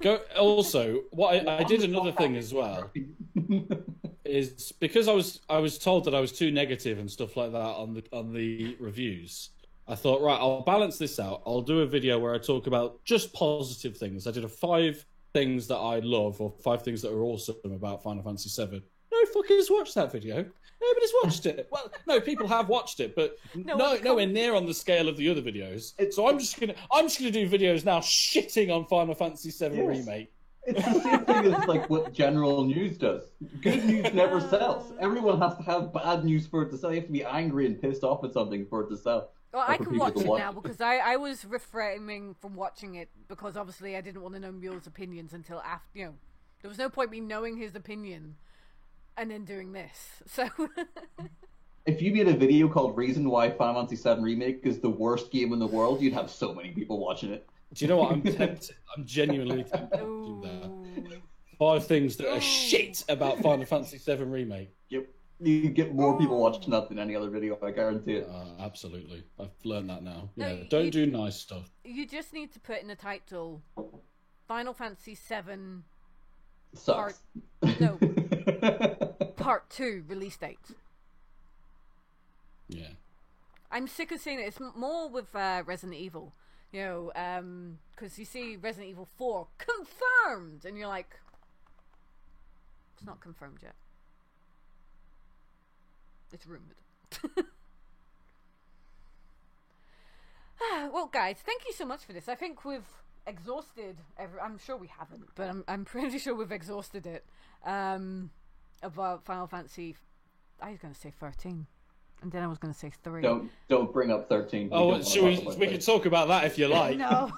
Go. Also, what I did another thing as well is because I was told that I was too negative and stuff like that on the reviews. I thought, right, I'll balance this out. I'll do a video where I talk about just positive things. I did a 5 things that I love or 5 things that are awesome about Final Fantasy VII. No fuckers watched that video. Nobody's watched it. Well, no, people have watched it, but nowhere near on the scale of the other videos. So I'm just gonna do videos now shitting on Final Fantasy VII Yes. Remake. It's the same thing as like what general news does. Good news never sells. Everyone has to have bad news for it to sell. You have to be angry and pissed off at something for it to sell. Well, Or I for can people watch to it watch now because I was refraining from watching it because obviously I didn't want to know Mule's opinions until after, there was no point me knowing his opinion and then doing this. So If you made a video called "Reason Why Final Fantasy VII Remake is the worst game in the world," you'd have so many people watching it. Do you know what? I'm tempted. I'm genuinely tempted to do that. Ooh. 5 things that are shit about Final Fantasy VII Remake. Yep. You get more people watching that than any other video, I guarantee it. Absolutely. I've learned that now. No, Yeah, don't do nice stuff. You just need to put in the title Final Fantasy VII Sucks. no Part 2 release date. Yeah. I'm sick of seeing it. It's more with Resident Evil, because you see Resident Evil 4 confirmed, and you're like, it's not confirmed yet. It's rumored. Well, guys, thank you so much for this. I think we've exhausted I'm sure we haven't, but I'm pretty sure we've exhausted it. About Final Fantasy. I was going to say 13. And then I was going to say 3. Don't bring up 13. Oh, we can talk about that if you like. No.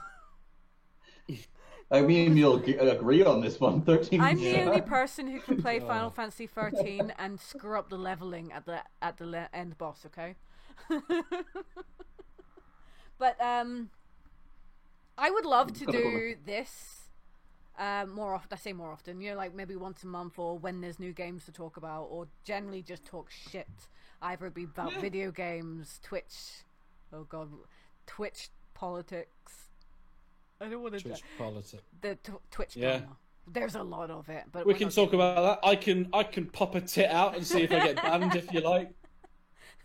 I mean, you'll agree on this one. 13. I'm the only person who can play Final Fantasy 13 and screw up the leveling at the end boss. Okay. But I would love to do this more often. I say more often. Like maybe once a month, or when there's new games to talk about, or generally just talk shit. Either it be about video games, Twitch. Oh God, Twitch politics. I don't want to. Twitch politics. The Twitch Yeah. drama. There's a lot of it, but We we're can not talk getting- about that. I can pop a tit out and see if I get banned if you like.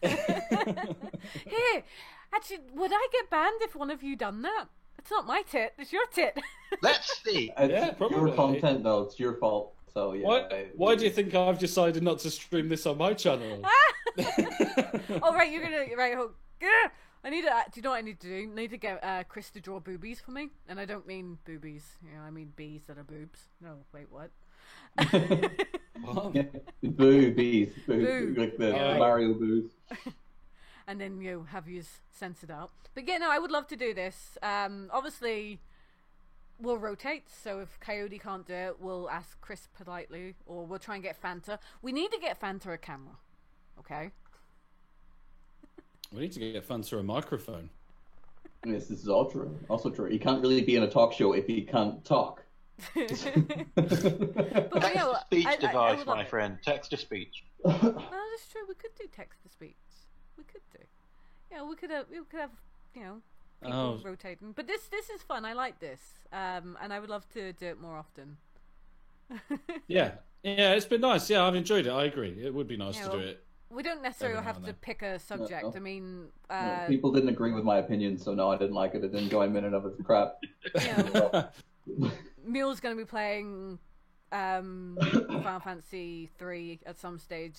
Here, actually, would I get banned if one of you done that? It's not my tit. It's your tit. Let's see. It's Yeah, probably. your content, though. It's your fault. So yeah. Why do you think I've decided not to stream this on my channel? Oh right, you're gonna right. Yeah. I need to. Do you know what I need to do? I need to get Chris to draw boobies for me, and I don't mean boobies. I mean bees that are boobs. No, wait, what? Boobies. Boo. Like the Yeah. Mario boos. And then have you censored out. But yeah, no, I would love to do this. Obviously, we'll rotate. So if Coyote can't do it, we'll ask Chris politely, or we'll try and get Fanta. We need to get Fanta a camera. Okay. We need to get Fanta a microphone. Yes, this is all true. Also true. He can't really be in a talk show if he can't talk. But Text yeah, to speech I device, would love my it. friend. Text to speech. Well, that's true. We could do text to speech. We could do. Yeah, we could have people Oh. rotating. But this is fun. I like this. And I would love to do it more often. Yeah, it's been nice. Yeah, I've enjoyed it. I agree. It would be nice Yeah, to well, do it. We don't necessarily Every now have and to then. pick a subject. No. I mean, No, people didn't agree with my opinion, so no, I didn't like it. I didn't join in of it's crap. Mule's going to be playing Final Fantasy 3 at some stage.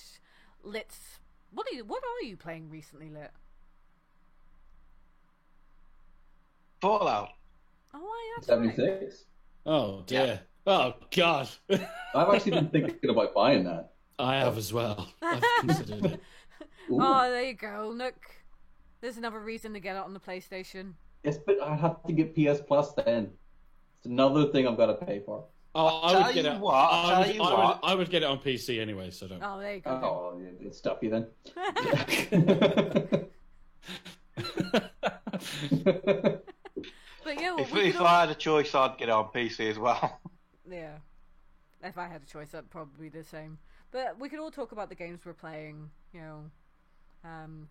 Lit's what are you playing recently, Lit? Fallout. Oh, that's right. 76. Oh dear. Oh God. I've actually been thinking about buying that. I have as well. I've considered it. Ooh. Oh, there you go. Look, there's another reason to get it on the PlayStation. Yes, but I have to get PS Plus then. It's another thing I've got to pay for. Oh, I would get it. I I would get it on PC anyway, so don't. Oh, there you go. Oh, it's stuffy then. But yeah, If I had a choice, I'd get it on PC as well. yeah. If I had a choice, I'd probably be the same. But we could all talk about the games we're playing. You know,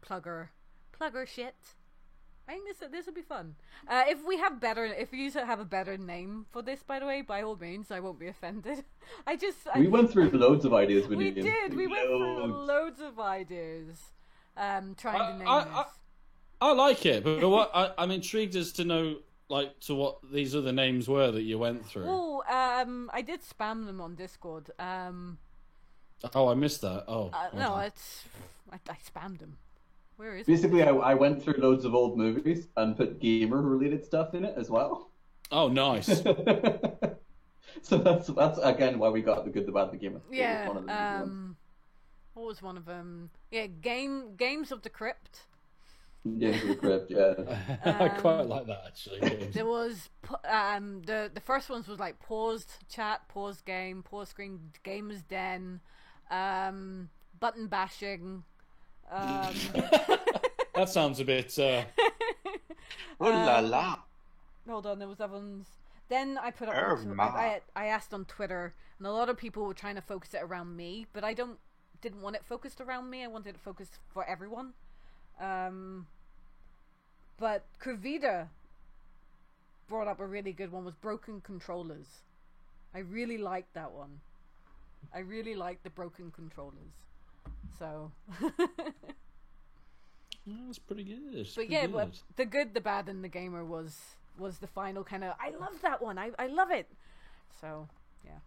plugger shit. I think this will be fun. If you have a better name for this, by the way, by all means, I won't be offended. We went through loads of ideas. We did. We went through loads of ideas. Trying to name this. I like it, but what I'm intrigued as to know, like, to what these other names were that you went through. Oh, I did spam them on Discord. Oh, I missed that. Oh, no, I spammed them. Where is Basically, I went through loads of old movies and put gamer-related stuff in it as well. Oh, nice. So that's again why we got the good, the bad, the gamer. Yeah. One of the big ones. What was one of them? Yeah, Games of the Crypt. Games of the Crypt, yeah. I quite like that actually. There was the first ones was like paused chat, paused game, paused screen, Gamer's Den, button bashing. That sounds a bit. Oh la la! Hold on, there was other ones. Then I put up. I asked on Twitter, and a lot of people were trying to focus it around me, but I didn't want it focused around me. I wanted it focused for everyone. But Kurvida brought up a really good one, was broken controllers. I really liked that one. I really liked the broken controllers. So That's pretty good. but yeah, but the good, the bad, and the gamer was the final kind of. I love that one. I love it. So yeah.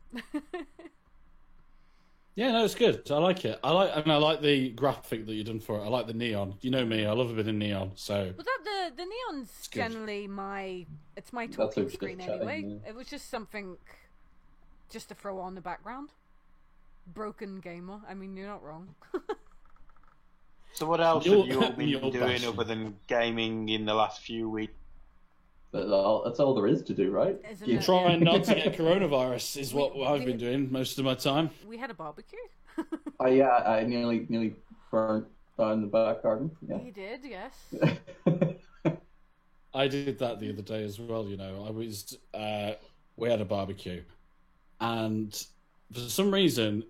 Yeah, no, it's good. I like it. I like the graphic that you've done for it. I like the neon. You know me, I love a bit of neon. So But that the neon's generally my talking screen anyway. Yeah. It was just something just to throw on the background. Broken gamer. I mean, you're not wrong. So what else have you all been doing other than gaming in the last few weeks? That's all there is to do, right? Trying not to get coronavirus is what I've been doing most of my time. We had a barbecue. Yeah, I nearly burnt down the back garden. Yeah. You did, yes. I did that the other day as well. You know, we had a barbecue, and for some reason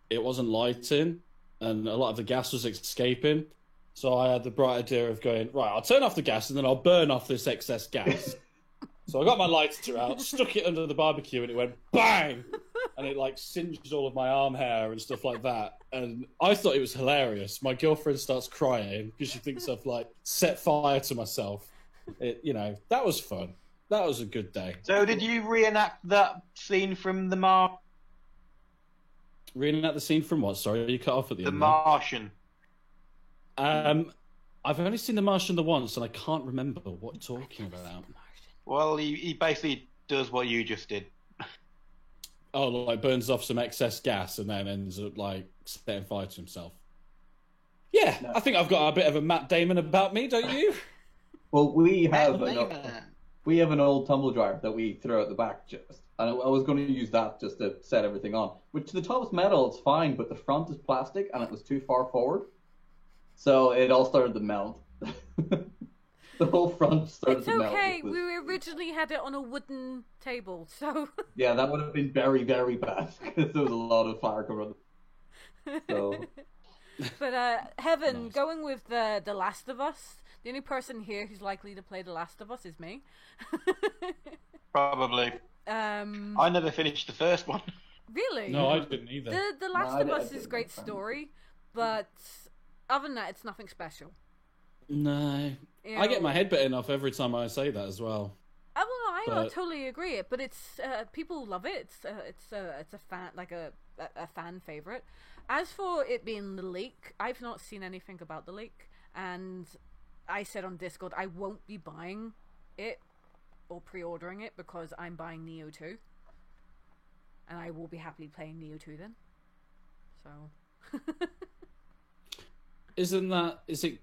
it wasn't lighting, and a lot of the gas was escaping. So I had the bright idea of going, right, I'll turn off the gas and then I'll burn off this excess gas. So I got my lighter out, stuck it under the barbecue, and it went bang! And it like singed all of my arm hair and stuff like that. And I thought it was hilarious. My girlfriend starts crying because she thinks I've like set fire to myself. That was fun. That was a good day. So did you reenact that scene from The Martian? Reenact the scene from what? Sorry, you cut off at the end. The Martian. I've only seen The Martian the once, and I can't remember what you're talking about. Well, he basically does what you just did. Oh, like burns off some excess gas and then ends up like setting fire to himself. Yeah, no. I think I've got a bit of a Matt Damon about me, don't you? Well, we have an old tumble dryer that we throw at the back just. And I was going to use that just to set everything on. Which the top's metal, it's fine, but the front is plastic and it was too far forward. So it all started to melt. The whole front started to melt. It's okay, we originally had it on a wooden table, so... Yeah, that would have been very, very bad, because there was a lot of fire coming. So... But, Heaven, nice. Going with The Last of Us, the only person here who's likely to play The Last of Us is me. Probably. I never finished the first one. Really? No, I didn't either. The Last of Us is a great story, but other than that, it's nothing special. No. I get my head bitten off every time I say that as well. I totally agree. But it's people love it. It's a fan a fan favorite. As for it being the leak, I've not seen anything about the leak, and I said on Discord I won't be buying it or pre-ordering it because I'm buying Neo 2. And I will be happily playing Neo 2 then. So. Is it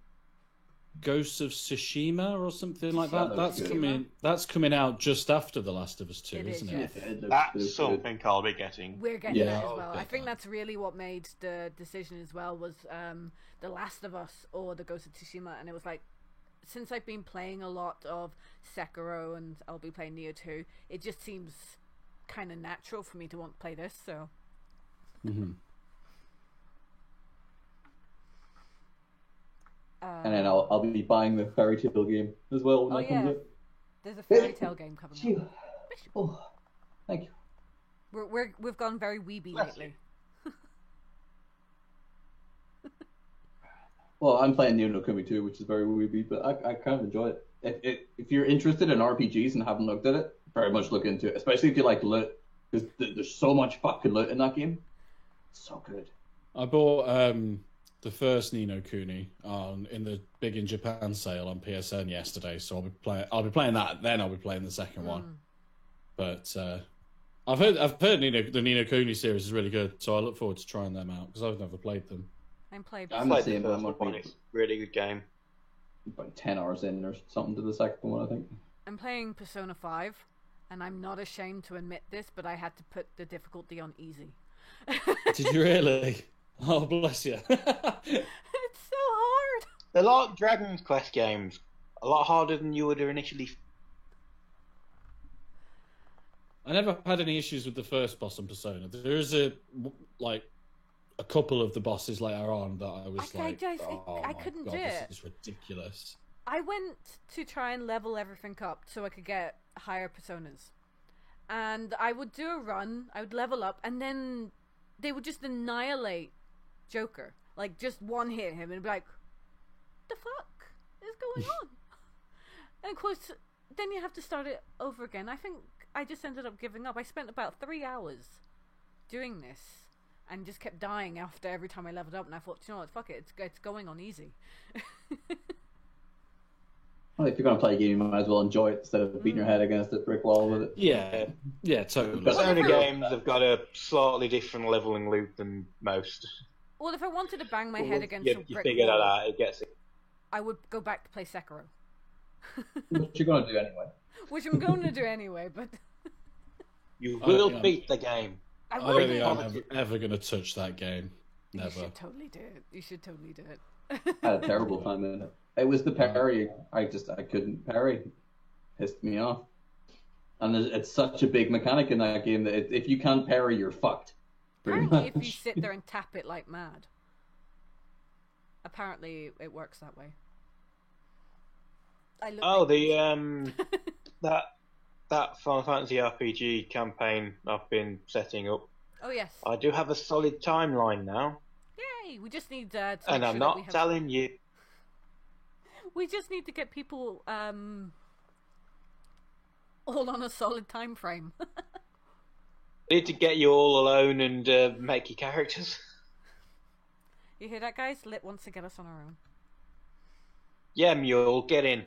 Ghosts of Tsushima or something like that? That's coming out just after The Last of Us 2, isn't it? That's something I'll be getting. We're getting that as well. I think that's really what made the decision as well was The Last of Us or the Ghost of Tsushima, and it was like, since I've been playing a lot of Sekiro and I'll be playing Neo 2, it just seems kind of natural for me to want to play this, so. Mm-hmm. And then I'll be buying the Fairy Tail game as well when that comes out. There's a Fairy Tail game coming out. Oh, thank you. We've gone very weeby lately. Well, I'm playing Neo no Kuni 2, which is very weeby, but I kind of enjoy it. If you're interested in RPGs and haven't looked at it, very much look into it, especially if you like loot, because there's so much fucking loot in that game. It's so good. I bought the first Ni no Kuni in the Big in Japan sale on PSN yesterday, so I'll be playing that. Then I'll be playing the second one. But I've heard the Ni no Kuni series is really good, so I look forward to trying them out because I've never played them. I'm played the same, the first one. It's a really good game. About 10 hours in or something to the second one, I think. I'm playing Persona 5, and I'm not ashamed to admit this, but I had to put the difficulty on easy. Did you really? Oh, bless you. It's so hard. A lot of Dragon Quest games, a lot harder than you would have initially. I never had any issues with the first boss on Persona. There is a couple of the bosses later on that I was I couldn't do it. This is ridiculous. I went to try and level everything up so I could get higher personas. And I would do a run, I would level up, and then they would just annihilate Joker. Like, just one hit him and be like, the fuck is going on? And of course, then you have to start it over again. I think I just ended up giving up. I spent about 3 hours doing this and just kept dying after every time I leveled up, and I thought, you know what, fuck it, it's going on easy. Well, if you're going to play a game, you might as well enjoy it instead of beating your head against a brick wall with it. Yeah, totally. Persona games have got a slightly different leveling loop than most. Well, if I wanted to bang my head against a brick you figure that wall, out, it gets it. I would go back to play Sekiro. Which you're going to do anyway. Which I'm going to do anyway, but... You will beat the game. I don't think I'm ever going to touch that game. Never. You should totally do it. You should totally do it. I had a terrible time in it. It was the parry. I couldn't parry. Pissed me off. And it's such a big mechanic in that game that if you can't parry, you're fucked. Apparently, if you sit there and tap it like mad. Apparently, it works that way. That Final Fantasy RPG campaign I've been setting up. Oh yes. I do have a solid timeline now. Yay! We just need to. And I'm not telling you. We just need to get people all on a solid time frame. I need to get you all alone and make your characters. You hear that, guys? Lit wants to get us on our own. Yeah, Mule, get in.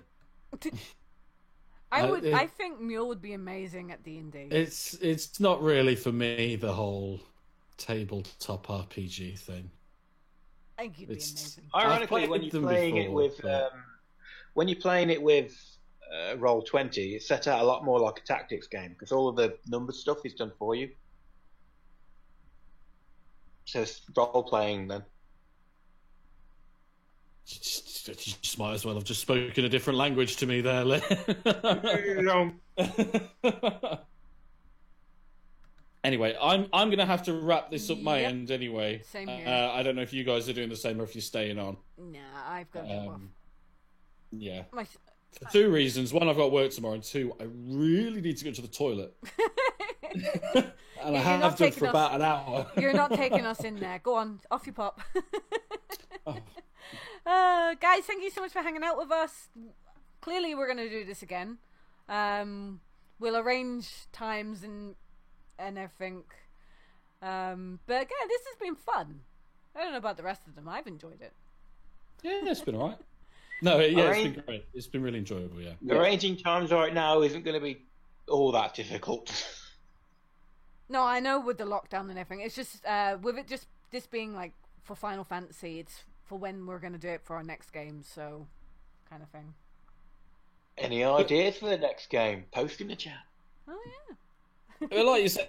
I think Mule would be amazing at D&D. It's not really for me, the whole tabletop RPG thing. I think you'd be amazing. Ironically, when you're playing it with Roll20, it's set out a lot more like a tactics game because all of the number stuff is done for you. So it's role playing then. You just might as well have just spoken a different language to me there, Lee. Anyway, I'm going to have to wrap this up my end anyway. Same here. I don't know if you guys are doing the same or if you're staying on. Nah, I've got to go off. Yeah. For 2 reasons. 1, I've got work tomorrow, and 2, I really need to go to the toilet. And I have done for about an hour. You're not taking us in there. Go on, off you pop. Guys, thank you so much for hanging out with us. Clearly, we're going to do this again. We'll arrange times and everything. But yeah, this has been fun. I don't know about the rest of them. I've enjoyed it. Yeah, it's been alright. No, yeah, it's been great. It's been really enjoyable. Yeah. Arranging times right now isn't going to be all that difficult. No, I know with the lockdown and everything. It's just with it just this being like for Final Fantasy, it's for when we're going to do it for our next game, so kind of thing. Any ideas for the next game? Post in the chat. Oh yeah. Like you said,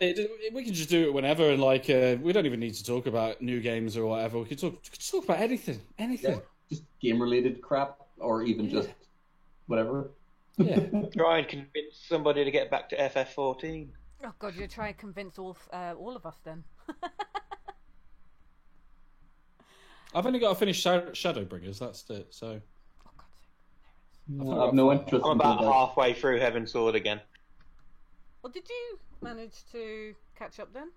we can just do it whenever, and like we don't even need to talk about new games or whatever. We can talk about anything. Yeah, just game-related crap, or even just whatever. Yeah. Try and convince somebody to get back to FF14. Oh god, you try and convince all of us then. I've only got to finish Shadowbringers. That's it. So. Oh god's sake. No, I have no interest. I'm about halfway through Heaven's Sword again. Well, did you manage to catch up then?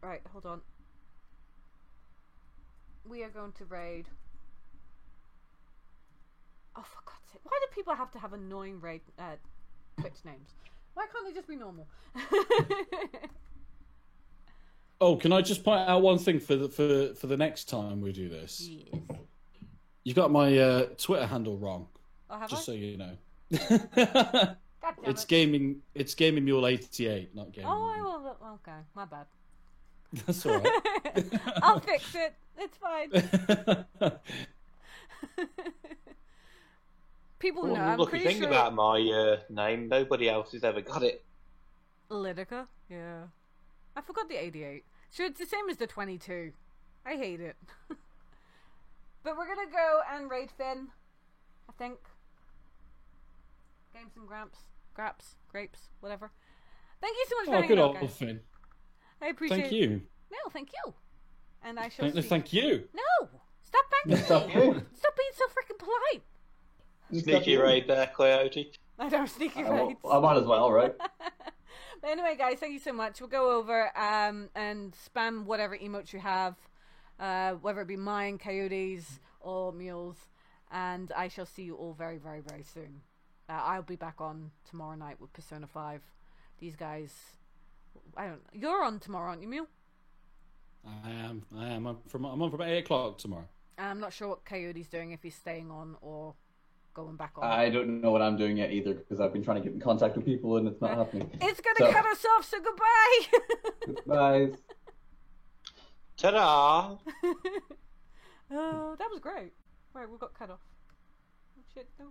Right, hold on. We are going to raid. Oh, for God's sake. Why do people have to have annoying raid Twitch names? Why can't they just be normal? Oh, can I just point out one thing for the next time we do this? Yes. You got my Twitter handle wrong. Oh, have just I? so you know. God damn It's it. It's Gaming Mule 88, not Gaming Oh, I Mule. will. Okay, my bad. That's all right. I'll fix it. It's fine. People know. I'm Lucky pretty thing sure. about my name, nobody else has ever got it. Lydica? Yeah. I forgot the 88. Sure, it's the same as the 22. I hate it. But we're gonna go and raid Finn, I think. Games and grapes, whatever. Thank you so much for hanging good out, old guys. Finn. I appreciate Thank you. No, thank you. And I shall see. Thank you. No! Stop thanking Stop me! you. Stop being so freaking polite! Sneaky raid there, Coyote. I don't sneaky raids. I might as well, right? But anyway, guys, thank you so much. We'll go over and spam whatever emotes you have, whether it be mine, Coyotes, or Mules, and I shall see you all very, very, very soon. I'll be back on tomorrow night with Persona 5. These guys, you're on tomorrow, aren't you, Mule? I am. I'm on from 8 o'clock tomorrow. I'm not sure what Coyote's doing, if he's staying on or going back on. I don't know what I'm doing yet either, because I've been trying to get in contact with people and it's not happening. It's gonna cut us off, so goodbye! Bye. Ta-da! Oh, that was great. Right, we got cut off. Oh, shit, no.